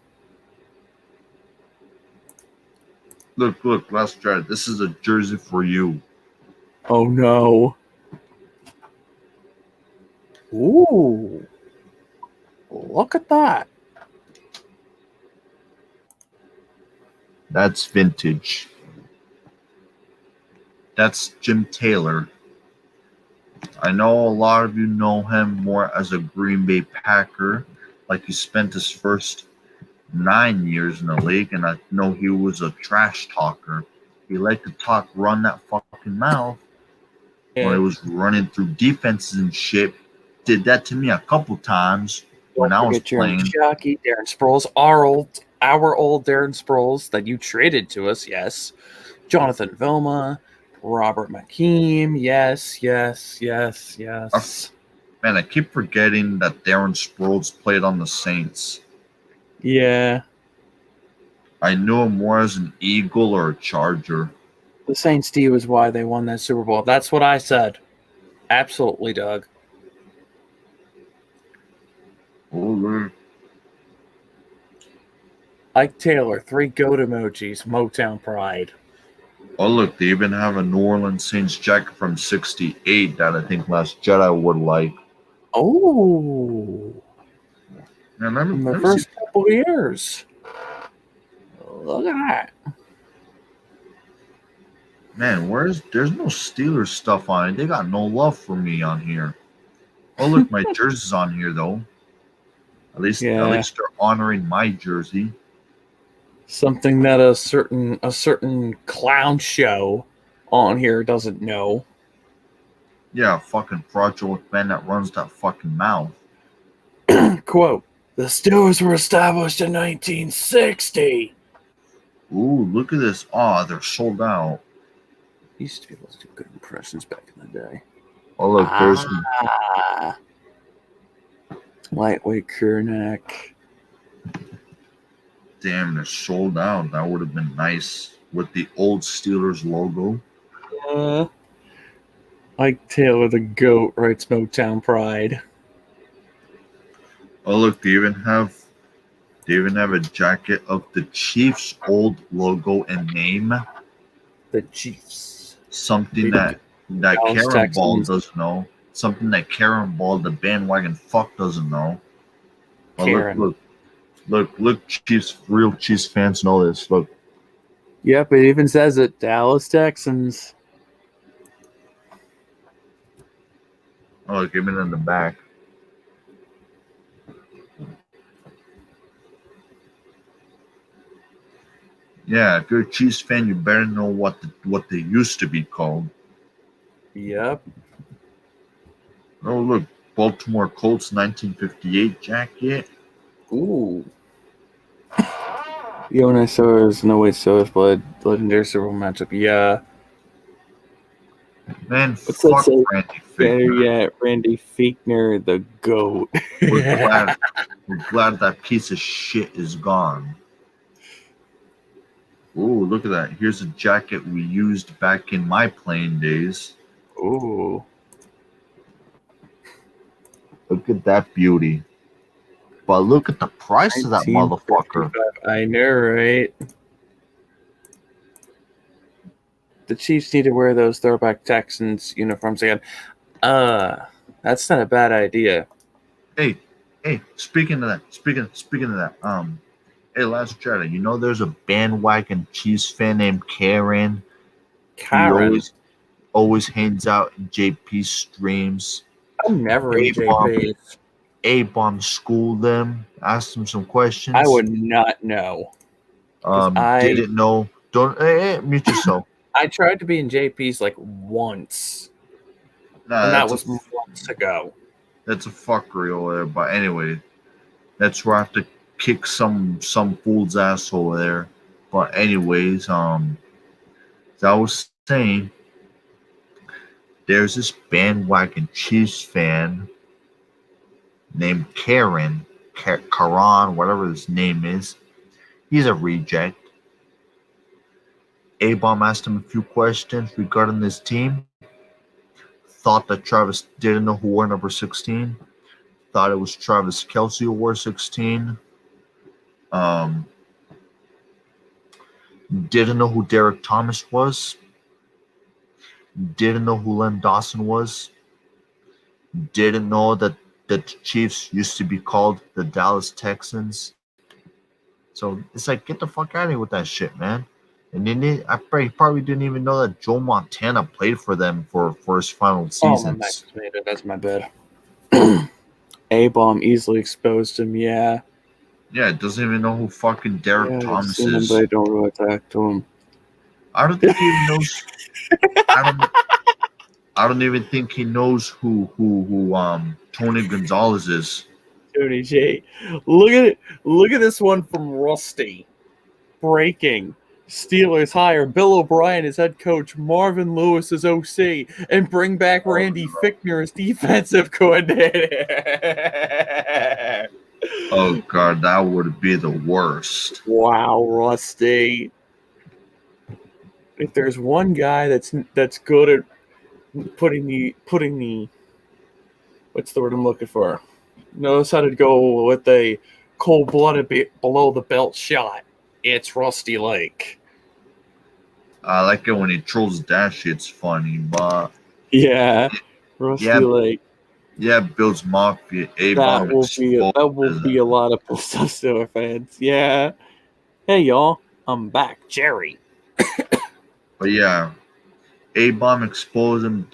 A: Look, last drive. This is a jersey for you.
M: Oh no. Ooh. Look at that.
A: That's vintage. That's Jim Taylor. I know a lot of you know him more as a Green Bay Packer, like he spent his first 9 years in the league, and I know he was a trash talker. He liked to run that fucking mouth when he was running through defenses and shit. Did that to me a couple times when I was playing.
M: Shockey, Darren Sproles, our old Darren Sproles that you traded to us, yes. Jonathan Vilma, Robert McKeem, yes.
A: Man, I keep forgetting that Darren Sproles played on the Saints.
M: Yeah.
A: I knew him more as an Eagle or a Charger.
M: The Saints D was why they won that Super Bowl. That's what I said. Absolutely, Doug.
A: Oh,
M: Ike Taylor, 3 goat emojis, Motown Pride.
A: Oh, look, they even have a New Orleans Saints jacket from '68 that I think Last Jedi would like.
M: Oh. In the first couple of years. Look at that.
A: Man, there's no Steelers stuff on it. They got no love for me on here. Oh, look, my jersey's on here though. At least they're honoring my jersey.
M: Something that a certain clown show on here doesn't know.
A: Yeah, fucking fraudulent man that runs that fucking mouth.
M: Quote, the Steelers were established in 1960.
A: Ooh, look at this. Oh, they're sold out.
M: Used to be able to do good impressions back in the day.
A: Oh, look, there's
M: lightweight crew neck.
A: Damn, they're sold out. That would have been nice with the old Steelers logo.
M: Ike Taylor, the GOAT, writes Motown Pride.
A: Oh, look, they even have a jacket of the Chiefs' old logo and name.
M: The Chiefs.
A: Something that Karen Ball doesn't know. Something that Karen Ball, the bandwagon fuck, doesn't know. Oh, look, Chiefs, real Chiefs fans know this. Look.
M: Yep, it even says it. Dallas Texans.
A: Oh, give it in the back. Yeah, if you're a Chiefs fan, you better know what they used to be called.
M: Yep.
A: Oh, look, Baltimore Colts 1958 jacket.
M: Ooh. Yona Soares, No Way Soares, Blood, legendary Super Bowl matchup. Yeah.
A: Man, fuck Randy Fichtner.
M: Yeah, Randy Fichtner, the GOAT.
A: We're glad that piece of shit is gone. Ooh, look at that. Here's a jacket we used back in my playing days.
M: Ooh.
A: Look at that beauty. But look at the price of that motherfucker.
M: I know, right? The Chiefs need to wear those throwback Texans uniforms again. That's not a bad idea.
A: Hey, Hey, speaking of that, hey, last Jedi, you know there's a bandwagon Chiefs fan named Karen.
M: Karen.
A: He always hangs out in JP streams.
M: I'm never in JP.
A: A-bomb schooled them, asked them some questions.
M: I would not know.
A: Didn't know. Don't mute yourself.
M: I tried to be in JP's like once.
A: Nah,
M: and that was months ago.
A: That's a fuckery over there. But anyway, that's where I have to kick some fool's ass over there. But anyways, as I was saying, there's this bandwagon Chiefs fan named Karan, whatever his name is. He's a reject. A-bomb asked him a few questions regarding this team. Thought that Travis didn't know who wore number 16. Thought it was Travis Kelce who wore 16. Didn't know who Derek Thomas was. Didn't know who Len Dawson was. Didn't know that the Chiefs used to be called the Dallas Texans. So it's like, get the fuck out of here with that shit, man. And then I probably didn't even know that Joe Montana played for them for his final seasons.
M: Oh, that's my bad. A-bomb easily exposed him, yeah.
A: Yeah, it doesn't even know who fucking Derek Thomas is.
M: But I don't really talk to him.
A: I don't think he even knows. I don't even think he knows who Tony Gonzalez is.
M: Tony J. Look at it. Look at this one from Rusty. Breaking. Steelers hire Bill O'Brien as head coach, Marvin Lewis as OC, and bring back Randy Fichtner as defensive coordinator.
A: Oh God, that would be the worst.
M: Wow, Rusty. If there's one guy that's good at putting the what's the word I'm looking for? Knows how to go with a cold-blooded below the belt shot, it's Rusty Lake.
A: I like it when he trolls that shit's funny, but
M: yeah, Rusty Lake.
A: Yeah, Bill's Mafia.
M: That will be a lot of Possessor fans. Yeah. Hey y'all, I'm back, Jerry.
A: But yeah, A-bomb exposed him.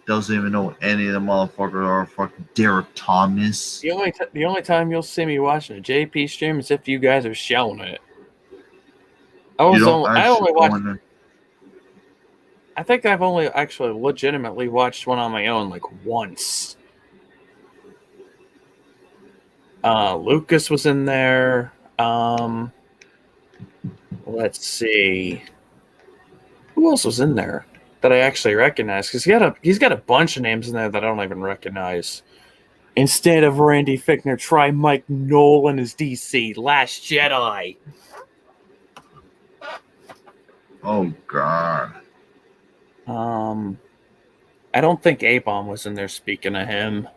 A: Doesn't even know any of the motherfuckers are. Fucking Derek Thomas.
M: The only time you'll see me watching a JP stream is if you guys are showing it. I only watched. I think I've only actually legitimately watched one on my own like once. Lucas was in there. Let's see. Who else was in there that I actually recognize? Because he's got a bunch of names in there that I don't even recognize. Instead of Randy Fichtner, try Mike Nolan as DC. Last Jedi.
A: Oh God.
M: I don't think A-bomb was in there. Speaking of him.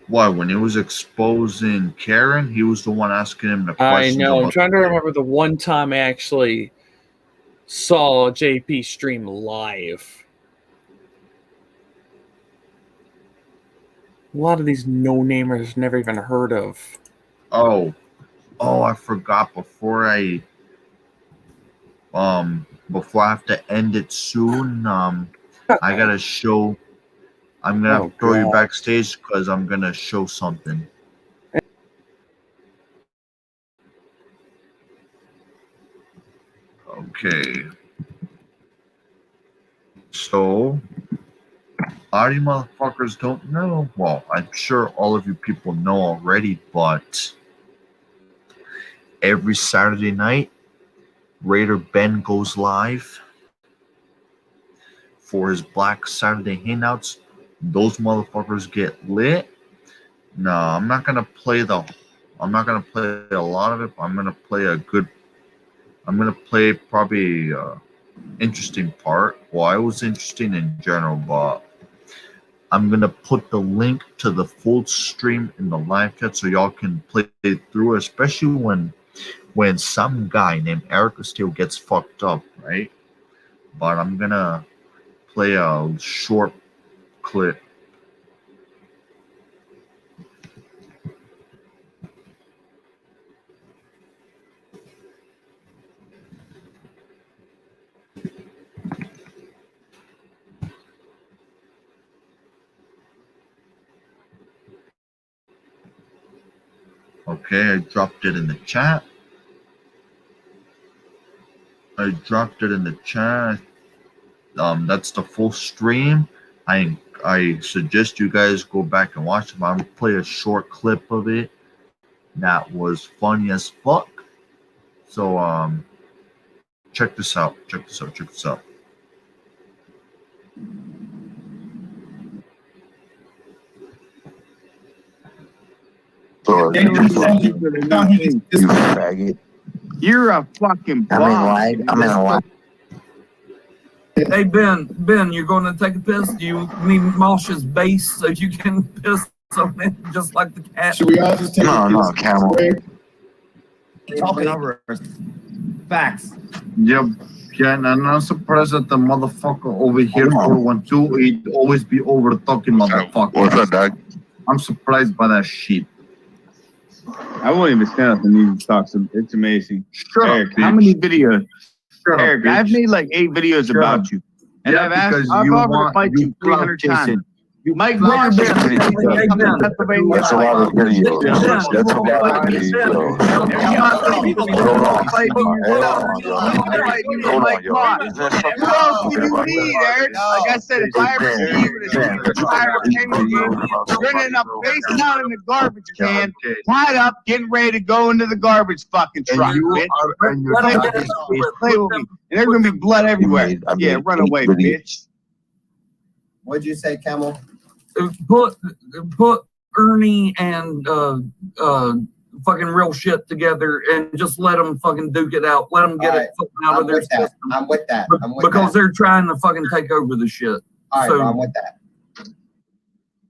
A: Why? When he was exposing Karen, he was the one asking him the questions.
M: I know. I'm trying to remember the one time I actually saw JP stream live. A lot of these no-namers never even heard of.
A: Oh, I forgot. Before I have to end it soon, I gotta show. I'm gonna have to throw you backstage because I'm gonna show something. Okay. So, a lot of you motherfuckers don't know. Well, I'm sure all of you people know already, but every Saturday night, Raider Ben goes live for his Black Saturday Hangouts. Those motherfuckers get lit. No, I'm not gonna play a lot of it. I'm gonna play probably interesting part. Well, it was interesting in general, but I'm gonna put the link to the full stream in the live chat so y'all can play it through, especially when some guy named Eric Castillo gets fucked up, right? But I'm gonna play a short clip. Okay, I dropped it in the chat. That's the full stream. I suggest you guys go back and watch it. I'm gonna play a short clip of it that was funny as fuck. So check this out.
E: You faggot.
N: You're a fucking bomb.
E: I'm in a lie.
J: Hey Ben, you're going to take a piss? Do you need Mosh's base so you can piss on it just like the cat?
K: Should we all just take a piss?
E: Camel.
N: Talking over us. Facts.
A: Yep. Yeah, and I'm surprised that the motherfucker over here 412 he'd always be over talking motherfucker.
E: What's up, dog?
A: I'm surprised by that shit.
N: I won't even stand up and even talk. It's amazing.
A: Shut
N: Eric,
A: up,
N: how
A: bitch.
N: many videos?
A: Shut
N: Eric,
A: up,
N: I've
A: bitch.
N: made like 8 videos
A: Shut
N: about
A: up.
N: you. And
A: Yeah,
N: I've asked,
A: because
N: I've
A: you
N: offered to
A: want
N: fight you
A: clout
N: 300 times.
A: chasing.
N: Mike
J: Look,
N: Marsh
J: Ben,
N: is
J: hey, Ben.
N: Pennsylvania.
E: That's a lot of videos. That's a lot of videos. Hold on, yo. Is there something
N: Who else would you
E: about
N: need,
E: that?
N: Eric? Like I said, if I ever see you in a tire running up face down in the garbage can, tied up, getting ready to go into the garbage fucking truck, bitch. Play with me. And there's gonna be blood everywhere. Yeah, run away, bitch.
G: What'd you say, Camel?
J: Put Ernie and fucking real shit together and just let them fucking duke it out. Let them get it out of their system.
G: I'm with that.
J: Because they're trying to fucking take over the shit.
G: All right,
J: So,
G: I'm with that.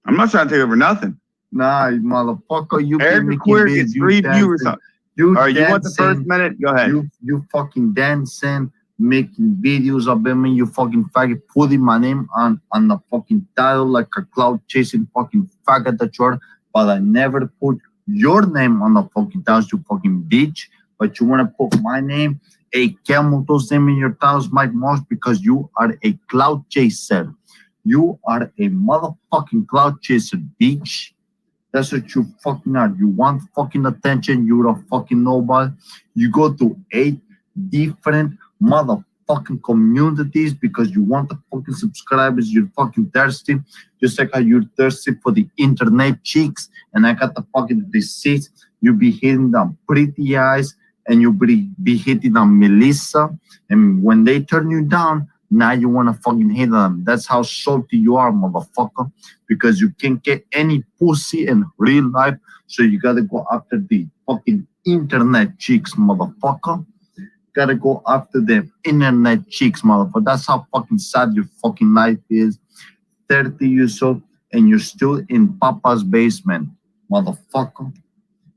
N: I'm not trying to take over nothing.
A: Nah, motherfucker, you
N: Eric Queer gets 3 viewers. All right, you want the first minute? Go ahead.
A: You fucking dancing, making videos of me, you fucking faggot, putting my name on the fucking title like a cloud chasing fucking faggot that you are, but I never put your name on the fucking titles, you fucking bitch. But you wanna put my name, a Camel, those name in your titles, Mike Moss, because you are a cloud chaser. You are a motherfucking cloud chaser, bitch. That's what you fucking are. You want fucking attention. You're a fucking nobody. You go to 8 different motherfucking communities because you want the fucking subscribers. You're fucking thirsty. Just like how you're thirsty for the internet chicks. And I got the fucking receipts. You be hitting them pretty eyes and you be hitting on Melissa. And when they turn you down, now you want to fucking hit them. That's how salty you are, motherfucker. Because you can't get any pussy in real life. So you got to go after the fucking internet chicks, motherfucker. Gotta go after the internet chicks, motherfucker. That's how fucking sad your fucking life is. 30 years old and you're still in Papa's basement, motherfucker.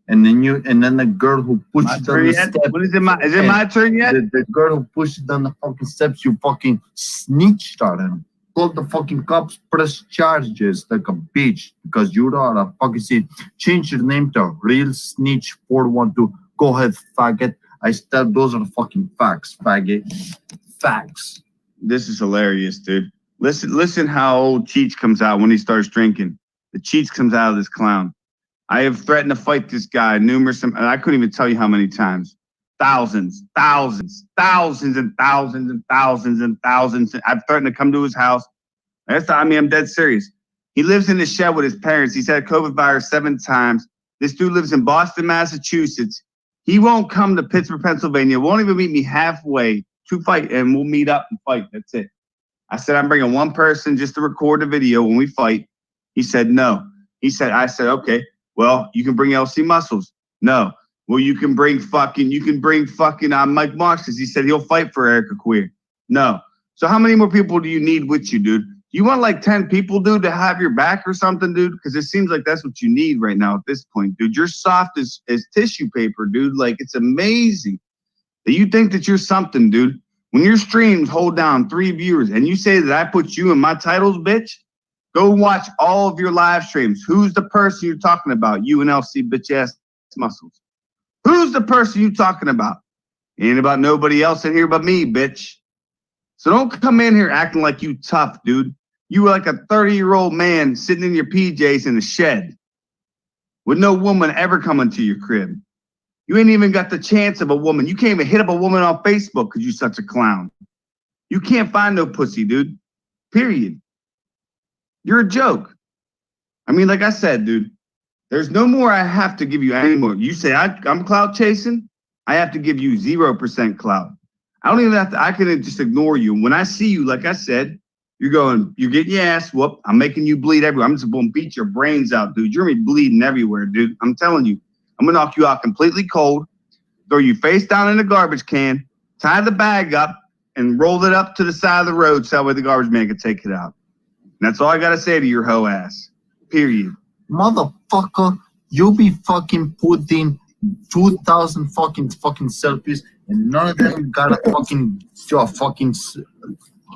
A: And then the girl who pushed you down the steps.
N: What is it my turn yet?
A: The girl who pushed you down the fucking steps, you fucking snitched on him. Called the fucking cops, press charges like a bitch because you are a fucking snitch. Change your name to Real Snitch 412. Go ahead, faggot. Those are the fucking facts, faggot. Facts.
N: This is hilarious, dude. Listen how old Cheech comes out when he starts drinking. The Cheech comes out of this clown. I have threatened to fight this guy numerous, and I couldn't even tell you how many times. Thousands. I've threatened to come to his house. I'm dead serious. He lives in the shed with his parents. He's had COVID virus 7 times. This dude lives in Boston, Massachusetts. He won't come to Pittsburgh, Pennsylvania. Won't even meet me halfway to fight, and we'll meet up and fight. That's it. I said, I'm bringing one person just to record the video when we fight. He said, no. I said, okay. Well, you can bring LC Muscles. No. Well, you can bring fucking Mike Marks because he said he'll fight for Erica Queer. No. So how many more people do you need with you, dude? You want like 10 people, dude, to have your back or something, dude? Because it seems like that's what you need right now at this point, dude. You're soft as tissue paper, dude. Like, it's amazing that you think that you're something, dude. When your streams hold down 3 viewers and you say that I put you in my titles, bitch, go watch all of your live streams. Who's the person you're talking about? You and LC bitch ass Muscles. Who's the person you talking about? Ain't about nobody else in here but me, bitch. So don't come in here acting like you tough, dude. You were like a 30-year-old man sitting in your PJs in the shed with no woman ever coming to your crib. You ain't even got the chance of a woman. You can't even hit up a woman on Facebook because you're such a clown. You can't find no pussy, dude. Period. You're a joke. I mean, like I said, dude, there's no more I have to give you anymore. You say I'm clout chasing, I have to give you 0% clout. I don't even have to, I can just ignore you. When I see you, like I said, you're getting your ass whooped. I'm making you bleed everywhere. I'm just going to beat your brains out, dude. You're going to be bleeding everywhere, dude. I'm telling you. I'm going to knock you out completely cold, throw you face down in the garbage can, tie the bag up, and roll it up to the side of the road so that way the garbage man can take it out. And that's all I got to say to your hoe ass. Period.
A: Motherfucker, you be fucking putting 2,000 fucking selfies and none of them got a fucking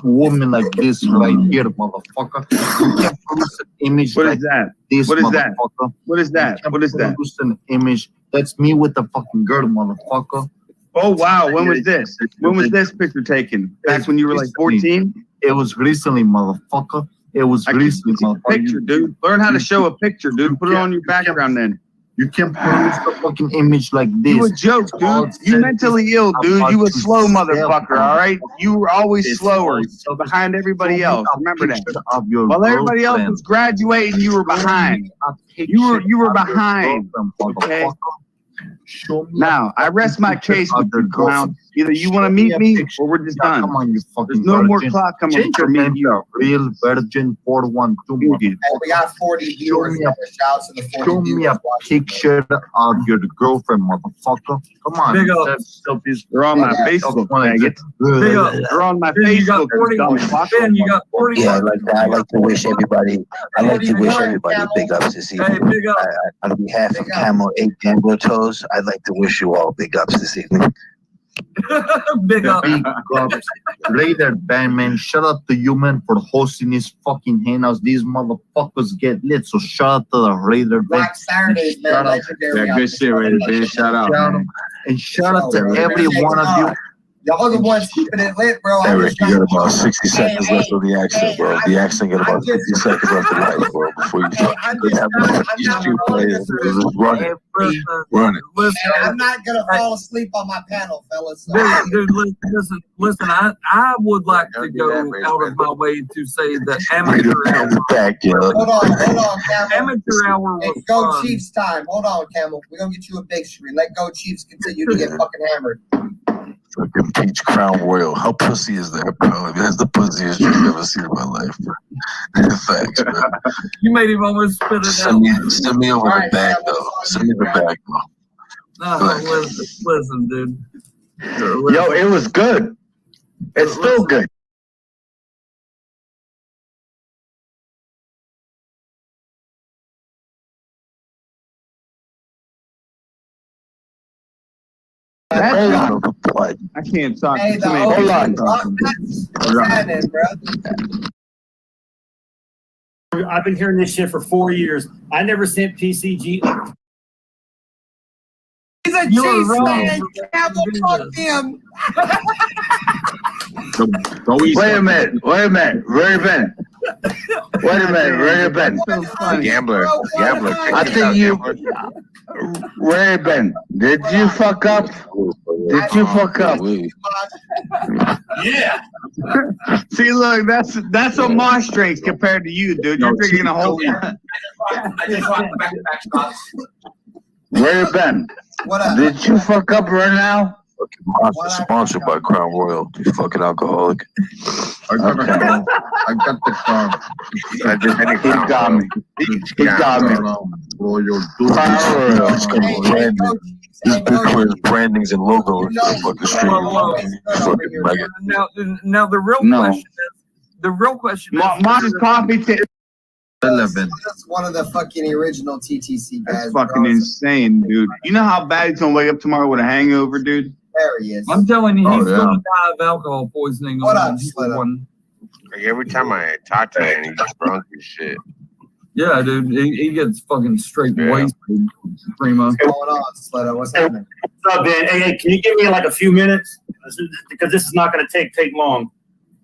A: woman like this right here, motherfucker. You can't produce an image
N: What
A: like
N: is that?
A: this,
N: What is that?
A: motherfucker.
N: What is that?
A: You
N: What is that?
A: produce an image. That's me with the fucking girl, motherfucker.
N: Oh, wow. When was this? When was this picture taken? Back when you were like 14?
A: It was recently, motherfucker. It was recently, motherfucker.
N: Picture, dude. Learn how to show a picture, dude. Put it on your background then.
A: You can't produce a fucking image like this.
N: You a joke, dude. You mentally ill, dude. You a slow motherfucker, all right? You were always slower behind everybody else. Remember that. While everybody else was graduating, you were behind. You were behind. Okay? Now, I rest my case with you, clown. Either you want to meet me or we're just done.
A: Come on, you fucking
N: There's no more
A: virgin.
N: clock coming
A: Change
N: from
A: your
N: me.
A: name to Real Virgin 412.
G: Hey, we got 40 viewers. Shouts to the 40
A: Show me a picture of your girlfriend, motherfucker. Come on.
J: Big up.
N: They're on my Facebook, faggot.
J: Big up.
N: They're on my
J: Ben, you got
N: Facebook.
J: 40. Ben, you got 40.
E: Yeah, I like that. I like to wish everybody big ups this evening.
J: Hey, big up.
E: On behalf of Camel 8 Gambler Toes, I'd like to wish you all big ups this evening.
J: Big up.
A: Big ups. Raider Bandman, shout out to you, man, for hosting these fucking hangouts. These motherfuckers get lit, so shout out to the Raider Band.
G: Black Saturdays, man. Legendary.
N: Yeah, good shit, Raider Band. Shout out, man.
A: And shout out to every one of you.
G: Y'all the ones keeping it lit, bro.
E: Eric, you got about 60 seconds left of the accent, bro. The accent got about 50 seconds left of life, bro. Before you have two players, run it. Run it.
J: Listen,
G: I'm not gonna fall asleep on my panel, fellas. So
J: dude, listen. I would like to go out of my way to say that amateur hour.
G: Hold on, Camel.
J: Amateur hour
G: Hey,
J: was
G: go
J: fun.
G: Chiefs time. Hold on, Camel. We're gonna get you a big screen. Let go Chiefs continue to get fucking hammered.
E: Fucking Peach Crown Royal. How pussy is that, bro? I mean, that's the pussiest shit I've ever seen in my life, bro. Facts, bro.
J: You made him almost spit it
E: Send me over
G: All
E: the
G: right,
E: bag,
G: man,
E: though. Send me the bag, though.
J: out. Listen, dude.
N: Yo, it was good. It's still good. I can't talk.
G: Hey, the
N: Hold on.
G: What's happening, bro?
O: I've been hearing this shit for 4 years. I never sent PCG.
G: He's a Chiefs man. Camel, fuck him.
N: Wait a minute. Ray Ben.
E: Gambler.
N: I think you, Ray Ben, did you fuck up? Did you fuck up?
O: Yeah.
N: See, look, that's a Marsh drinks compared to you, dude. You're drinking a whole.
O: I just want the back-to-back shots.
N: Ray Ben, did you fuck up right now?
E: Monster sponsored by Crown Royal. You fucking alcoholic.
A: I got the car.
N: He got me. He got me.
A: Royal.
E: It's gonna be branding. This Bitcoin's brandings and logos. Fucking stream. Fucking maggot.
J: Now the real question is,
N: Monster's coffee.
A: 11.
G: That's one of the fucking original TTC guys.
N: That's fucking insane, dude. You know how bad he's gonna wake up tomorrow with a hangover, dude?
G: There he is.
J: I'm telling you, he's gonna die of alcohol poisoning.
G: What
J: on
G: up, Slitter?
P: Like every time I talk to him, he gets drunk as shit.
J: Yeah, dude, he gets fucking straight wasted. Primo.
G: What's going on, Slitter? What's happening?
O: What's up, Ben? Hey, can you give me like a few minutes? Because this is not going to take long.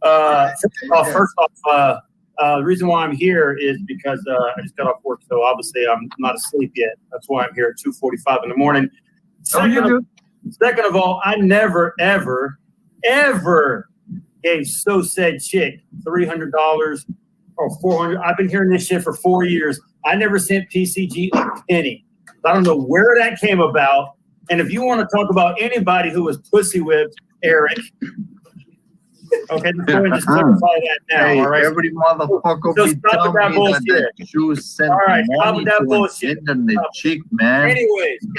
O: First off,
Q: The reason why I'm here is because I just got off work, so obviously I'm not asleep yet. That's why I'm here at 2:45 in the morning. Second of all, I never, ever, ever gave so said chick $300 or $400. I've been hearing this shit for 4 years. I never sent PCG a penny. I don't know where that came about. And if you want to talk about anybody who was pussy whipped, Eric. Okay, just go ahead and just clarify that now.
A: Hey,
Q: all right.
A: every motherfucker
Q: So
A: be
Q: stop with
A: telling
Q: that
A: me
Q: bullshit.
A: that you sent
Q: All right, stop
A: money
Q: with that
A: to
Q: bullshit.
A: an in the cheek, man.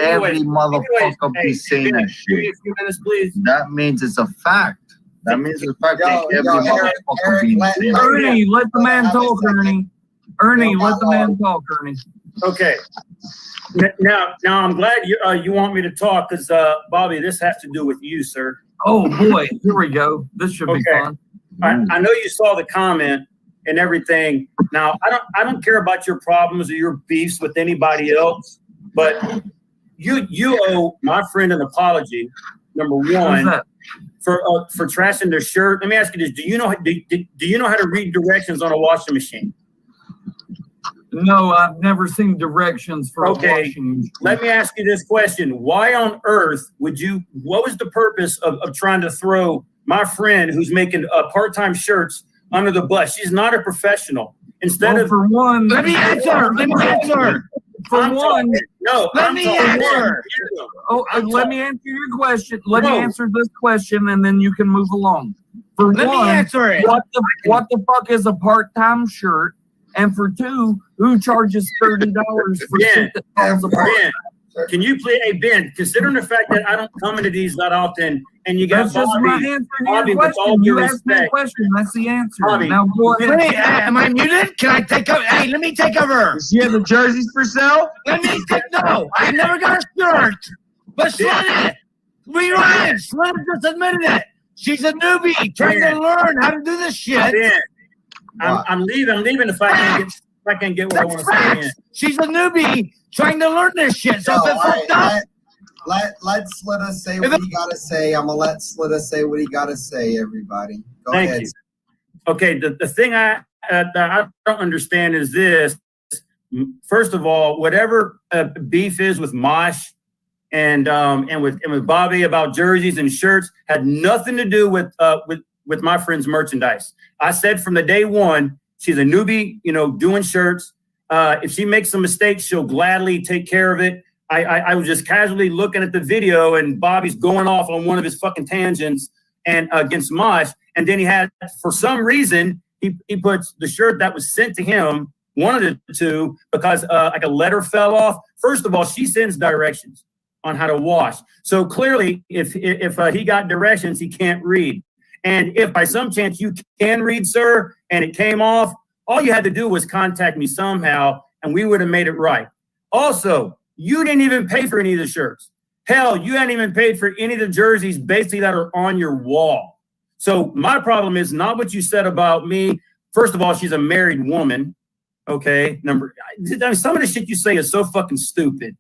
A: Every motherfucker be saying that shit.
Q: Give me a few minutes, please.
A: That means it's a fact. That means it's a fact that every motherfucker be saying that.
J: Ernie, let the man talk, Ernie. Ernie, let the man talk, Ernie.
Q: Okay. Now I'm glad you want me to talk because Bobby, this has to do with you, sir.
J: Oh boy, here we go. This should be fun.
Q: I know you saw the comment and everything. Now I don't care about your problems or your beefs with anybody else, but you owe my friend an apology. Number one, for trashing their shirt. Let me ask you this: do you know how to read directions on a washing machine?
J: No, I've never seen directions for a washing machine.
Q: Let me ask you this question. Why on earth what was the purpose of trying to throw my friend who's making part-time shirts under the bus? She's not a professional. Instead of
J: for one,
Q: let me answer. Let me answer.
J: For one,
Q: let me answer.
J: Let me answer your question. Let me answer this question, and then you can move along. For
Q: Let me
J: one,
Q: answer it.
J: What the fuck is a part-time shirt? And for two, who charges $30 for shit that falls apart?
Q: Ben, can you please, hey Ben, considering the fact that I don't come into these that often, and you got
J: That's just my answer to your question. You asked me a question. That's the answer.
Q: Bobby,
J: now go ahead.
Q: Wait, am I muted? Can I take over? Hey, let me take over.
N: Does she have the jerseys for sale?
Q: Let me take. No, I never got a shirt. But Slim, rewind. Slim just admitted it. She's a newbie trying to learn how to do this shit. I'm leaving if I can get what I want to say in. She's a newbie trying to learn this shit. So
R: let Slitta say what he gotta say. I'm gonna let Slitta say what he gotta say, everybody. Go
Q: Thank
R: ahead.
Q: you. Okay, the thing I don't understand is this. First of all, whatever beef is with Mosh and with Bobby about jerseys and shirts had nothing to do with my friend's merchandise. I said from the day one, she's a newbie, doing shirts. If she makes some mistakes, she'll gladly take care of it. I was just casually looking at the video and Bobby's going off on one of his fucking tangents and against Mosh. And then he had, for some reason, he puts the shirt that was sent to him, one of the two, because like a letter fell off. First of all, she sends directions on how to wash. So clearly, if he got directions, he can't read. And if by some chance you can read, sir, and it came off, all you had to do was contact me somehow, and we would have made it right. Also, you didn't even pay for any of the shirts. Hell, you hadn't even paid for any of the jerseys basically that are on your wall. So my problem is not what you said about me. First of all, she's a married woman. Okay. Some of the shit you say is so fucking stupid.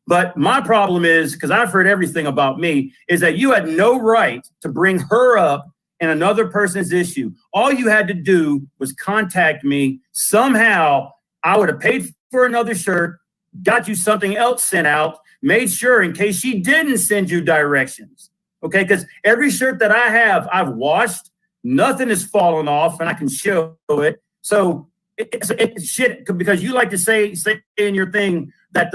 Q: But my problem is, because I've heard everything about me, is that you had no right to bring her up in another person's issue. All you had to do was contact me. Somehow I would have paid for another shirt, got you something else sent out, made sure in case she didn't send you directions. Okay, because every shirt that I have, I've washed, nothing has fallen off, and I can show it. So it's shit, because you like to say in your thing that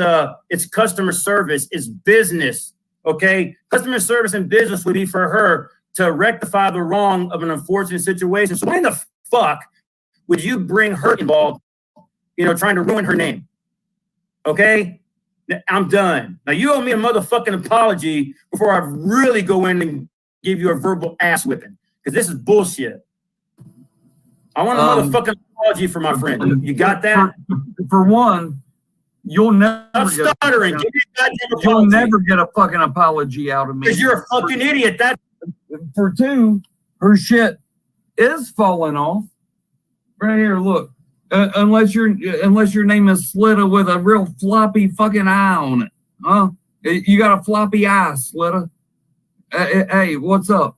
Q: it's customer service, it's business. Okay, customer service and business would be for her to rectify the wrong of an unfortunate situation. So why in the fuck would you bring her involved, trying to ruin her name? Okay, I'm done. Now you owe me a motherfucking apology before I really go in and give you a verbal ass whipping, because this is bullshit. I want a motherfucking apology for my friend. You got that?
J: For one, you'll never get a fucking apology out of me.
Q: Because you're a fucking idiot.
J: For two, her shit is falling off. Right here, look. Unless your name is Slitta with a real floppy fucking eye on it, huh? You got a floppy eye, Slitta. Hey, what's up?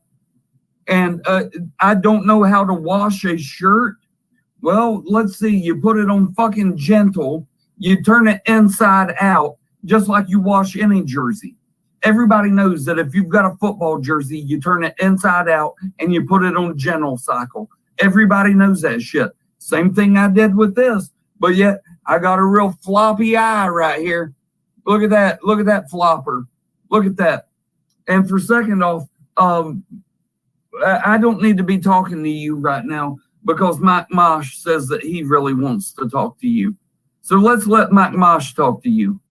J: And I don't know how to wash a shirt, Well, let's see. You put it on fucking gentle. You turn it inside out, just like you wash any jersey. Everybody knows that if you've got a football jersey, you turn it inside out and you put it on gentle cycle. Everybody knows that shit. Same thing I did with this, but yet I got a real floppy eye right here. Look at that. Look at that flopper. Look at that. And for second off, I don't need to be talking to you right now because Mike Mosh says that he really wants to talk to you. So let's let Mike Mosh talk to you.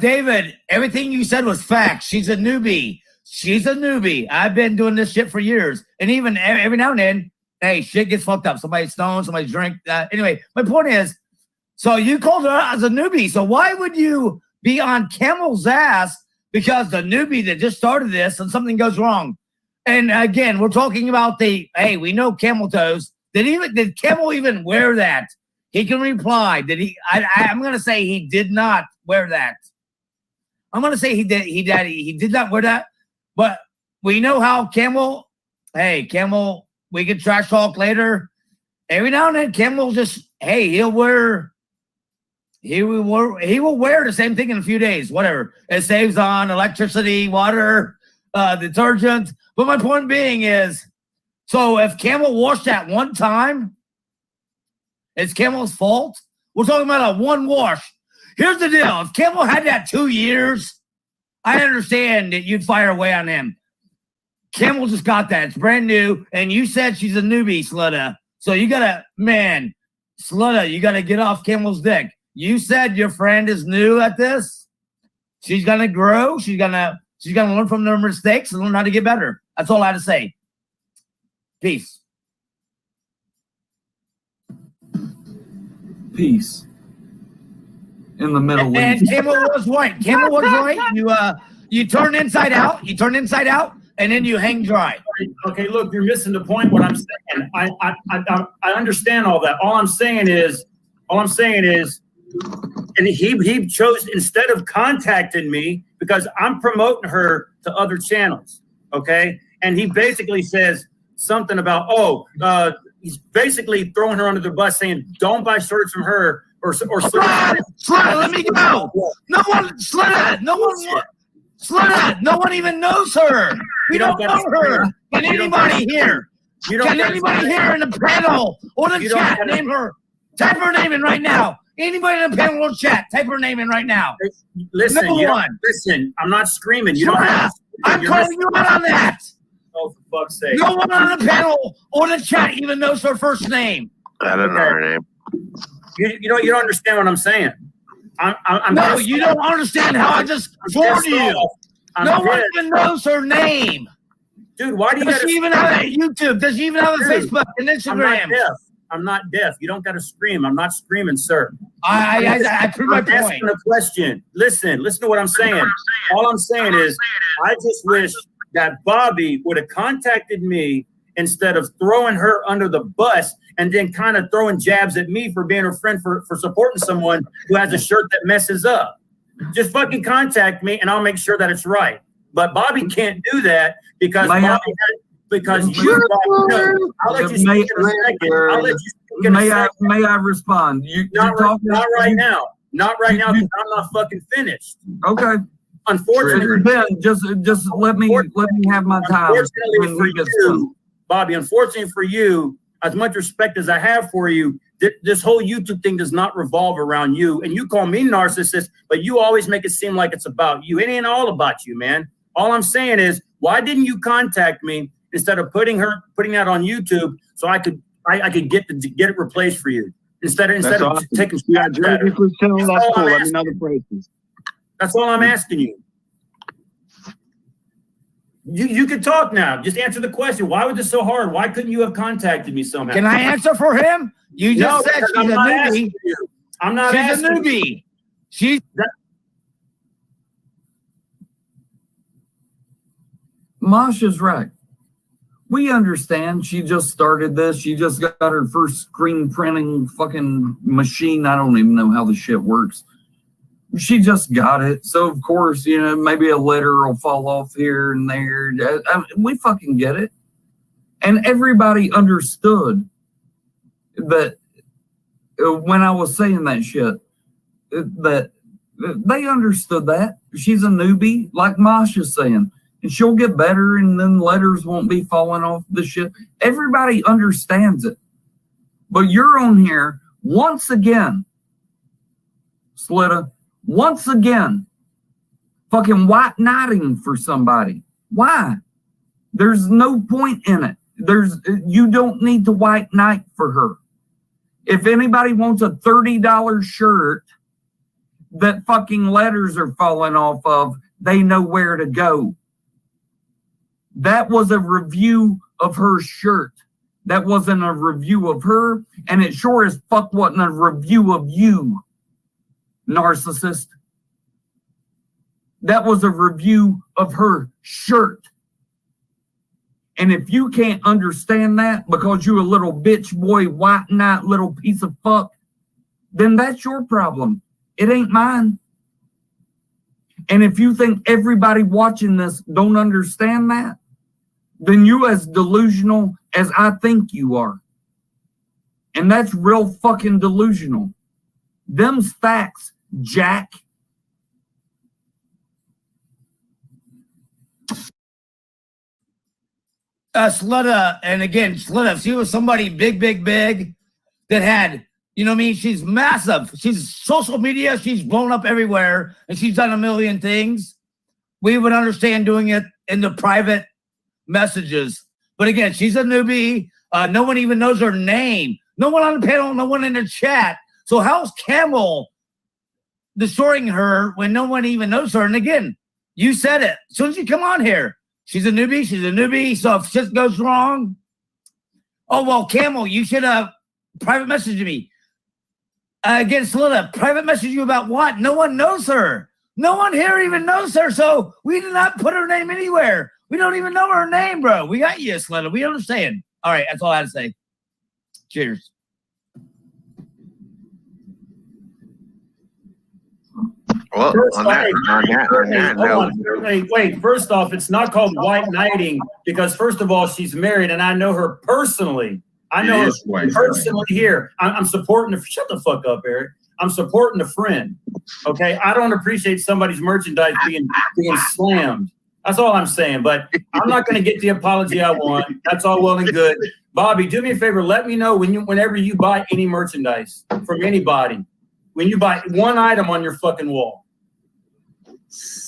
S: David, everything you said was facts. She's a newbie. She's a newbie. I've been doing this shit for years. And even every now and then, hey, shit gets fucked up. Somebody's stoned, somebody drink. Anyway, my point is, so you called her out as a newbie. So why would you be on Camel's ass because the newbie that just started this and something goes wrong? And again, we're talking about hey, we know camel toes. Did Camel even wear that? He can reply. Did he? I'm going to say he did not wear that. I'm going to say he did not wear that. But we know how Camel, hey, Camel, we can trash talk later. Every now and then, Camel just, hey, he will wear the same thing in a few days, whatever. It saves on electricity, water, detergent. But my point being is, so if Camel washed that one time, it's Camel's fault. We're talking about a one wash. Here's the deal. If Camel had that 2 years, I understand that you'd fire away on him. Camel just got that. It's brand new. And you said she's a newbie, Slutta. So you gotta, man, Slutta, you gotta get off Camel's dick. You said your friend is new at this. She's gonna grow. She's gonna learn from their mistakes and learn how to get better. That's all I had to say. Peace.
J: Peace. In the Middle East.
S: And Camel was right. Camel was right. You turn inside out. You turn inside out, and then you hang dry.
Q: Okay, look, you're missing the point. What I'm saying, I understand all that. All I'm saying is, and he chose, instead of contacting me, because I'm promoting her to other channels. Okay, and he basically says something about, he's basically throwing her under the bus, saying, "Don't buy shirts from her." Or
S: Slutta, let me go. No one even knows her. We don't know her. Can anybody here? Can anybody here in the panel or the chat name her? Type her name in right now. Anybody in the panel or chat, type her name in right now.
Q: Listen,
S: Listen,
Q: I'm not screaming. You don't have to.
S: I'm calling you out on that.
Q: Oh, for fuck's sake.
S: No one on the panel or the chat even knows her first name.
P: I don't know her name.
Q: You don't understand what I'm saying.
S: No, you don't understand how I just told you. No one even knows her name.
Q: Dude, why do you
S: Does she even have a YouTube? Does she even have a Facebook and Instagram?
Q: I'm not deaf. You don't got to scream. I'm not screaming, sir.
S: I proved my point.
Q: I'm asking a question. Listen to what I'm saying. All I'm saying is, I just wish that Bobby would have contacted me instead of throwing her under the bus and then kind of throwing jabs at me for being her friend for supporting someone who has a shirt that messes up. Just fucking contact me and I'll make sure that it's right. But Bobby can't do that because I'll let you speak in a second.
J: May I respond?
Q: Not right now. Not right now because I'm not fucking finished.
J: Okay.
Q: Unfortunately,
J: Ben, just let me have my time.
Q: Unfortunately for you, Bobby, unfortunately for you, as much respect as I have for you, this whole YouTube thing does not revolve around you. And you call me narcissist, but you always make it seem like it's about you. It ain't all about you, man. All I'm saying is, why didn't you contact me instead of putting that on YouTube so I could get it replaced for you instead of taking scraps at her? That's all I'm asking you. You can talk now. Just answer the question. Why was this so hard? Why couldn't you have contacted me somehow?
S: Can I answer for him? You just said she's a newbie.
Q: I'm not
S: asking. She's a newbie. She's
J: Masha's right. We understand. She just started this. She just got her first screen printing fucking machine. I don't even know how the shit works. She just got it. So, of course, maybe a letter will fall off here and there. We fucking get it. And everybody understood that when I was saying that shit, that they understood that. She's a newbie, like Masha's saying, and she'll get better, and then letters won't be falling off the shit. Everybody understands it. But you're on here once again, Slitta, once again, fucking white knighting for somebody. Why? There's no point in it. You don't need to white knight for her. If anybody wants a $30 shirt that fucking letters are falling off of, they know where to go. That was a review of her shirt. That wasn't a review of her, and it sure as fuck wasn't a review of you, narcissist. That was a review of her shirt. And if you can't understand that because you a little bitch boy, white knight, little piece of fuck, then that's your problem. It ain't mine. And if you think everybody watching this don't understand that, then you as delusional as I think you are. And that's real fucking delusional. Them's facts, Jack.
S: Slitta, and again, Slitta, if she was somebody big that had, you know what I mean? She's massive. She's social media. She's blown up everywhere, and she's done a million things. We would understand doing it in the private messages. But again, she's a newbie. No one even knows her name. No one on the panel, no one in the chat. So how's Camel destroying her when no one even knows her? And again, you said it. As soon as you come on here, she's a newbie. She's a newbie. So if shit goes wrong, oh, well, Camel, you should private message me. Again, Slitta, private message you about what? No one knows her. No one here even knows her. So we did not put her name anywhere. We don't even know her name, bro. We got you, Slitta. We understand. All right, that's all I had to say. Cheers.
P: Well,
Q: wait. First off, it's not called white knighting because, first of all, she's married, and I know her personally. I know her personally here. I'm supporting her. Shut the fuck up, Eric. I'm supporting a friend. Okay, I don't appreciate somebody's merchandise being slammed. That's all I'm saying. But I'm not going to get the apology I want. That's all well and good. Bobby, do me a favor. Let me know whenever you buy any merchandise from anybody. When you buy one item on your fucking wall.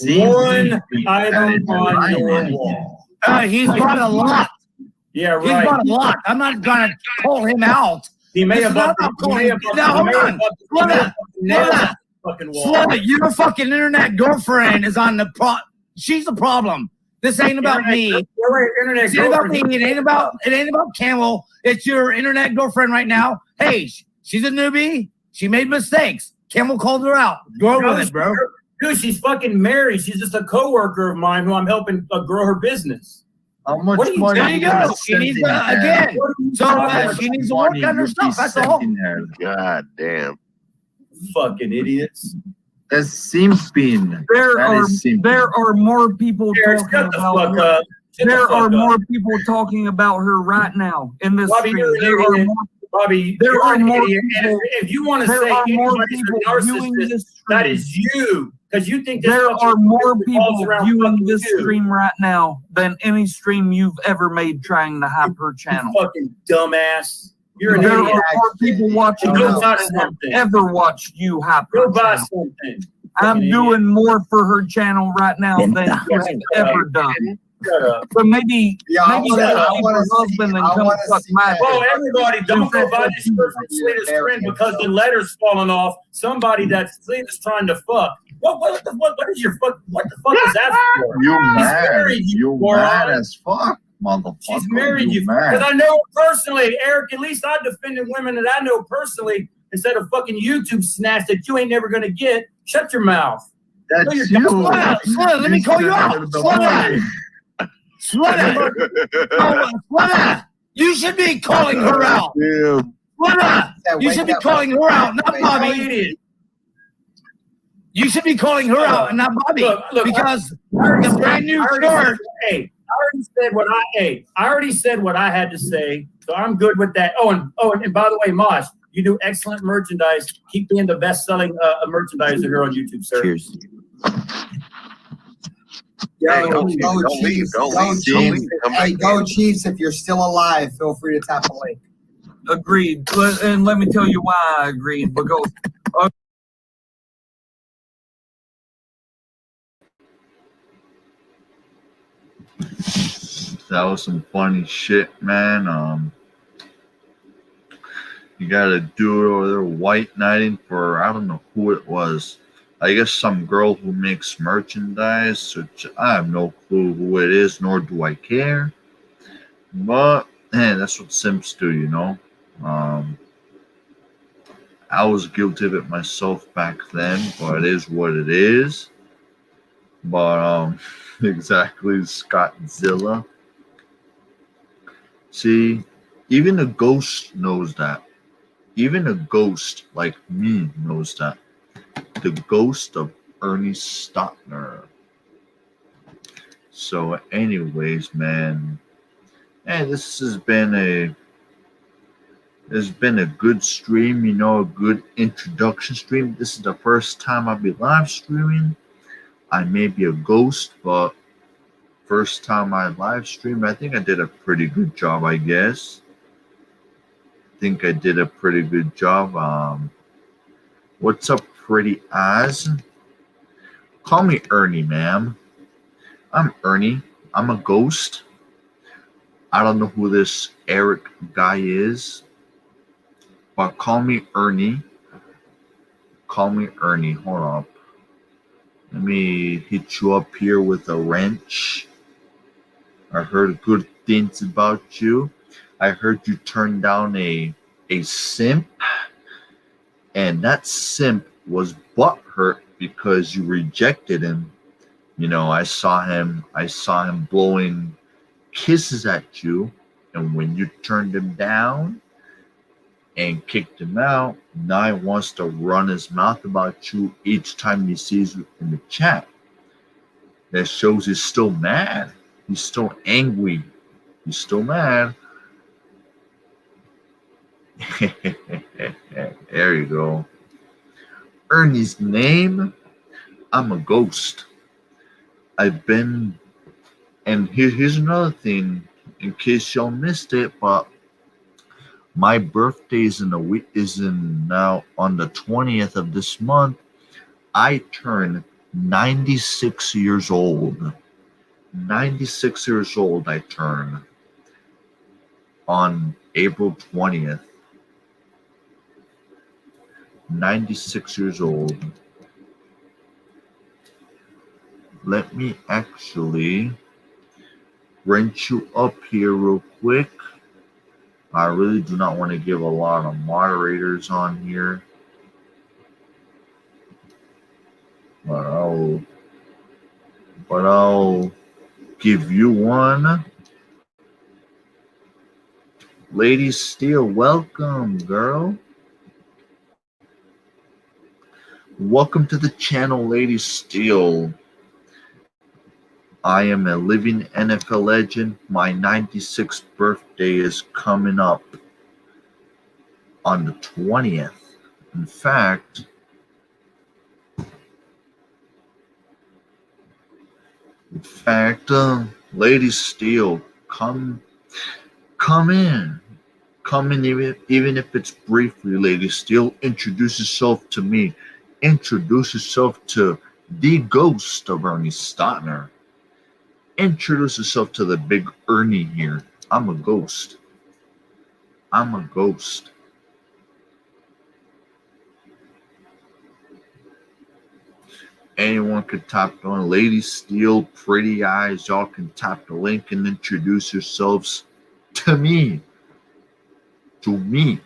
Q: One item on your wall.
S: He's bought a lot.
Q: Yeah, right.
S: He's bought a lot. I'm not going to call him out.
Q: He may have bought
S: Now, hold on. Slitta, your fucking internet girlfriend is on the she's the problem. This ain't about me. It ain't about me. It ain't about Camel. It's your internet girlfriend right now. Hey, she's a newbie. She made mistakes. Camel called her out. Go with it, bro.
Q: Dude, she's fucking married. She's just a coworker of mine who I'm helping grow her business.
A: How much money?
S: There you go. She needs again. So she needs to work on her stuff. That's all.
P: God damn.
Q: Fucking idiots.
A: That's simping.
J: There are more people talking about her. There are more people talking about her right now in this stream.
Q: Bobby,
J: there are more
Q: people. If you want to say anybody's a narcissist, that is you. Because you think
J: there are more people viewing this stream right now than any stream you've ever made trying to hype her channel.
Q: You fucking dumbass. You're an
J: there
Q: idiot.
J: are more people watching this than have ever watched you hype her channel.
Q: Something.
J: I'm doing more for her channel right now than she's ever done. So maybe
R: I
J: leave her husband and come fuck my.
Q: Oh, everybody, don't go buy this shirt from Slitta's friend because the letter's falling off. Somebody that Slitta's trying to fuck. What the fuck is that for?
A: You mad? You mad as fuck, motherfucker.
Q: She's married you because I know her personally, Eric. At least I defended women that I know personally instead of fucking YouTube snatch that you ain't never gonna get. Shut your mouth.
A: That's you.
S: Slitta, let me call you out. Slitta, you should be calling her out. Slitta, you should be calling her out, not Bobby. You should be calling her out and not Bobby because the brand new shirt.
Q: Hey, already said what I already said what I had to say, so I'm good with that. And by the way, Mosh, you do excellent merchandise. Keep being the best-selling merchandiser here on YouTube, sir.
P: Cheers.
R: Hey,
P: Don't leave.
R: Hey, go Chiefs! If you're still alive, feel free to tap the link.
J: Agreed. And let me tell you why I agreed. Because
A: that was some funny shit, man. You gotta do it over there white knighting for, I don't know who it was. I guess some girl who makes merchandise, which I have no clue who it is, nor do I care. But hey, that's what simps do, you know. I was guilty of it myself back then, but it is what it is. But exactly, Scottzilla. See, even a ghost knows that. Even a ghost like me knows that. The ghost of Ernie Stautner. So, anyways, man, hey, this has been a good stream, you know, a good introduction stream. This is the first time I'll be live streaming. I may be a ghost, but first time I live stream, I think I did a pretty good job, I guess. Think I did a pretty good job. What's up, pretty eyes? Call me Ernie, ma'am. I'm Ernie. I'm a ghost. I don't know who this Eric guy is, but call me Ernie. Call me Ernie. Hold up. Let me hit you up here with a wrench. I heard good things about you. I heard you turned down a simp, and that simp was butthurt because you rejected him. You know, I saw him blowing kisses at you, and when you turned him down and kicked him out, now he wants to run his mouth about you each time he sees you in the chat. That shows he's still mad. He's still angry. He's still mad. There you go. Ernie's name. I'm a ghost. I've been, and here's another thing, in case y'all missed it, but my birthday is now on the 20th of this month. I turn 96 years old. 96 years old I turn on April 20th. 96 years old. Let me actually wrench you up here real quick. I really do not want to give a lot of moderators on here, but I'll give you one. Lady Steel, welcome, girl. Welcome to the channel, Lady Steel. I am a living NFL legend. My 96th birthday is coming up on the 20th. In fact, Lady Steel, come in. Come in, even if it's briefly, Lady Steel. Introduce yourself to me. Introduce yourself to the ghost of Ernie Stautner. Introduce yourself to the big Ernie here. I'm a ghost. I'm a ghost. Anyone could tap on Lady Steel, Pretty Eyes. Y'all can tap the link and introduce yourselves to me. To me.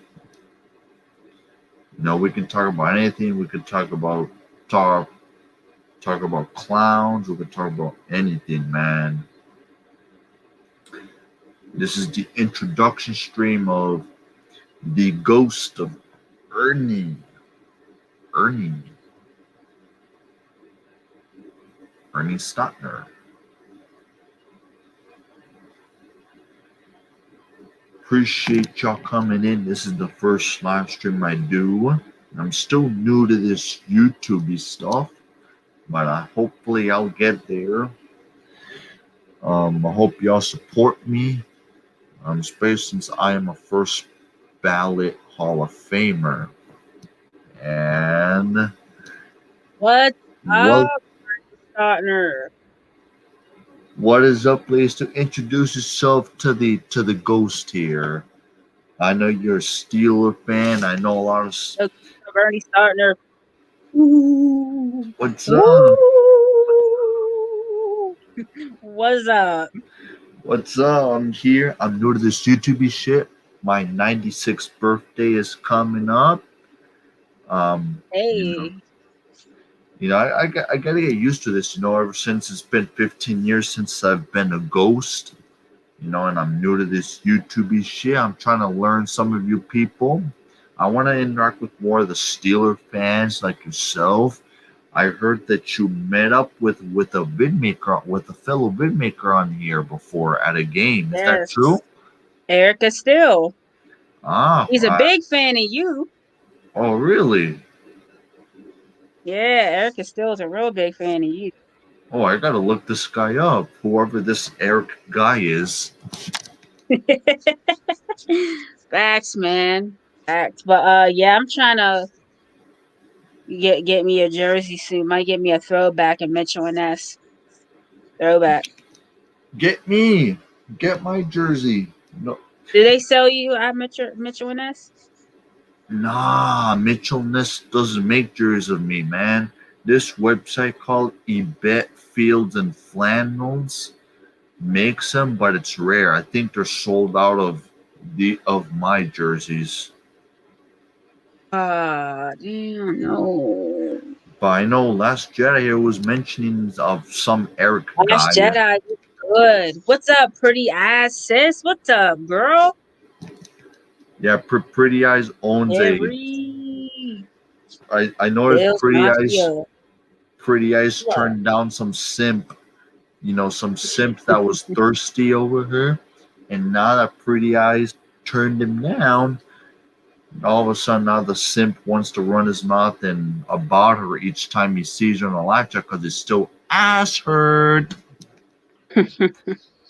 A: You know, we can talk about anything. We can talk about clowns. We can talk about anything, man. This is the introduction stream of the ghost of Ernie. Ernie Stautner. appreciate y'all coming in. This is the first live stream I do. I'm still new to this YouTube stuff, but hopefully I'll get there. I hope y'all support me, especially since I am a first ballot Hall of Famer. And
D: What's
A: what,
D: up, Stautner?
A: what is up, please? To introduce yourself to the ghost here. I know you're a Steeler fan. I know a lot of
D: Ernie Stautner.
A: What's up?
D: What's up?
A: What's up? I'm here. I'm new to this YouTube shit. My 96th birthday is coming up.
D: Hey.
A: I gotta get used to this. Ever since it's been 15 years since I've been a ghost. And I'm new to this YouTube shit. I'm trying to learn some of you people. I want to interact with more of the Steeler fans like yourself. I heard that you met up with a vidmaker, with a fellow vidmaker on here before at a game. Is that true?
D: Erica Still.
A: He's
D: a big fan of you.
A: Oh, really?
D: Yeah, Erica Still is a real big fan of you.
A: Oh, I gotta look this guy up. Whoever this Eric guy is.
D: Facts, man. Facts. But yeah, I'm trying to get me a jersey soon. Might get me a throwback and Mitchell and S. Throwback.
A: Get my jersey. No.
D: Do they sell you at Mitchell and S?
A: Nah, Mitchell Ness doesn't make jerseys of me, man. This website called eBet Fields and Flannels makes them, but it's rare. I think they're sold out of my jerseys.
D: Damn, no.
A: But I know Last Jedi here was mentioning of some Eric guy.
D: Last Jedi, good. What's up, pretty ass sis? What's up, girl?
A: Yeah, Pretty Eyes owns I noticed Pretty Eyes turned down some simp. Some simp that was thirsty over her. And now that Pretty Eyes turned him down, all of a sudden now the simp wants to run his mouth and about her each time he sees her on the live chat because it's still ass hurt.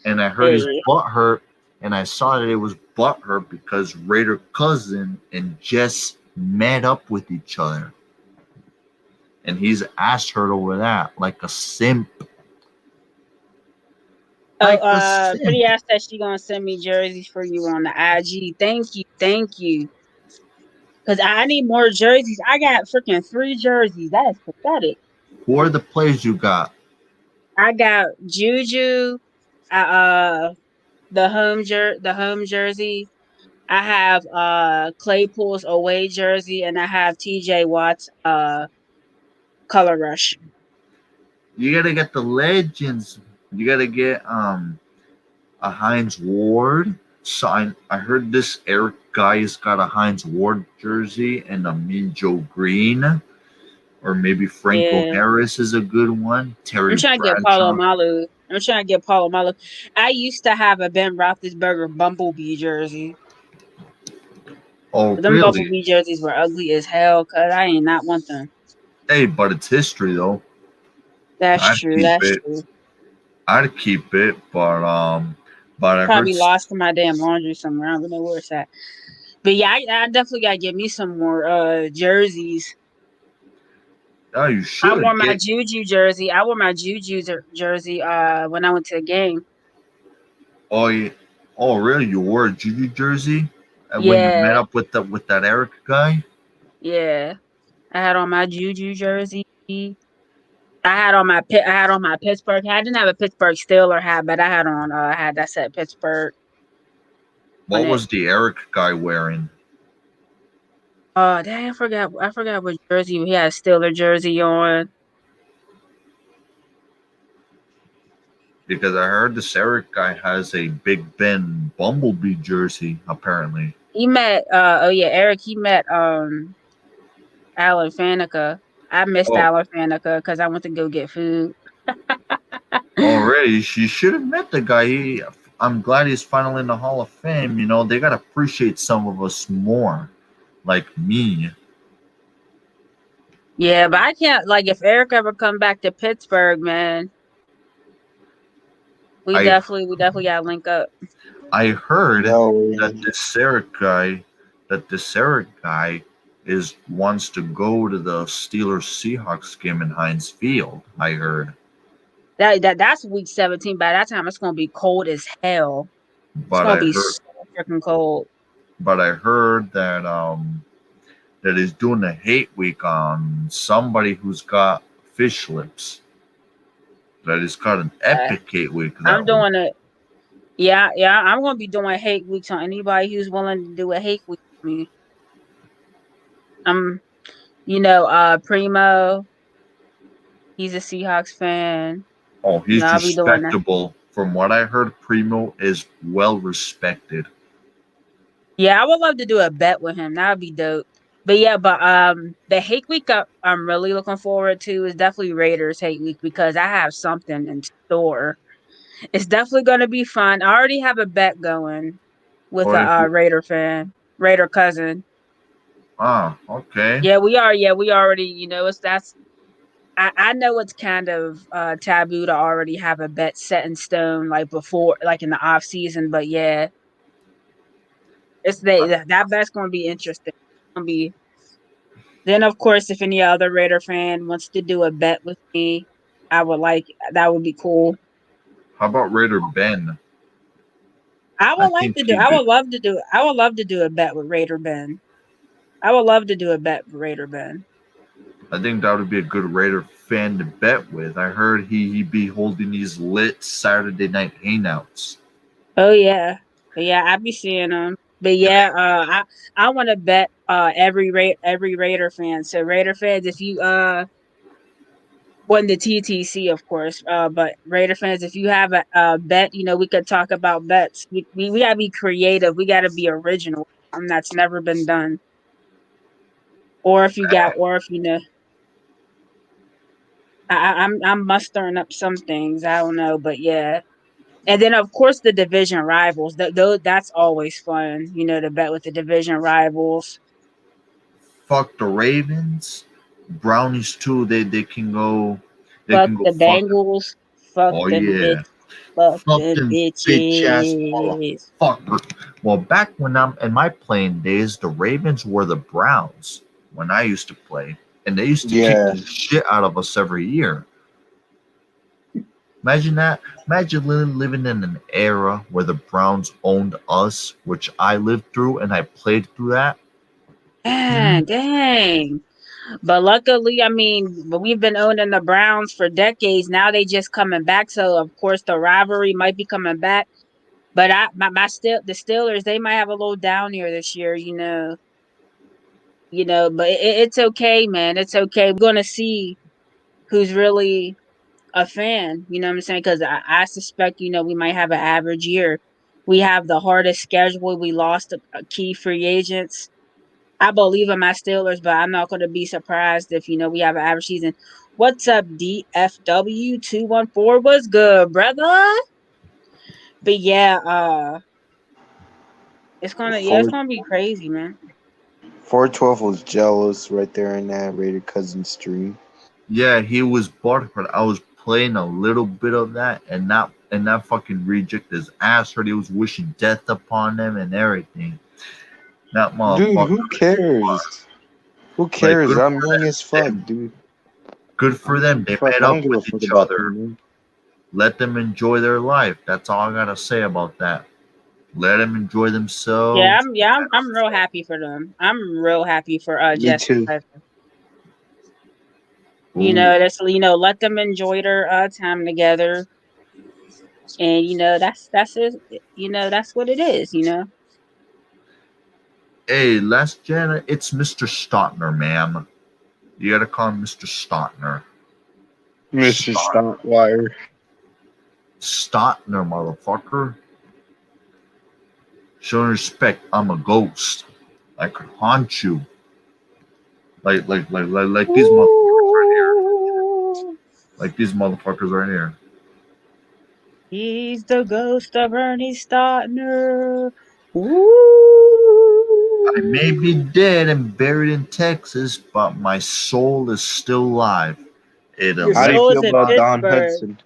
A: And I heard his butt hurt, and I saw that it was butt hurt because Raider Cousin and Jess met up with each other. And he's ass hurt over that, like a simp.
D: Pretty ass said she gonna send me jerseys for you on the IG. Thank you. Cause I need more jerseys. I got freaking 3 jerseys. That is pathetic.
A: Who are the players you got?
D: I got Juju, the home jersey. I have Claypool's away jersey, and I have TJ Watt's color rush.
A: You gotta get the legends. You gotta get a Hines Ward. So I heard this Eric guy has got a Hines Ward jersey and a Mean Joe Green. Or maybe Franco Harris is a good one.
D: I'm trying to get Palomalu. I used to have a Ben Roethlisberger Bumblebee jersey.
A: Oh,
D: them
A: really?
D: Bumblebee jerseys were ugly as hell, cause I ain't not want them.
A: Hey, but it's history though.
D: That's true.
A: I'd keep it, but I
D: probably lost in my damn laundry somewhere. I don't know where it's at. But yeah, I definitely gotta get me some more jerseys.
A: Oh, you should.
D: I wore my Juju jersey. Jersey when I went to the game.
A: Oh, yeah. Oh, really? You wore a Juju jersey? When you met up with that Eric guy?
D: Yeah, I had on my Juju jersey. I had on my Pittsburgh hat. I didn't have a Pittsburgh Steeler hat, but I had that set Pittsburgh.
A: What was the Eric guy wearing?
D: Dang, I forgot what jersey he had. A Steeler jersey on.
A: Because I heard this Eric guy has a Big Ben Bumblebee jersey, apparently.
D: He met Eric, he met Alan Faneca. I missed Alan Faneca because I went to go get food.
A: Already, you should have met the guy. I'm glad he's finally in the Hall of Fame. You know, they gotta appreciate some of us more, like me.
D: Yeah, but I can't like if Eric ever come back to Pittsburgh, man. We
A: I
D: definitely gotta link up.
A: I heard
T: No,
A: that this Eric guy is wants to go to the Steelers Seahawks game in Heinz Field. I heard,
D: That's week 17. By that time, it's gonna be cold as hell. It's
A: but
D: gonna
A: I
D: be
A: heard,
D: so freaking cold.
A: that he's doing a hate week on somebody who's got fish lips. That he's got an epic hate week.
D: I'm doing it. Yeah, I'm gonna be doing hate weeks on anybody who's willing to do a hate week with me. Primo, he's a Seahawks fan.
A: Oh, he's
D: I'll be doing that.
A: respectable. From what I heard, Primo is well respected.
D: Yeah, I would love to do a bet with him. That would be dope. But the hate week I'm really looking forward to is definitely Raiders hate week because I have something in store. It's definitely gonna be fun. I already have a bet going with a Raider fan, Raider cousin.
A: Ah, okay.
D: Yeah, we are. Yeah, we already. I know it's kind of taboo to already have a bet set in stone like before, like in the off season. But yeah, that bet's gonna be interesting. It's gonna be. Then of course, if any other Raider fan wants to do a bet with me, that would be cool.
A: How about Raider Ben?
D: I would love to do a bet with Raider Ben. I would love to do a bet with Raider Ben.
A: I think that would be a good Raider fan to bet with. I heard he'd be holding these lit Saturday night hangouts.
D: Oh yeah, I'd be seeing them. But yeah, I want to bet every Raider fan. So Raider fans, if you won the TTC, of course. But Raider fans, if you have a bet, we could talk about bets. We gotta be creative. We gotta be original. That's never been done. Or if you know, I'm mustering up some things. I don't know, but yeah. And then of course the division rivals. That's always fun. To bet with the division rivals.
A: Fuck the Ravens, Brownies too. They can go. They
D: Fuck
A: can go.
D: the Bengals. Fuck
A: Oh
D: them
A: yeah.
D: Fuck
A: Fuck
D: them
A: them bitch ass
D: bitches.
A: motherfucker. Well, back when I'm in my playing days, the Ravens were the Browns when I used to play, and they used to kick the shit out of us every year. Imagine that. Imagine living in an era where the Browns owned us, which I lived through, and I played through that.
D: Dang. But luckily, but we've been owning the Browns for decades. Now they just coming back. So of course the rivalry might be coming back. But the Steelers, they might have a little down year this year, but it's okay, man. It's okay. We're gonna see who's really a fan, you know what I'm saying? Because I suspect, we might have an average year. We have the hardest schedule. We lost a key free agents. I believe in my Steelers, but I'm not going to be surprised if, we have an average season. What's up, DFW214? What's good, brother? But yeah, it's gonna be crazy, man.
T: 412 was jealous right there in that Raider cousin stream.
A: Yeah, he was butthurt. I was playing a little bit of that, and that fucking reject his ass hurt. He was wishing death upon them and everything. That motherfucker.
T: Dude, who cares? Who cares?
A: Like,
T: I'm young as fuck, dude.
A: Good for them. They met up with each other. Let them enjoy their life. That's all I gotta say about that. Let them enjoy themselves.
D: I'm real happy for them. I'm real happy for
T: Jesse.
D: Let them enjoy their time together. And that's it. That's what it is,
A: Hey, last Janet, it's Mr. Stautner, ma'am. You gotta call him Mr. Stautner.
T: Mr. Stautner.
A: Stautner, motherfucker. Showing respect, I'm a ghost. I could haunt you. Like these motherfuckers right here. Like these motherfuckers right here.
D: He's the ghost of Ernie Stautner. Ooh.
A: I may be dead and buried in Texas, but my soul is still alive.
T: How do you feel about Don Hudson?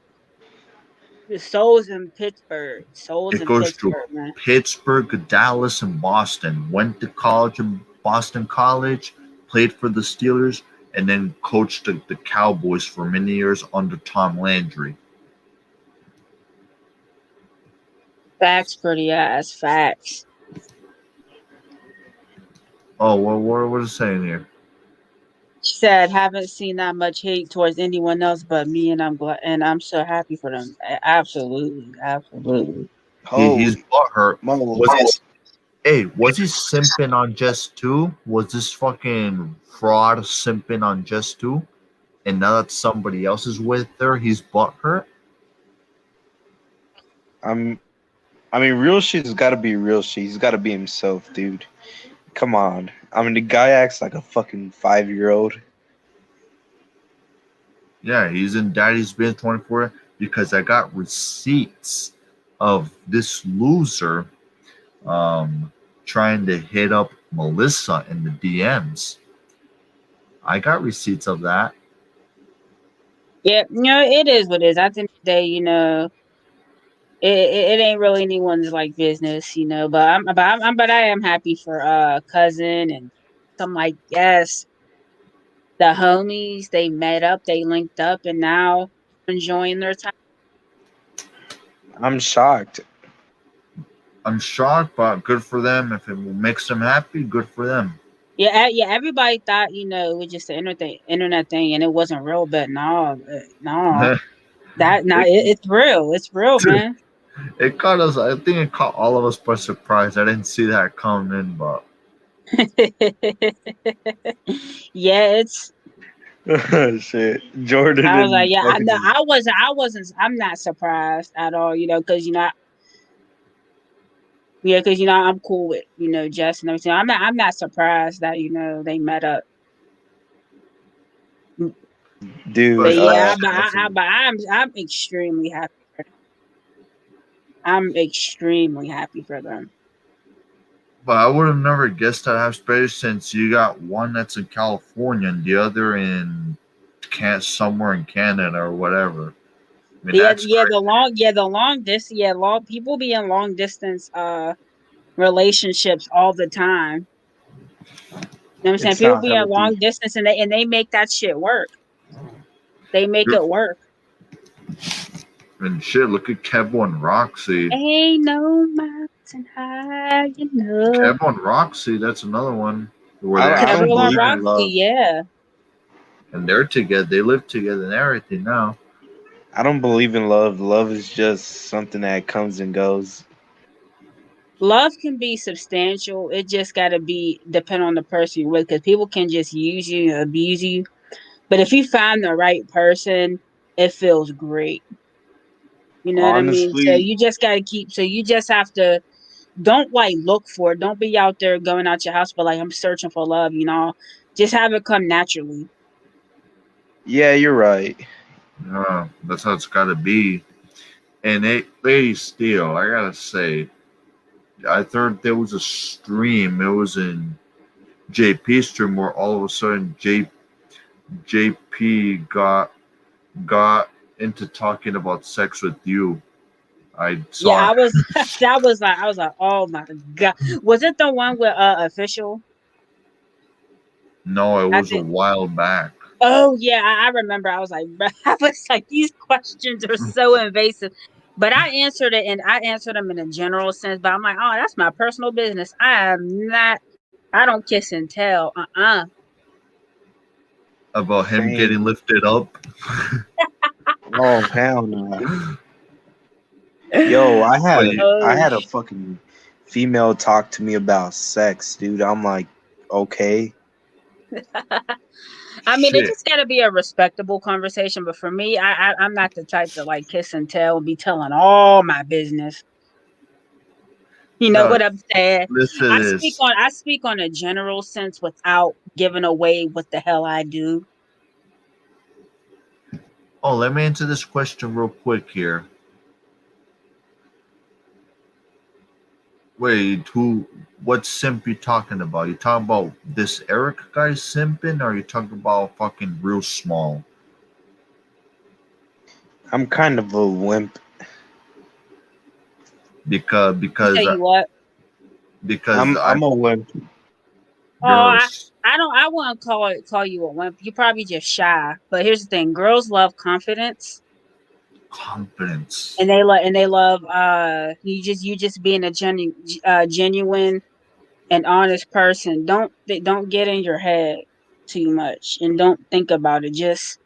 D: The soul's in Pittsburgh. Soul's
A: It
D: in
A: goes to
D: Pittsburgh, man.
A: Pittsburgh, Dallas, and Boston. Went to college in Boston College, played for the Steelers, and then coached the Cowboys for many years under Tom Landry.
D: Facts, pretty ass facts.
A: Oh, what is it saying here?
D: She said, "Haven't seen that much hate towards anyone else but me, and I'm glad, and I'm so happy for them." Absolutely, absolutely.
A: He's butthurt. Was he simping on Just 2? Was this fucking fraud simping on Just 2? And now that somebody else is with her, he's butthurt?
T: I mean, real shit's got to be real shit. He's got to be himself, dude. Come on. I mean, the guy acts like a fucking 5-year-old.
A: Yeah, he's in Daddy's Been 24 because I got receipts of this loser trying to hit up Melissa in the DMs. I got receipts of that.
D: Yeah, it is what it is. At the end of the day, it ain't really anyone's like business, But I am happy for cousin and some like yes, the homies they met up, they linked up, and now enjoying their time.
T: I'm shocked.
A: I'm shocked, but good for them. If it makes them happy, good for them.
D: Yeah. Everybody thought it was just an internet thing, and it wasn't real. But no, it's real. It's real, man.
A: It caught us. I think it caught all of us by surprise. I didn't see that coming, but
D: yeah, it's.
T: Shit, Jordan.
D: I was like, yeah, I wasn't. I'm not surprised at all, because because I'm cool with Jess and everything. I'm not surprised that they met up.
T: Dude,
D: but yeah, I'm extremely happy for them. I'm extremely happy for them.
A: But I would have never guessed that, especially since you got one that's in California and the other in somewhere in Canada or whatever. I mean,
D: the long distance, people be in long distance relationships all the time. You know what I'm saying? People be in long distance and they make that shit work. They make it work.
A: And shit, look at Kevo and Roxy.
D: Ain't no mountain high enough.
A: Kevo and Roxy, that's another one.
D: Kevo and Roxy, yeah.
A: And they're together. They live together and everything now.
T: I don't believe in love. Love is just something that comes and goes.
D: Love can be substantial. It just got to depend on the person you're with, because people can just use you, abuse you. But if you find the right person, it feels great. You know
T: Honestly,
D: what I mean? So you just got to you just have to, don't look for it. Don't be out there going out your house, but I'm searching for love, just have it come naturally.
T: Yeah, you're right.
A: That's how it's got to be. And Lady Steel, I got to say, I thought there was a stream. It was in JP's stream where all of a sudden JP got into talking about sex with you. I saw.
D: Yeah, I was like, oh my god, was it the one with Official?
A: No, it was a while back.
D: Oh yeah, I remember. I was like, these questions are so invasive. But I answered them in a general sense. But I'm like, oh, that's my personal business. I don't kiss and tell.
A: About him getting lifted up.
T: Oh hell no. Yo, I had a fucking female talk to me about sex, dude. I'm like, okay.
D: I mean, it just got to be a respectable conversation. But for me, I'm not the type to kiss and tell and be telling all my business. You know what I'm saying? I speak on a general sense without giving away what the hell I do.
A: Oh, let me answer this question real quick here. Wait, what simp you talking about? You talking about this Eric guy simping, or you talking about fucking real small?
T: I'm kind of a wimp.
A: Because
D: Tell you what.
A: Because
T: I'm a wimp.
D: I don't. I wouldn't call you a wimp. You're probably just shy. But here's the thing: girls love confidence.
A: Confidence.
D: And they love you just being a genuine and honest person. Don't get in your head too much and don't think about it. Just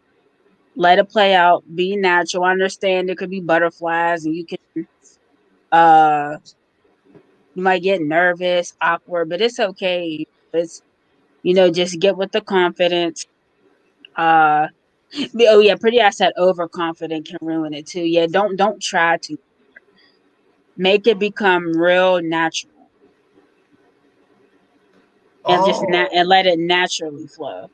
D: let it play out. Be natural. I understand there could be butterflies and you might get nervous, awkward, but it's okay. It's just get with the confidence. Oh yeah, pretty I said overconfident can ruin it too. Yeah, don't try to make it become real natural. And and let it naturally flow.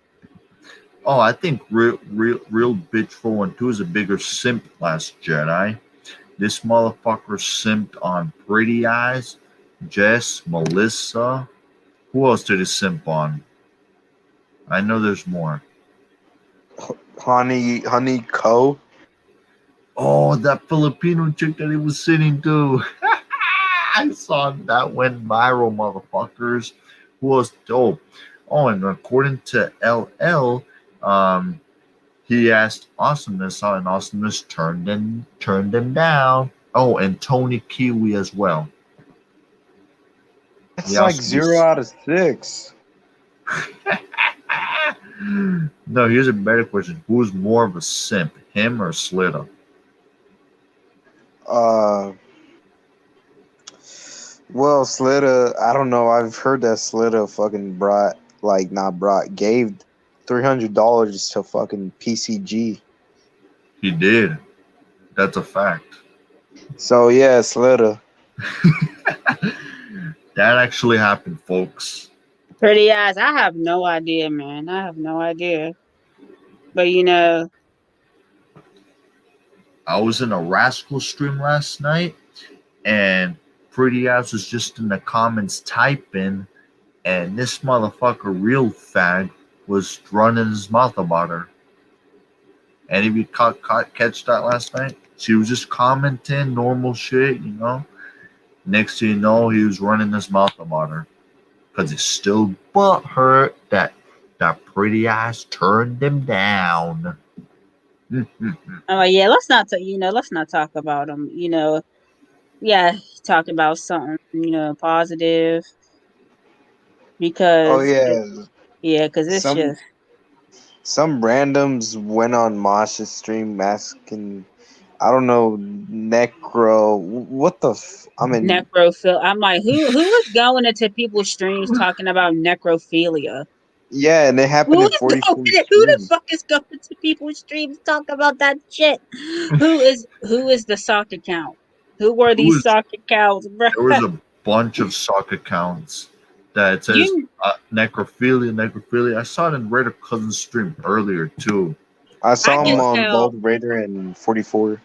A: Oh, I think real bitch 412 is a bigger simp Last Jedi. This motherfucker simped on Pretty Eyes, Jess, Melissa. Who else did he simp on? I know there's more.
T: Honey Co.
A: Oh, that Filipino chick that he was sitting to. I saw that went viral, motherfuckers. Who else? And according to LL, he asked Awesomeness out, and Awesomeness turned him down. Oh, and Tony Kiwi as well.
T: It's like 0 out of 6.
A: No, here's a better question. Who's more of a simp, him or Slitta?
T: Well, Slitta, I don't know. I've heard that Slitta fucking gave $300 to fucking PCG.
A: He did. That's a fact.
T: So yeah, Slitta.
A: That actually happened, folks.
D: Pretty Eyes, I have no idea, man. I have no idea. But
A: I was in a Rascal stream last night, and Pretty Eyes was just in the comments typing, and this motherfucker, real fag, was running his mouth about her. And if you catch that last night, she was just commenting normal shit, Next thing you know, he was running his mouth about her. Because it's still butthurt that Pretty Eyes turned him down.
D: Oh yeah, let's not talk about him. Yeah, talk about something positive because because it's just
T: some randoms went on Mosh's stream asking, I don't know, Necro. What the?
D: necrophilia. I'm like, who is going into people's streams talking about necrophilia?
T: Yeah, and it happened in 40.
D: Who the fuck is going to people's streams talk about that shit? Who is the sock account? Who were these sock accounts, bro?
A: There was a bunch of sock accounts that says necrophilia. I saw it in Raider Cousin's stream earlier too.
T: I saw him on both Raider and 44.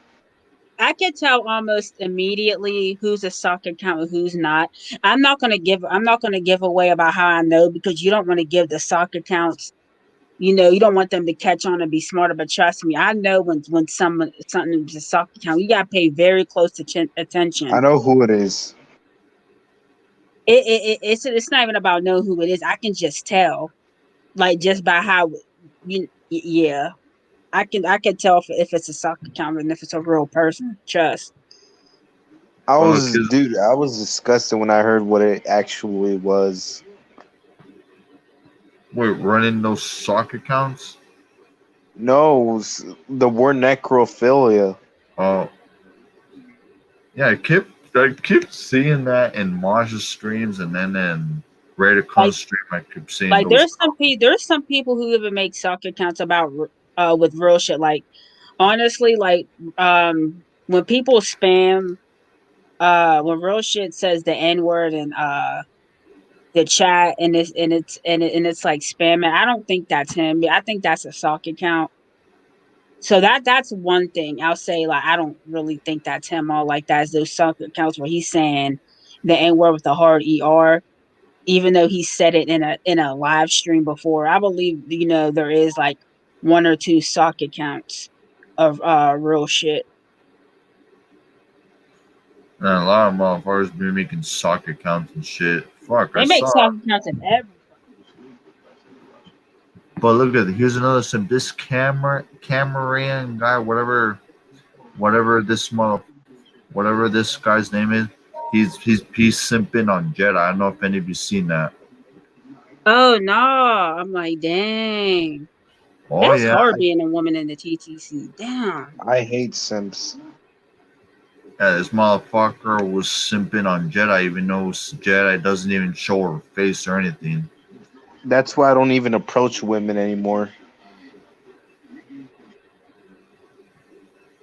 D: I can tell almost immediately who's a sock account and who's not. I'm not gonna give away about how I know, because you don't want to give the sock accounts. You don't want them to catch on and be smarter. But trust me, I know when something is a sock account. You gotta pay very close attention.
T: I know who it is.
D: It's not even about know who it is. I can just tell, like, just by how yeah. I can tell if it's a sock account and if it's a real person. Trust.
T: I was disgusted when I heard what it actually was.
A: Wait, running those sock accounts?
T: No, the word necrophilia.
A: Oh. Yeah, I keep seeing that in Marsh's streams, and then in Raider Cousin's stream, I keep seeing
D: there's some people who even make sock accounts about with real shit. Like, honestly, like when people spam when real shit says the N-word in the chat, and it's like spamming. I don't think that's him. I think that's a sock account. So that's one thing I'll say. Like, I don't really think that's him. All like that is those sock accounts where he's saying the N word with the hard ER, even though he said it in a live stream before. I believe, you know, there is like 1 or 2 sock accounts of real shit.
A: And a lot of motherfuckers be making sock accounts and shit. Fuck, I
D: They make
A: saw.
D: sock accounts of everything.
A: But look at it. Here's another sim. This Cameroon guy, whatever this guy's name is, he's simping on Jedi. I don't know if any of you seen that.
D: Oh no! I'm like, dang.
A: Oh
D: That's
A: yeah.
D: hard being a woman in the TTC. Damn.
T: I hate simps.
A: Yeah, this motherfucker was simping on Jedi, even though Jedi doesn't even show her face or anything.
T: That's why I don't even approach women anymore.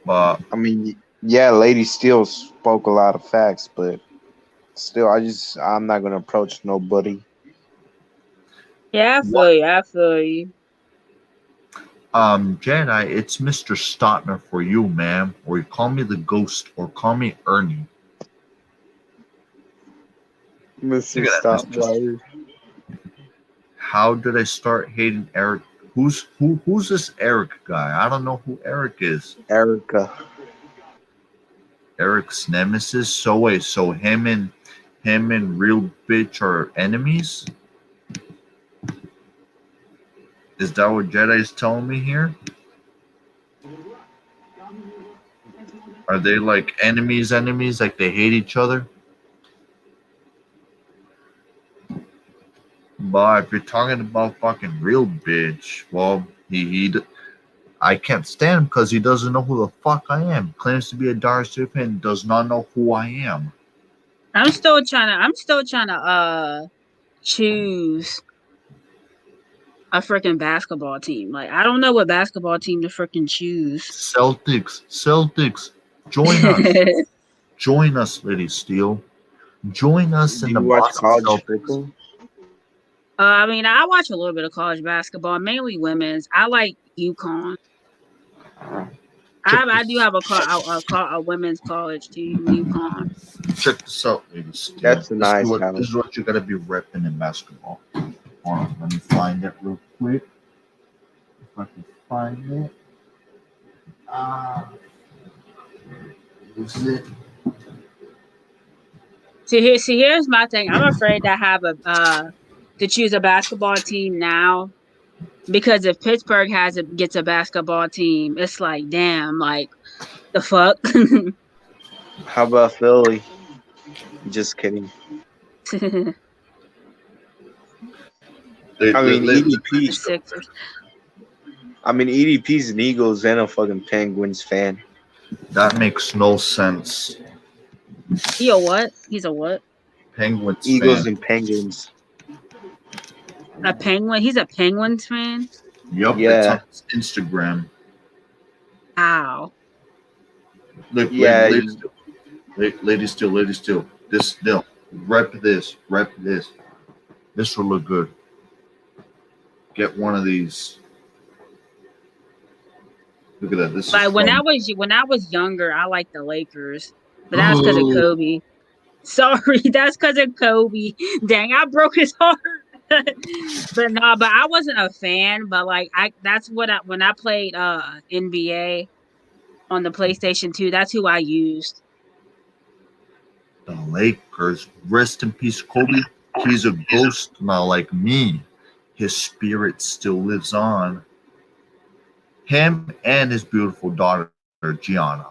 A: But
T: I mean, yeah, Lady Steele spoke a lot of facts, but still, I'm not gonna approach nobody.
D: Yeah, I feel you. I feel you.
A: Jedi, it's Mr. Stautner for you, ma'am. Or you call me the Ghost, or call me Ernie.
T: Mr.
A: Look at that,
T: Stautner.
A: How did I start hating Eric? Who's this Eric guy? I don't know who Eric is.
T: Erica.
A: Eric's nemesis. So wait, so him and Real Bitch are enemies? Is that what Jedi's telling me here? Are they like enemies, like they hate each other? But if you're talking about fucking Real Bitch, well, I can't stand him because he doesn't know who the fuck I am. Claims to be a Dark Sith and does not know who I am.
D: I'm still trying to choose a freaking basketball team. Like, I don't know what basketball team to freaking choose.
A: Celtics, join us. Join us, Lady Steele. Join us in the Boston Celtics.
D: I mean, I watch a little bit of college basketball, mainly women's. I like UConn. I do have a women's college team, UConn.
A: Check this out, Lady Steele.
T: That's nice.
A: This is what you gotta be repping in basketball. Hold on, let me find it real quick. If I can find it. Is it?
D: See, here's my thing. I'm afraid to have to choose a basketball team now, because if Pittsburgh gets a basketball team, it's like, damn, like the fuck.
T: How about Philly? Just kidding. EDP's an Eagles and a fucking Penguins fan.
A: That makes no sense.
D: He a what? He's a what?
A: Penguins
T: Eagles
A: fan.
T: and Penguins.
D: A Penguin? He's a Penguins fan?
A: Yup,
T: yeah.
A: It's on Instagram.
D: Ow.
A: Look,
T: yeah.
A: Lady Steele. This still. Rep this. This will look good. Get one of these. Look at that. This
D: like
A: is
D: when I was younger, I liked the Lakers. But that's because of Kobe. Sorry, that's because of Kobe. Dang, I broke his heart. But I wasn't a fan. But like, when I played NBA on the PlayStation 2, that's who I used.
A: The Lakers. Rest in peace, Kobe. He's a ghost now, like me. His spirit still lives on. Him and his beautiful daughter, Gianna.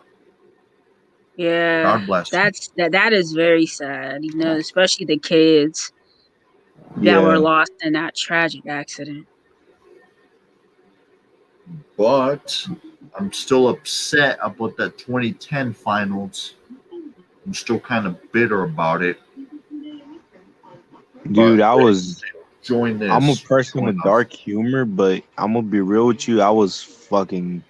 D: Yeah,
A: God bless
D: that is very sad, you know, especially the kids that were lost in that tragic accident.
A: But I'm still upset about that 2010 finals. I'm still kind of bitter about it.
T: Dude,
A: join this.
T: I'm a person with dark humor, but I'm gonna be real with you. I was fucking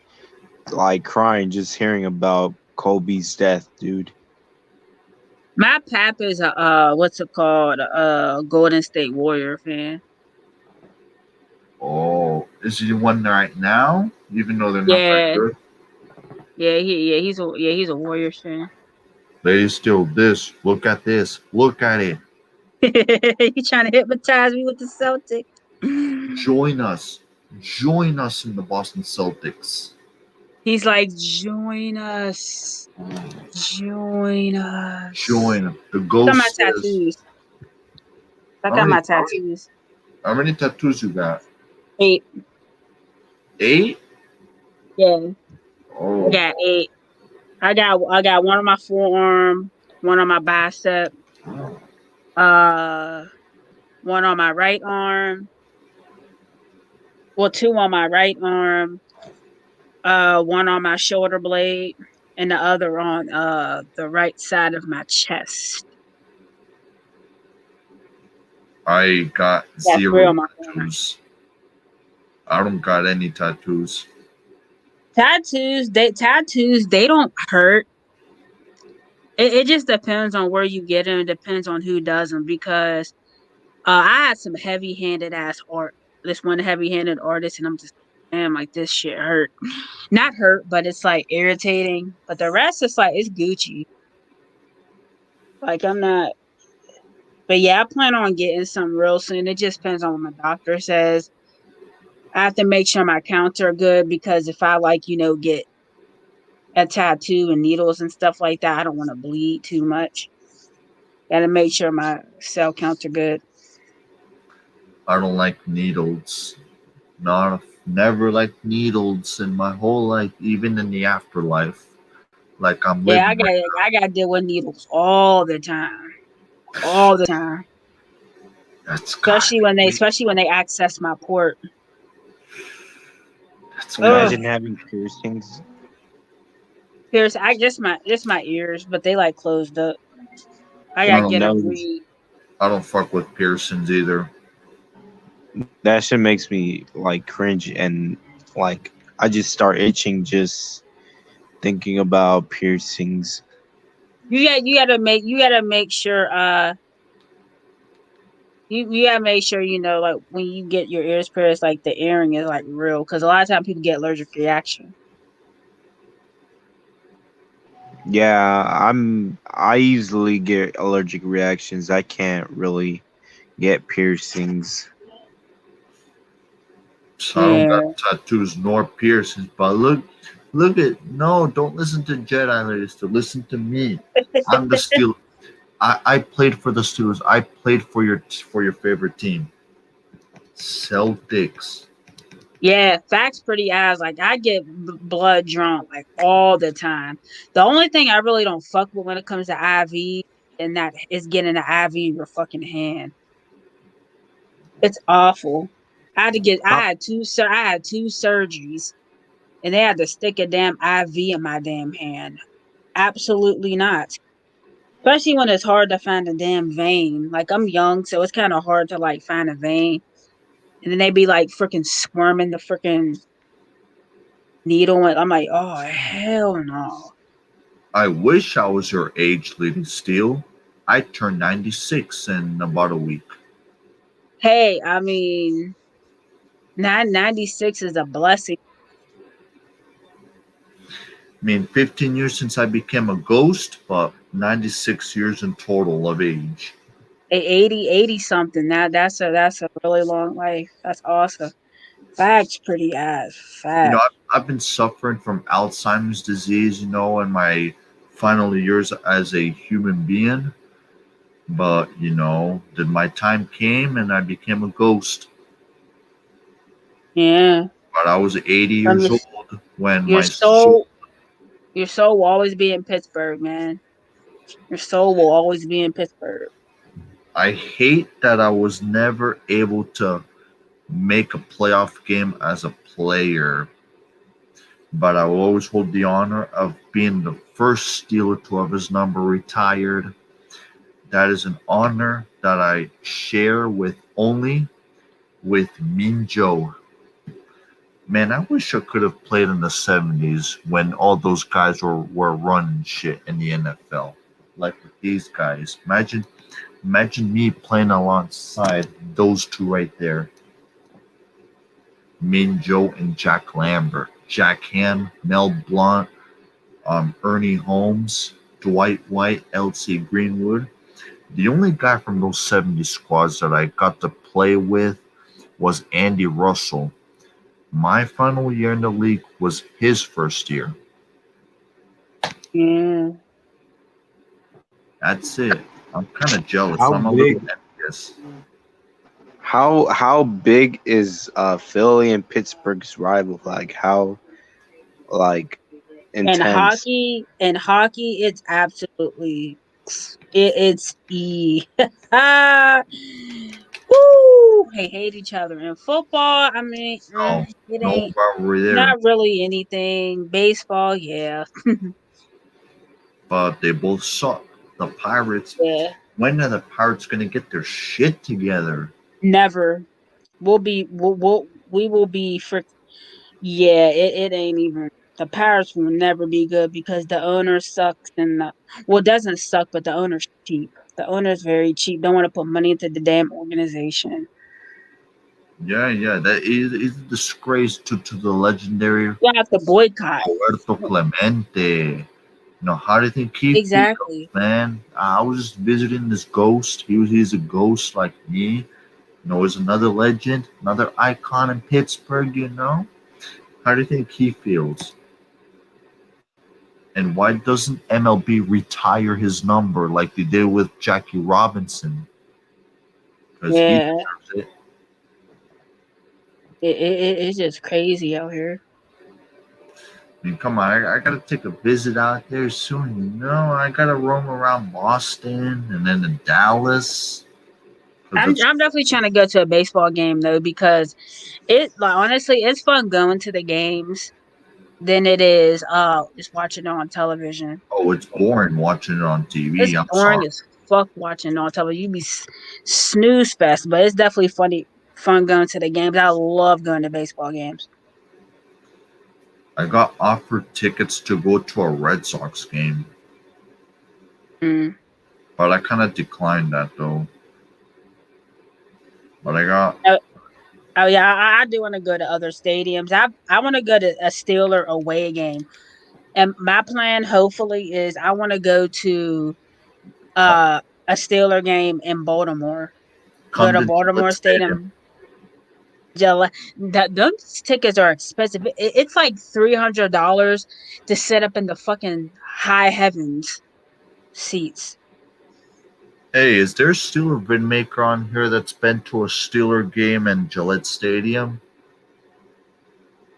T: like crying just hearing about Kobe's death, dude.
D: My pap is a Golden State Warrior fan.
A: Oh, is he one right now? Even though they're not that good.
D: Yeah, he's a Warriors fan.
A: Ladies, still this. Look at this. Look at it.
D: You trying to hypnotize me with the Celtics?
A: Join us. Join us in the Boston Celtics.
D: He's like, join us. Join us.
A: Join. The
D: Look at
A: ghost
D: my
A: says,
D: tattoos. Look
A: How
D: at
A: many-
D: my tattoos.
A: how many tattoos you got?
D: 8.
A: 8?
D: Yeah.
A: Oh.
D: I got 8. I got one on my forearm, one on my bicep, one on my right arm. Well, 2 on my right arm, one on my shoulder blade, and the other on the right side of my chest.
A: I got
D: That's
A: 0
D: real, my friend.
A: tattoos. I don't got any tattoos.
D: Tattoos, they don't hurt. It just depends on where you get them. It depends on who does them because I had some heavy-handed ass art. This one heavy-handed artist, and I'm just, man, like this shit hurt. Not hurt, but it's like irritating. But the rest is like it's Gucci. Like I'm not. But yeah, I plan on getting some real soon. It just depends on what my doctor says. I have to make sure my counts are good because if I get a tattoo and needles and stuff like that, I don't want to bleed too much. Gotta make sure my cell counts are good.
A: I don't like needles. Never liked needles in my whole life, even in the afterlife. Like I'm
D: Yeah,
A: living.
D: I got to deal with needles all the time. All the time.
A: That's
D: especially when they access my port.
T: Imagine having piercings.
D: There's just my ears, but they like closed up. I
A: I
D: gotta
A: don't
D: get them
A: know. I don't fuck with piercings either.
T: That shit makes me like cringe and like I just start itching just thinking about piercings.
D: You gotta make sure you gotta make sure like when you get your ears pierced, like the earring is like real, because a lot of times people get allergic reaction.
T: Yeah, I easily get allergic reactions. I can't really get piercings.
A: So I don't got tattoos nor piercings, but look don't listen to Jedi ladies, to listen to me. I'm the Steel. I played for the Steelers. I played for your favorite team, Celtics.
D: Yeah, facts pretty ass. Like I get blood drawn like all the time. The only thing I really don't fuck with when it comes to IV and that is getting the IV in your fucking hand. It's awful. I had two surgeries and they had to stick a damn IV in my damn hand. Absolutely not. Especially when it's hard to find a damn vein. Like I'm young, so it's kind of hard to like find a vein. And then they be like freaking squirming the freaking needle. And I'm like, oh hell no.
A: I wish I was your age, Lady Steel. I turned 96 in about a week.
D: Hey, I mean, 96 is a blessing.
A: I mean, 15 years since I became a ghost, but 96 years in total of age.
D: 80 something. Now that's a really long life. That's awesome. Facts pretty ass. Facts.
A: I've been suffering from Alzheimer's disease, in my final years as a human being. But, then my time came and I became a ghost.
D: Yeah.
A: But I was 80 years old when
D: your
A: my
D: soul will always be in Pittsburgh, man. Your soul will always be in Pittsburgh.
A: I hate that I was never able to make a playoff game as a player, but I will always hold the honor of being the first Steeler to have his number retired. That is an honor that I share only with Min Joe. Man, I wish I could have played in the 70s when all those guys were running shit in the NFL. Like with these guys. Imagine me playing alongside those two right there. Min Joe and Jack Lambert. Jack Ham, Mel Blount, Ernie Holmes. Dwight White, L.C. Greenwood. The only guy from those 70 squads that I got to play with was Andy Russell. My final year in the league was his first year.
D: Yeah.
A: That's it. I'm kind of jealous.
T: How
A: I'm a
T: big?
A: little envious.
T: How big is Philly and Pittsburgh's rival? Like how intense?
D: In hockey, it's absolutely it's e. Woo! They hate each other. In football, I mean,
A: No,
D: it
A: no
D: ain't
A: rivalry there.
D: not really anything. Baseball, yeah,
A: But they both suck. The Pirates.
D: yeah.
A: When are the Pirates gonna get their shit together?
D: Never. We will be for. Yeah, it ain't even. The Pirates will never be good because the owner sucks and it doesn't suck, but the owner's cheap. The owner's very cheap. Don't want to put money into the damn organization.
A: Yeah. That is a disgrace to the legendary
D: You have to boycott.
A: Roberto Clemente. How do you think he
D: Exactly.
A: feels, man? I was just visiting this ghost. He's a ghost like me. He's another legend, another icon in Pittsburgh, How do you think he feels? And why doesn't MLB retire his number like they did with Jackie Robinson? Because he
D: Yeah,
A: deserves it.
D: it's just crazy out here.
A: I mean, come on, I gotta take a visit out there soon, I gotta roam around Boston and then to Dallas.
D: I'm definitely trying to go to a baseball game though because honestly it's fun going to the games than it is just watching it on television.
A: Oh, it's boring watching it on TV.
D: It's
A: I'm
D: boring
A: sorry.
D: as fuck watching it on television. You be snooze fest, but it's definitely fun going to the games. I love going to baseball games.
A: I got offered tickets to go to a Red Sox game. But I kind of declined that though. But I got.
D: Oh yeah, I do want to go to other stadiums. I want to go to a Steeler away game, and my plan hopefully is I want to go to a Steeler game in Baltimore. Go to Baltimore Stadium. Those tickets are expensive. It's like $300 to sit up in the fucking high heavens seats.
A: Hey, is there a Steeler vidmaker on here that's been to a Steeler game in Gillette Stadium?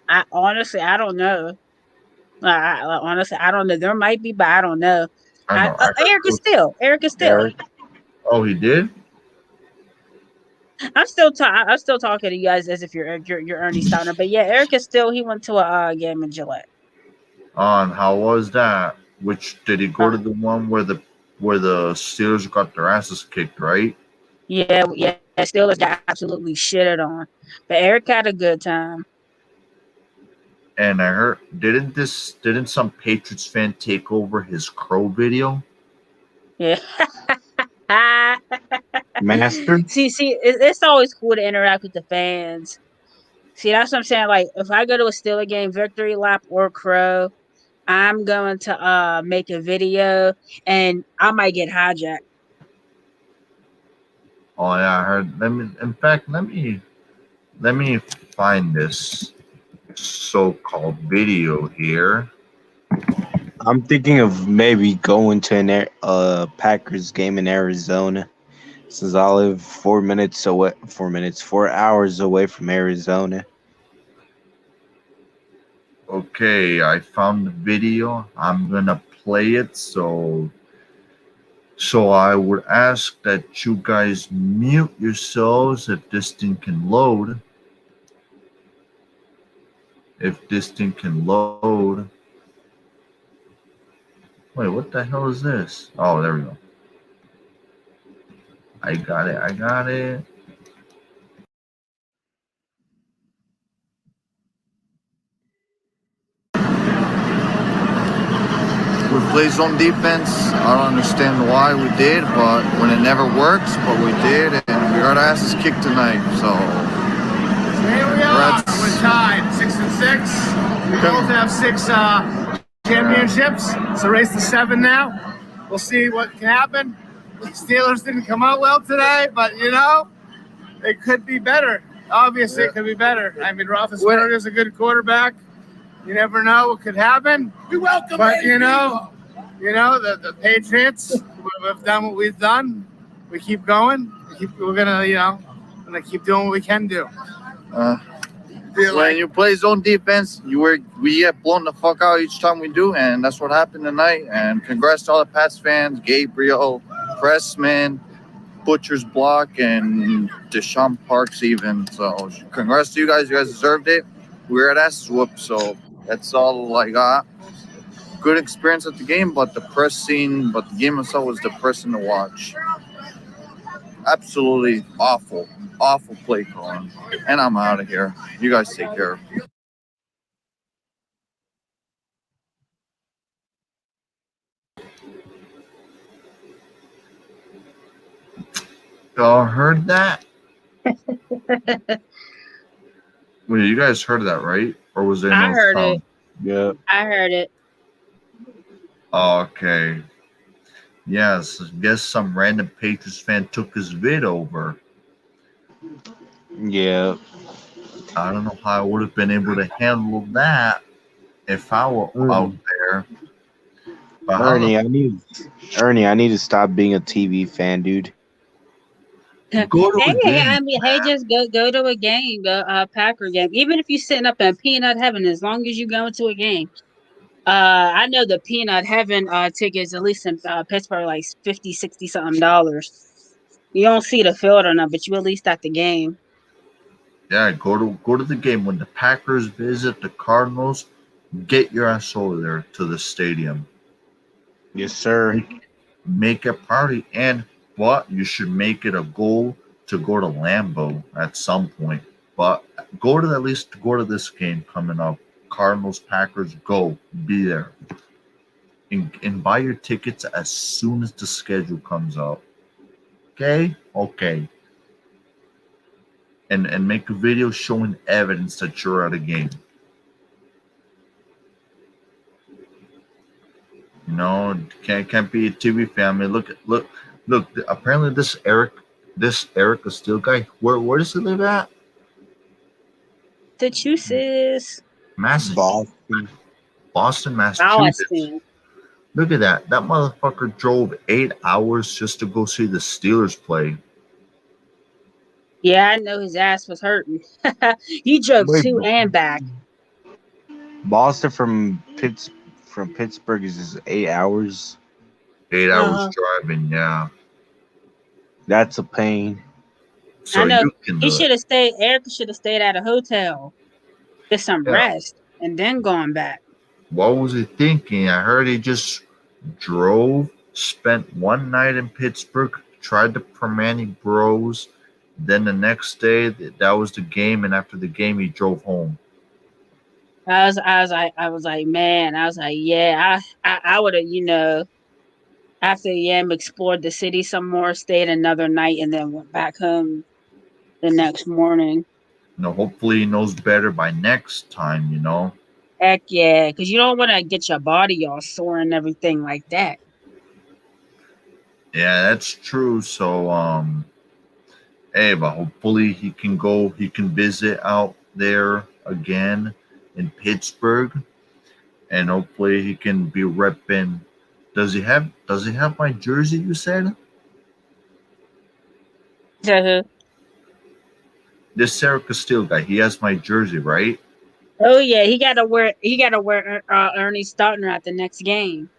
D: I don't know. Honestly, I don't know. There might be, but I don't know. Eric is still.
A: Oh, he did?
D: I'm still talking to you guys as if you're Ernie Stautner, but yeah, Eric is still. He went to a game in Gillette.
A: And how was that? Which did he go to the one where the Steelers got their asses kicked, right?
D: Yeah. Steelers got absolutely shitted on, but Eric had a good time.
A: And I heard didn't some Patriots fan take over his crow video?
D: Yeah.
T: Master.
D: See, it's always cool to interact with the fans. See, that's what I'm saying. Like, if I go to a Steeler game, victory lap or crow, I'm going to make a video, and I might get hijacked.
A: Oh yeah, I heard. Let me find this so-called video here.
T: I'm thinking of maybe going to a Packers game in Arizona, since I live 4 hours away from Arizona.
A: Okay, I found the video. I'm gonna play it. So I would ask that you guys mute yourselves if this thing can load. If this thing can load. Wait, what the hell is this? Oh, there we go. I got it. We played zone defense. I don't understand why we did, but when it never works, but we did, and we got our asses kicked tonight. So
L: here we are. We're tied 6-6. We both have 6 championships. It's a race to 7 now. We'll see what can happen. The Steelers didn't come out well today, but it could be better. Obviously, it could be better. I mean, Roethlisberger is a good quarterback. You never know what could happen. We welcome, but the Patriots. We've done what we've done. We keep going. We're gonna keep doing what we can do.
U: When you play zone defense, we get blown the fuck out each time we do, and that's what happened tonight. And congrats to all the Pats fans, Gabriel, Pressman, Butcher's Block, and Deshaun Parks even. So congrats to you guys. You guys deserved it. We were at ass whoop, so that's all I got. Good experience at the game, but the game itself was depressing to watch. Absolutely awful play calling. And I'm out of here. You guys take care.
A: Y'all heard that? Well, you guys heard that, right? Or was there no
D: I heard
A: sound?
D: it.
T: Yeah.
D: I heard it.
A: Okay. Yes, I guess some random Patriots fan took his vid over.
T: Yeah.
A: I don't know how I would have been able to handle that if I were out there. But
T: Ernie, I need to stop being a TV fan, dude.
A: Go to a game.
D: Just go to a game, Packer game. Even if you're sitting up in peanut heaven, as long as you go to a game. I know the peanut heaven tickets, at least in Pittsburgh, like $50, $60 something. You don't see the field or not, but you at least at the game.
A: Yeah, go to the game. When the Packers visit the Cardinals, get your ass over there to the stadium.
T: Yes, sir.
A: Make a party, and you should make it a goal to go to Lambeau at some point. But at least go to this game coming up. Cardinals, Packers, go. Be there. And buy your tickets as soon as the schedule comes out. Okay? Okay. And make a video showing evidence that you're at a game. Can't be a TV family. Look. Apparently, this Eric Castile guy. Where does he live at?
D: Massachusetts.
A: Boston, Massachusetts. Look at that. That motherfucker drove 8 hours just to go see the Steelers play.
D: Yeah, I know his ass was hurting. He drove to and back.
T: Boston from Pittsburgh is just 8 hours.
A: 8 hours driving, yeah.
T: That's a pain.
A: So
D: I know he should have stayed. Eric should have stayed at a hotel, get some rest, and then gone back.
A: What was he thinking? I heard he just drove, spent one night in Pittsburgh, tried the Permani Bros. Then the next day, that was the game, and after the game, he drove home.
D: I was like, man, yeah, I would have, after explored the city some more, stayed another night, and then went back home the next morning.
A: Hopefully he knows better by next time,
D: Heck yeah, because you don't want to get your body all sore and everything like that.
A: Yeah, that's true. So, but hopefully he can visit out there again in Pittsburgh, and hopefully he can be repping. Does he have my jersey, you said? This Sarah Castile guy, he has my jersey, right?
D: Oh yeah, he gotta wear Ernie Stautner at the next game.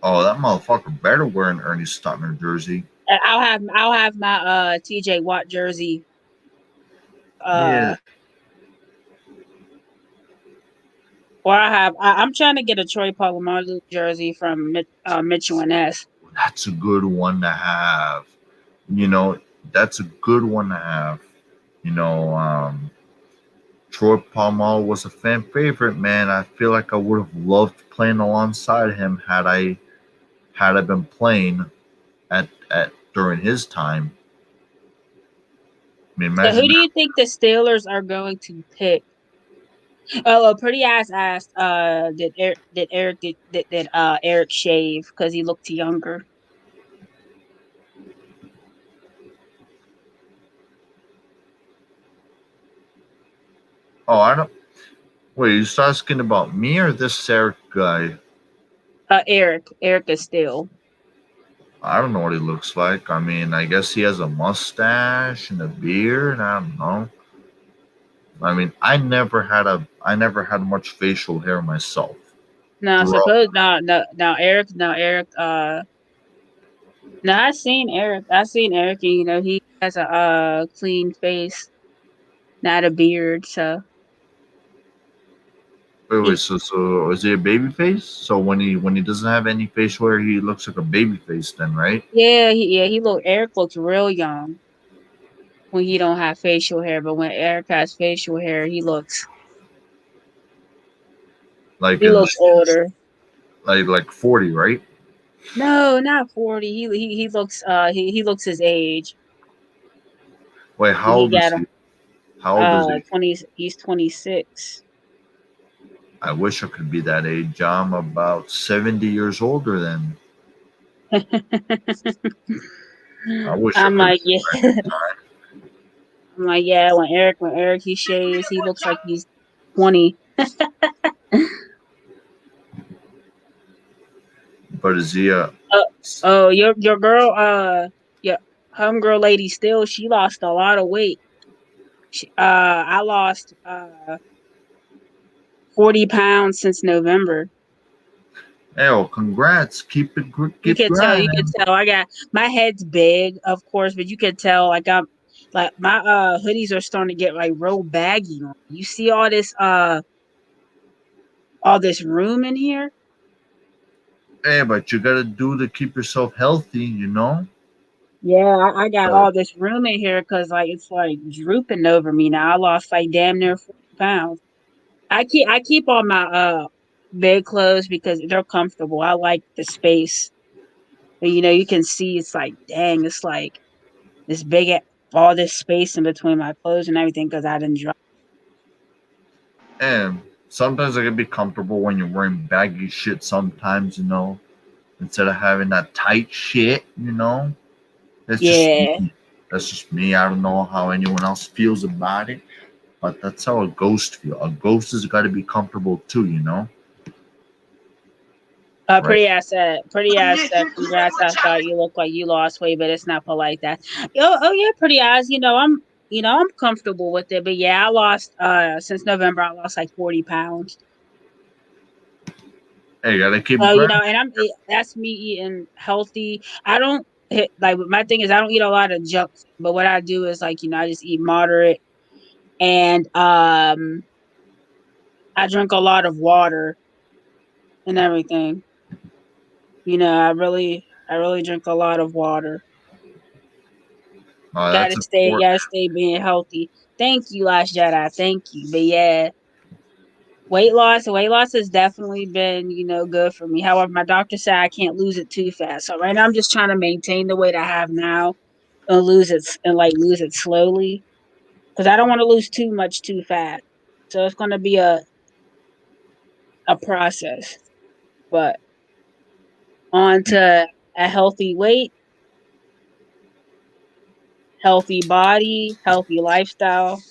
A: Oh, that motherfucker better wear an Ernie Stautner jersey.
D: I'll have my TJ Watt jersey.
A: Yeah.
D: Or I'm trying to get a Troy Polamalu jersey from Mitchell and S.
A: That's a good one to have. That's a good one to have. Troy Polamalu was a fan favorite, man. I feel like I would have loved playing alongside him had I been playing at during his time. I mean,
D: so who do you think the Steelers are going to pick? Oh, well, Pretty Ass asked, did Eric shave because he looked younger?
A: Oh, I don't. Wait, you asking about me or this Eric guy?
D: Eric is still.
A: I don't know what he looks like. I mean, I guess he has a mustache and a beard. I don't know. I mean, I never had much facial hair myself.
D: No,
A: Bro,
D: suppose Eric. No, I seen Eric. And you know he has a clean face, not a beard. So
A: wait, so is he a baby face? So when he doesn't have any facial hair, he looks like a baby face, then, right?
D: Eric looks real young when he don't have facial hair, but when Eric has facial hair, he looks
A: Like
D: he
A: in
D: looks older.
A: like 40, right?
D: No, not 40. He looks his age.
A: Wait, how
D: He
A: old is
D: got
A: he? How old is he?
D: 20. He's 26.
A: I wish I could be that age. I'm about 70 years older than. I wish I
D: I'm
A: could.
D: like, yeah. I'm like, yeah. When Eric he shaves, he looks like he's 20.
A: But is he a?
D: Your girl, your homegirl lady still, she lost a lot of weight. I lost 40 pounds since November.
A: Hey, well, congrats. Keep
D: You can tell. You
A: grinding.
D: can tell. I got my head's big, of course, but you can tell. Like I'm, like my hoodies are starting to get like real baggy. You see all this room in here.
A: Hey, but you gotta do to keep yourself healthy, you know.
D: Yeah, I got
A: Uh,
D: all this room in here because like it's like drooping over me now. I lost like damn near 40 pounds. I keep all my bed clothes because they're comfortable. I like the space. And, you know, you can see it's like dang, it's like this all this space in between my clothes and everything because I didn't drop.
A: and sometimes it can be comfortable when you're wearing baggy shit. Sometimes, you know, instead of having that tight shit, you know. That's just
D: Yeah.
A: me. That's just me. I don't know how anyone else feels about it, but that's how a ghost feels. A ghost has got to be comfortable too, you know. Right?
D: Pretty ass said, congrats. I thought you look like you lost weight, but it's not polite that. Oh yeah, pretty ass. I'm comfortable with it. But yeah, I lost since November. I lost like 40 pounds.
A: Hey, you gotta keep
D: And
A: grinding.
D: that's me eating healthy. I don't like my thing is I don't eat a lot of junk, but what I do is like I just eat moderate, and I drink a lot of water and everything. I really drink a lot of water.
A: That's important.
D: Gotta stay being healthy. Thank you, Last Jedi. Thank you. But yeah, weight loss has definitely been, good for me. However, my doctor said I can't lose it too fast. So right now I'm just trying to maintain the weight I have now and lose it slowly. Because I don't want to lose too much too fast. So it's gonna be a process. But on to a healthy weight, healthy body, healthy lifestyle.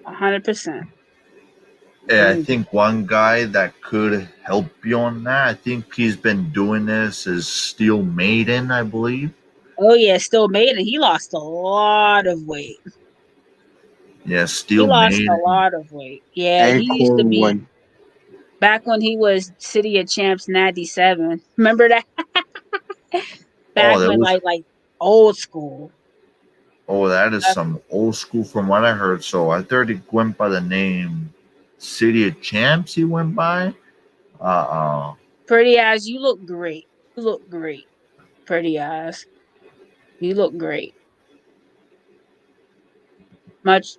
D: 100%.
A: Hey, I think one guy that could help you on that. I think he's been doing this is Steel Maiden, I believe.
D: Oh yeah, still made it. He lost a lot of weight.
A: Yeah,
D: He
A: Steel
D: lost a
A: Maiden.
D: lot of weight. Yeah,
T: And
D: he used to
T: cool
D: be
T: one.
D: back when he was City of Champs 97. Remember that?
A: Oh,
D: Back
A: that
D: when
A: was.
D: like old school.
A: Oh, that is some old school from what I heard. So I thought he went by the name City of Champs. He went by.
D: Pretty eyes, you look great. You look great. Pretty eyes. You look great.
A: Don't
D: Much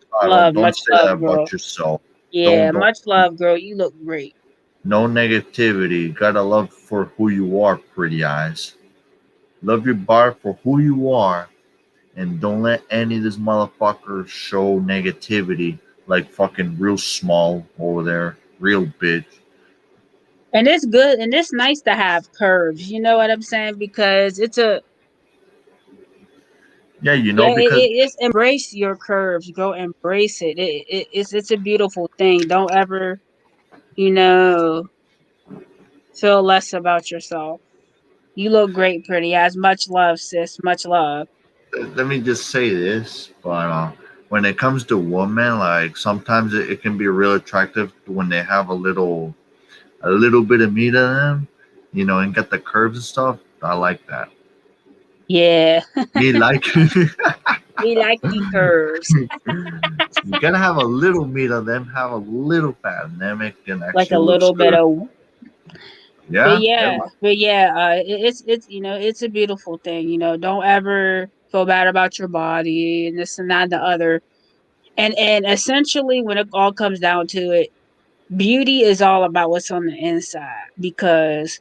A: say that
D: love, girl.
A: about yourself.
D: Yeah,
A: Don't.
D: much love, girl. You look great.
A: No negativity. Gotta love for who you are, pretty eyes. Love your bar for who you are, and don't let any of these motherfuckers show negativity like fucking real small over there, real bitch.
D: And it's good and it's nice to have curves. You know what I'm saying? Because it's a
A: Yeah, you know,
D: yeah,
A: because
D: it's embrace your curves. Go embrace it. It's a beautiful thing. Don't ever, you know, feel less about yourself. You look great, pretty. As much love, sis. Much love.
A: let me just say this, but when it comes to women, like sometimes it can be real attractive when they have a little bit of meat in them, you know, and get the curves and stuff. I like that.
D: Yeah.
A: Me like
D: We like the curves.
A: you gotta have a little meat on them, have a little fat, and then it can
D: Like a
A: actually looks
D: little bit
A: good.
D: of
A: Yeah,
D: but yeah, it's you know, it's a beautiful thing, you know. Don't ever feel bad about your body and this and that and the other. And essentially when it all comes down to it, beauty is all about what's on the inside because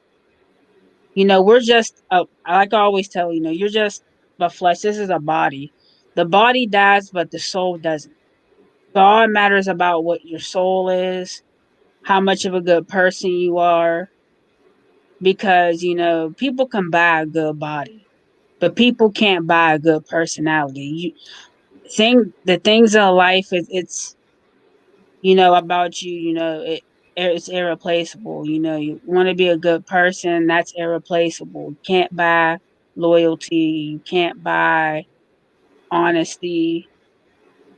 D: you know, we're just like I always tell you know, you're just a flesh. This is a body. The body dies, but the soul doesn't. So all it matters about what your soul is, how much of a good person you are, because you know people can buy a good body, but people can't buy a good personality. The things in life it's you know about you. You know it's irreplaceable. You know you want to be a good person. That's irreplaceable. You can't buy loyalty. You can't buy honesty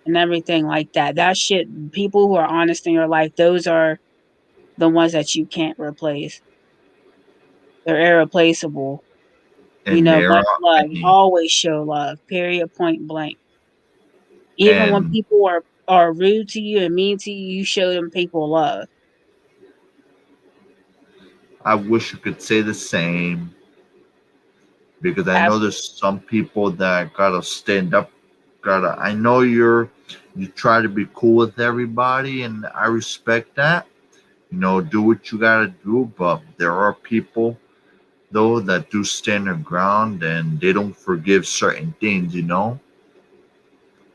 D: and everything like that. That shit. People who are honest in your life, those are the ones that you can't replace. They're irreplaceable. You
A: and
D: know,
A: there
D: much
A: are
D: love.
A: many,
D: Always show love. Period. Point blank. Even when
A: and
D: people are rude to you and mean to you, you show them people love.
A: I wish I could say the same because I know
D: Absolutely.
A: there's some people that gotta stand up. Gotta. I know you try to be cool with everybody, and I respect that. You know, do what you gotta do, but there are people though that do stand their ground and they don't forgive certain things. You know,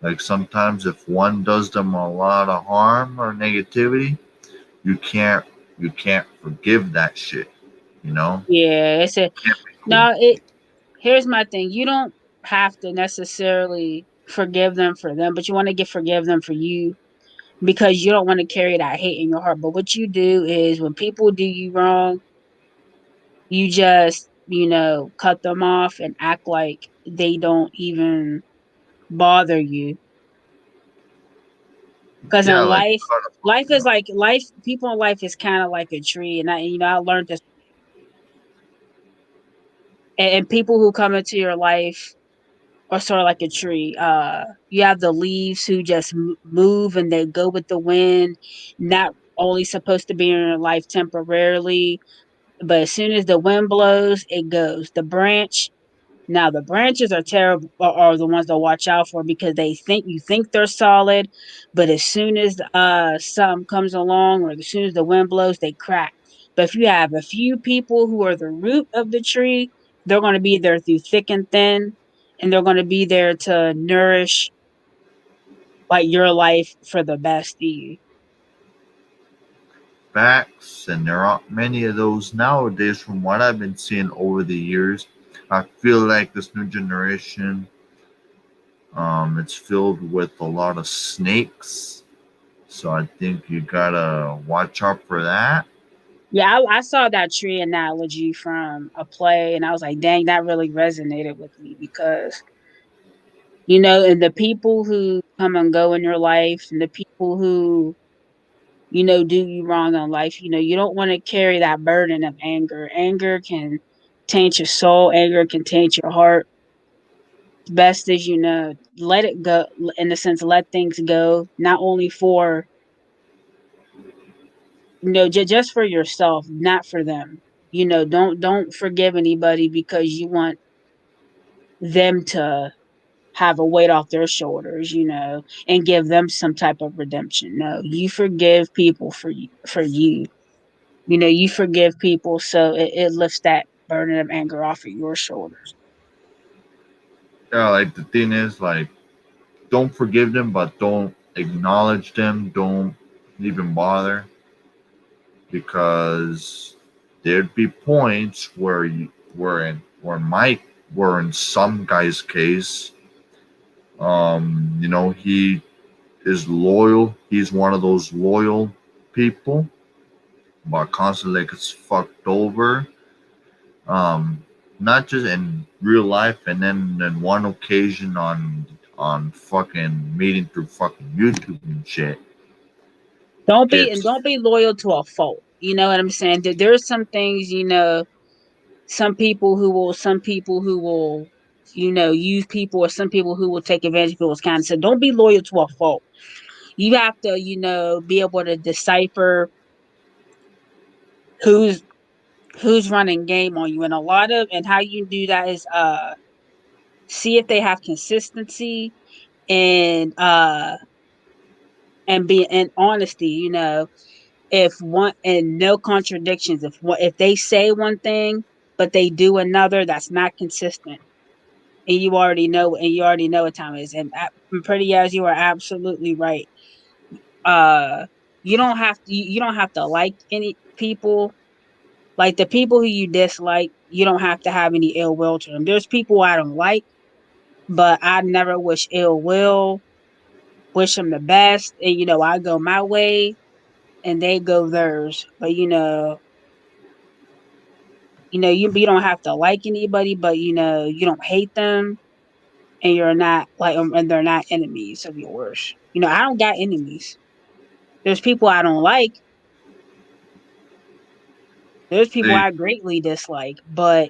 A: like sometimes if one does them a lot of harm or negativity, you can't you can't forgive that shit. You know,
D: Yeah, it's a
A: can't be cool.
D: no. It here's my thing. You don't have to necessarily forgive them for them, but you want to get forgive them for you because you don't want to carry that hate in your heart. But what you do is when people do you wrong, you just you know cut them off and act like they don't even bother you. Because
A: Yeah,
D: in
A: like
D: life, life is like life. People in life is kind of like a tree, and I learned this. And people who come into your life are sort of like a tree. You have the leaves who just move and they go with the wind, not only supposed to be in your life temporarily, but as soon as the wind blows, it goes. The branch. Now the branches are terrible are the ones to watch out for because they think you think they're solid, but as soon as something comes along or as soon as the wind blows, they crack. But if you have a few people who are the root of the tree, they're going to be there through thick and thin, and they're going to be there to nourish like your life for the best of you.
A: facts, and there aren't many of those nowadays from what I've been seeing over the years. I feel like this new generation, it's filled with a lot of snakes. So I think you gotta watch out for that.
D: Yeah, I saw that tree analogy from a play, and I was like, dang, that really resonated with me because you know, and the people who come and go in your life and the people who, you know, do you wrong in life, you know, you don't want to carry that burden of anger. Anger can taint your soul, anger can taint your heart. Best as you know, let it go in the sense, let things go, not only for, you know, just for yourself, not for them. You know, don't forgive anybody because you want them to have a weight off their shoulders, you know, and give them some type of redemption. No, you forgive people for you. You know, you forgive people so it lifts that burden of anger off of your shoulders.
A: Yeah, like the thing is, like, don't forgive them, but don't acknowledge them. Don't even bother, because there'd be points where where in some guy's case, he is loyal. He's one of those loyal people, but constantly gets fucked over. Not just in real life, and then in one occasion on fucking meeting through fucking YouTube and shit.
D: Don't be loyal to a fault. You know what I'm saying? There's some things, some people who will, use people, or some people who will take advantage of people's kindness. So don't be loyal to a fault. You have to, be able to decipher who's running game on you. And how you do that is see if they have consistency and be and honesty, if one, and no contradictions. If they say one thing but they do another, that's not consistent. And you already know what time it is. And pretty as you are absolutely right. You don't have to like any people. Like the people who you dislike, you don't have to have any ill will to them. There's people I don't like, but I never wish ill will. Wish them the best, and I go my way, and they go theirs. But you don't have to like anybody, but you don't hate them, and you're not like, and they're not enemies of yours. I don't got enemies. There's people I don't like. There's people
A: See,
D: I greatly dislike, but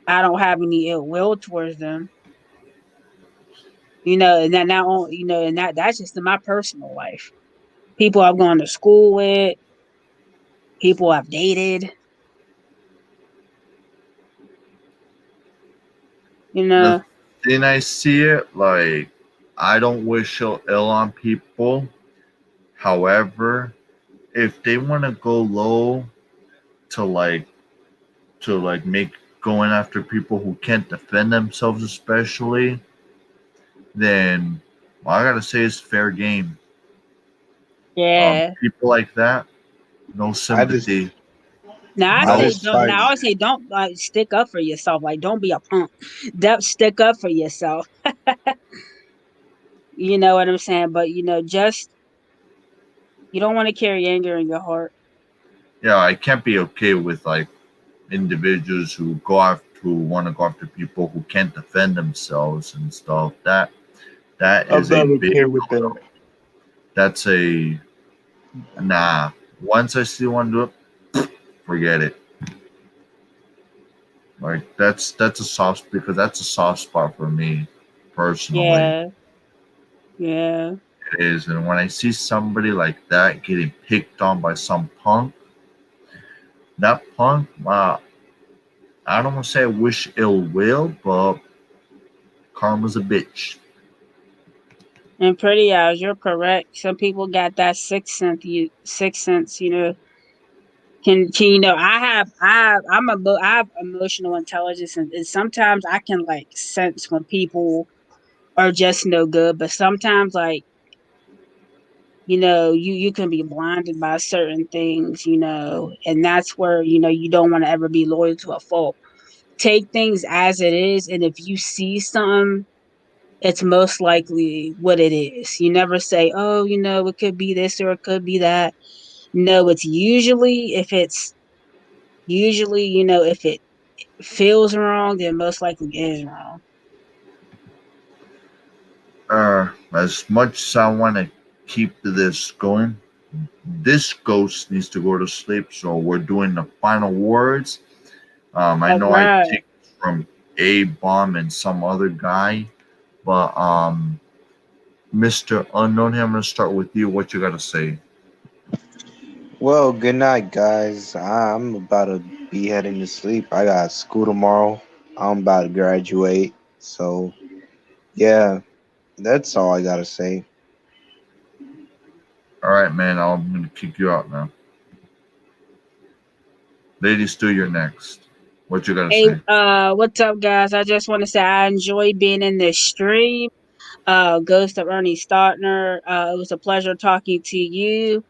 D: I don't have any ill will towards them. And that now, and that's just in my personal life. People I've gone to school with, people I've dated.
A: the thing I see it like, I don't wish ill on people. However, if they want to go low to make going after people who can't defend themselves, especially, then I gotta say it's fair game.
D: Yeah.
A: People like that, no sympathy.
D: Now
A: No.
D: I say don't stick up for yourself. Like, don't be a punk. Don't stick up for yourself. You know what I'm saying? But just, you don't want to carry anger in your heart.
A: Yeah, I can't be okay with like individuals who want to go after people who can't defend themselves and stuff. That
T: I'm
A: is a
T: not
A: big
T: okay with that.
A: That's a nah. Once I see one do it, forget it. Like that's a soft because that's a soft spot for me personally.
D: Yeah. Yeah.
A: It is, and when I see somebody like that getting picked on by some punk, that punk, I don't want to say I wish ill will, but karma's a bitch.
D: And pretty as you're correct. Some people got that sixth sense. I have emotional intelligence, and sometimes I can like sense when people are just no good. But sometimes, like, you can be blinded by certain things, and that's where you don't want to ever be loyal to a fault. Take things as it is, and if you see something, it's most likely what it is. You never say, oh, it could be this or it could be that. No, it's usually, if it feels wrong, then most likely is wrong.
A: As much as I want to keep this going, this ghost needs to go to sleep. So we're doing the final words. I know I take from A Bomb and some other guy, but Mr. Unknown, I'm gonna start with you. What you gotta say?
T: Well, good night, guys. I'm about to be heading to sleep. I got school tomorrow. I'm about to graduate. So, yeah, that's all I gotta say.
A: All right, man. I'm gonna kick you out now. Ladies, do your next. What you gotta
D: Hey,
A: say?
D: what's up, guys? I just want to say I enjoy being in this stream. Ghost of Ernie Stautner. It was a pleasure talking to you,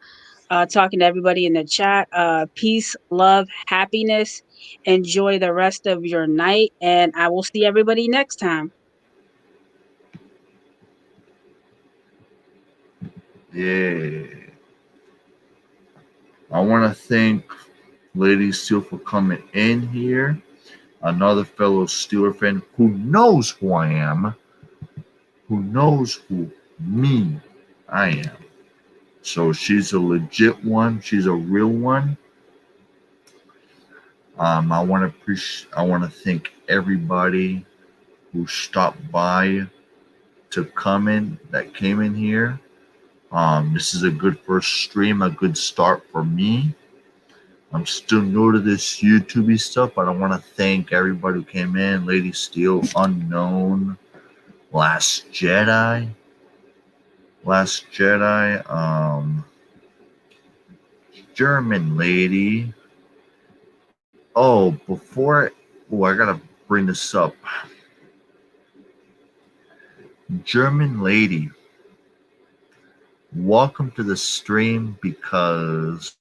D: talking to everybody in the chat. Peace, love, happiness. Enjoy the rest of your night, and I will see everybody next time.
A: Yeah. I want to thank Lady Steel for coming in here. Another fellow Steeler fan who knows who I am, who knows who I am. So she's a legit one. She's a real one. I want to thank everybody who stopped by to come in, that came in here. This is a good first stream, a good start for me. I'm still new to this YouTube stuff, but I want to thank everybody who came in. Lady Steel, Unknown, Last Jedi, German Lady. Oh, I gotta bring this up. German Lady, welcome to the stream because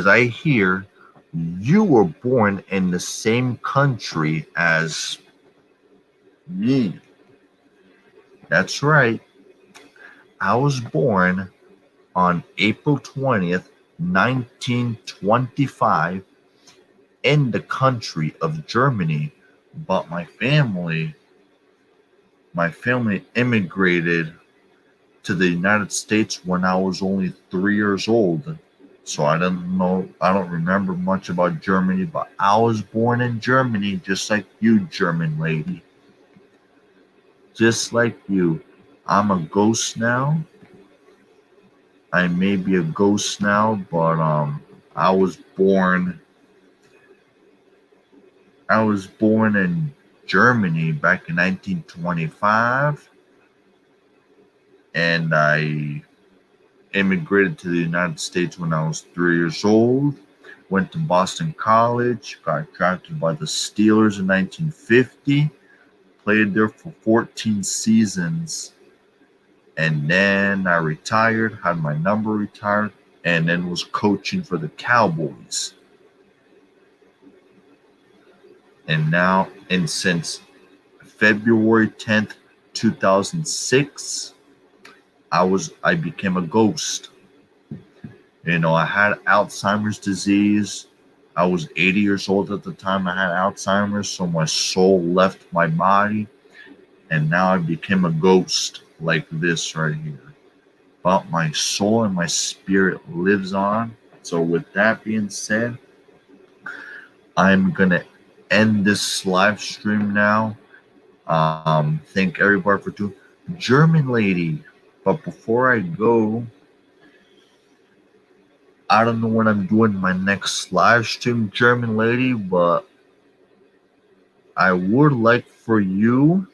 A: I hear you were born in the same country as me. That's right. I was born on April 20th, 1925 in the country of Germany, but my family immigrated to the United States when I was only 3 years old. So I don't remember much about Germany, but I was born in Germany just like you, German lady. Just like you. I'm a ghost now. I may be a ghost now, but I was born in Germany back in 1925, and I immigrated to the United States when I was 3 years old. Went to Boston College, got drafted by the Steelers in 1950, played there for 14 seasons, and then I retired, had my number retired, and then was coaching for the Cowboys. And since February 10th, 2006, I became a ghost. You know, I had Alzheimer's disease. I was 80 years old at the time I had Alzheimer's, so my soul left my body, and now I became a ghost like this right here. But my soul and my spirit lives on. So with that being said, I'm going to end this live stream now. Thank everybody for doing German Lady. But before I go, I don't know when I'm doing my next live stream, German Lady, but I would like for you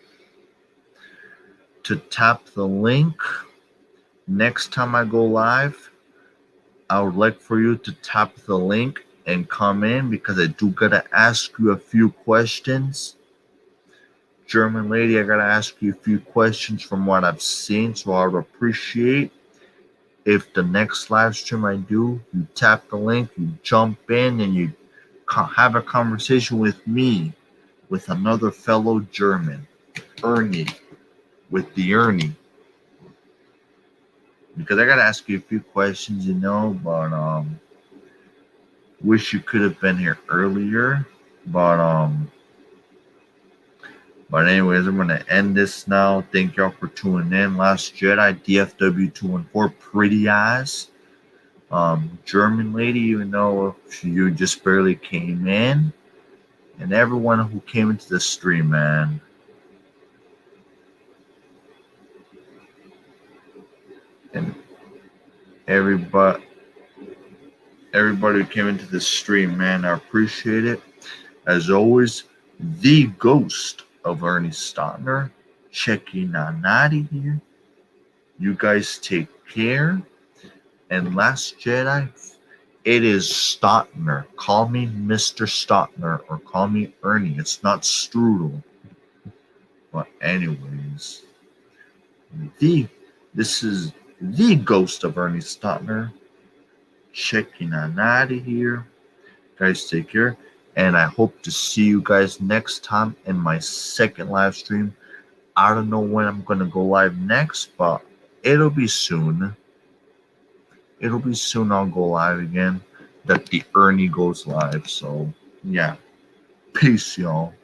A: to tap the link next time I go live. I would like for you to tap the link and come in because I do gotta ask you a few questions. German Lady, I gotta ask you a few questions from what I've seen, so I would appreciate if the next live stream I do, you tap the link, you jump in, and you have a conversation with me, with another fellow German, Ernie, with the Ernie. Because I gotta ask you a few questions, but wish you could have been here earlier. But anyways, I'm gonna end this now. Thank y'all for tuning in. Last Jedi, DFW 214, Pretty Eyes. German Lady, even though you just barely came in, and everyone who came into the stream, man. And everybody who came into the stream, man, I appreciate it. As always, the ghost of Ernie Stautner, checking on Nadi here. You guys take care. And Last Jedi, it is Stautner. Call me Mr. Stautner or call me Ernie. It's not Strudel. But anyways, this is the ghost of Ernie Stautner checking on out of here. Guys, take care. And I hope to see you guys next time in my second live stream. I don't know when I'm going to go live next, but it'll be soon. It'll be soon I'll go live again. That the Ernie goes live. So, yeah. Peace, y'all.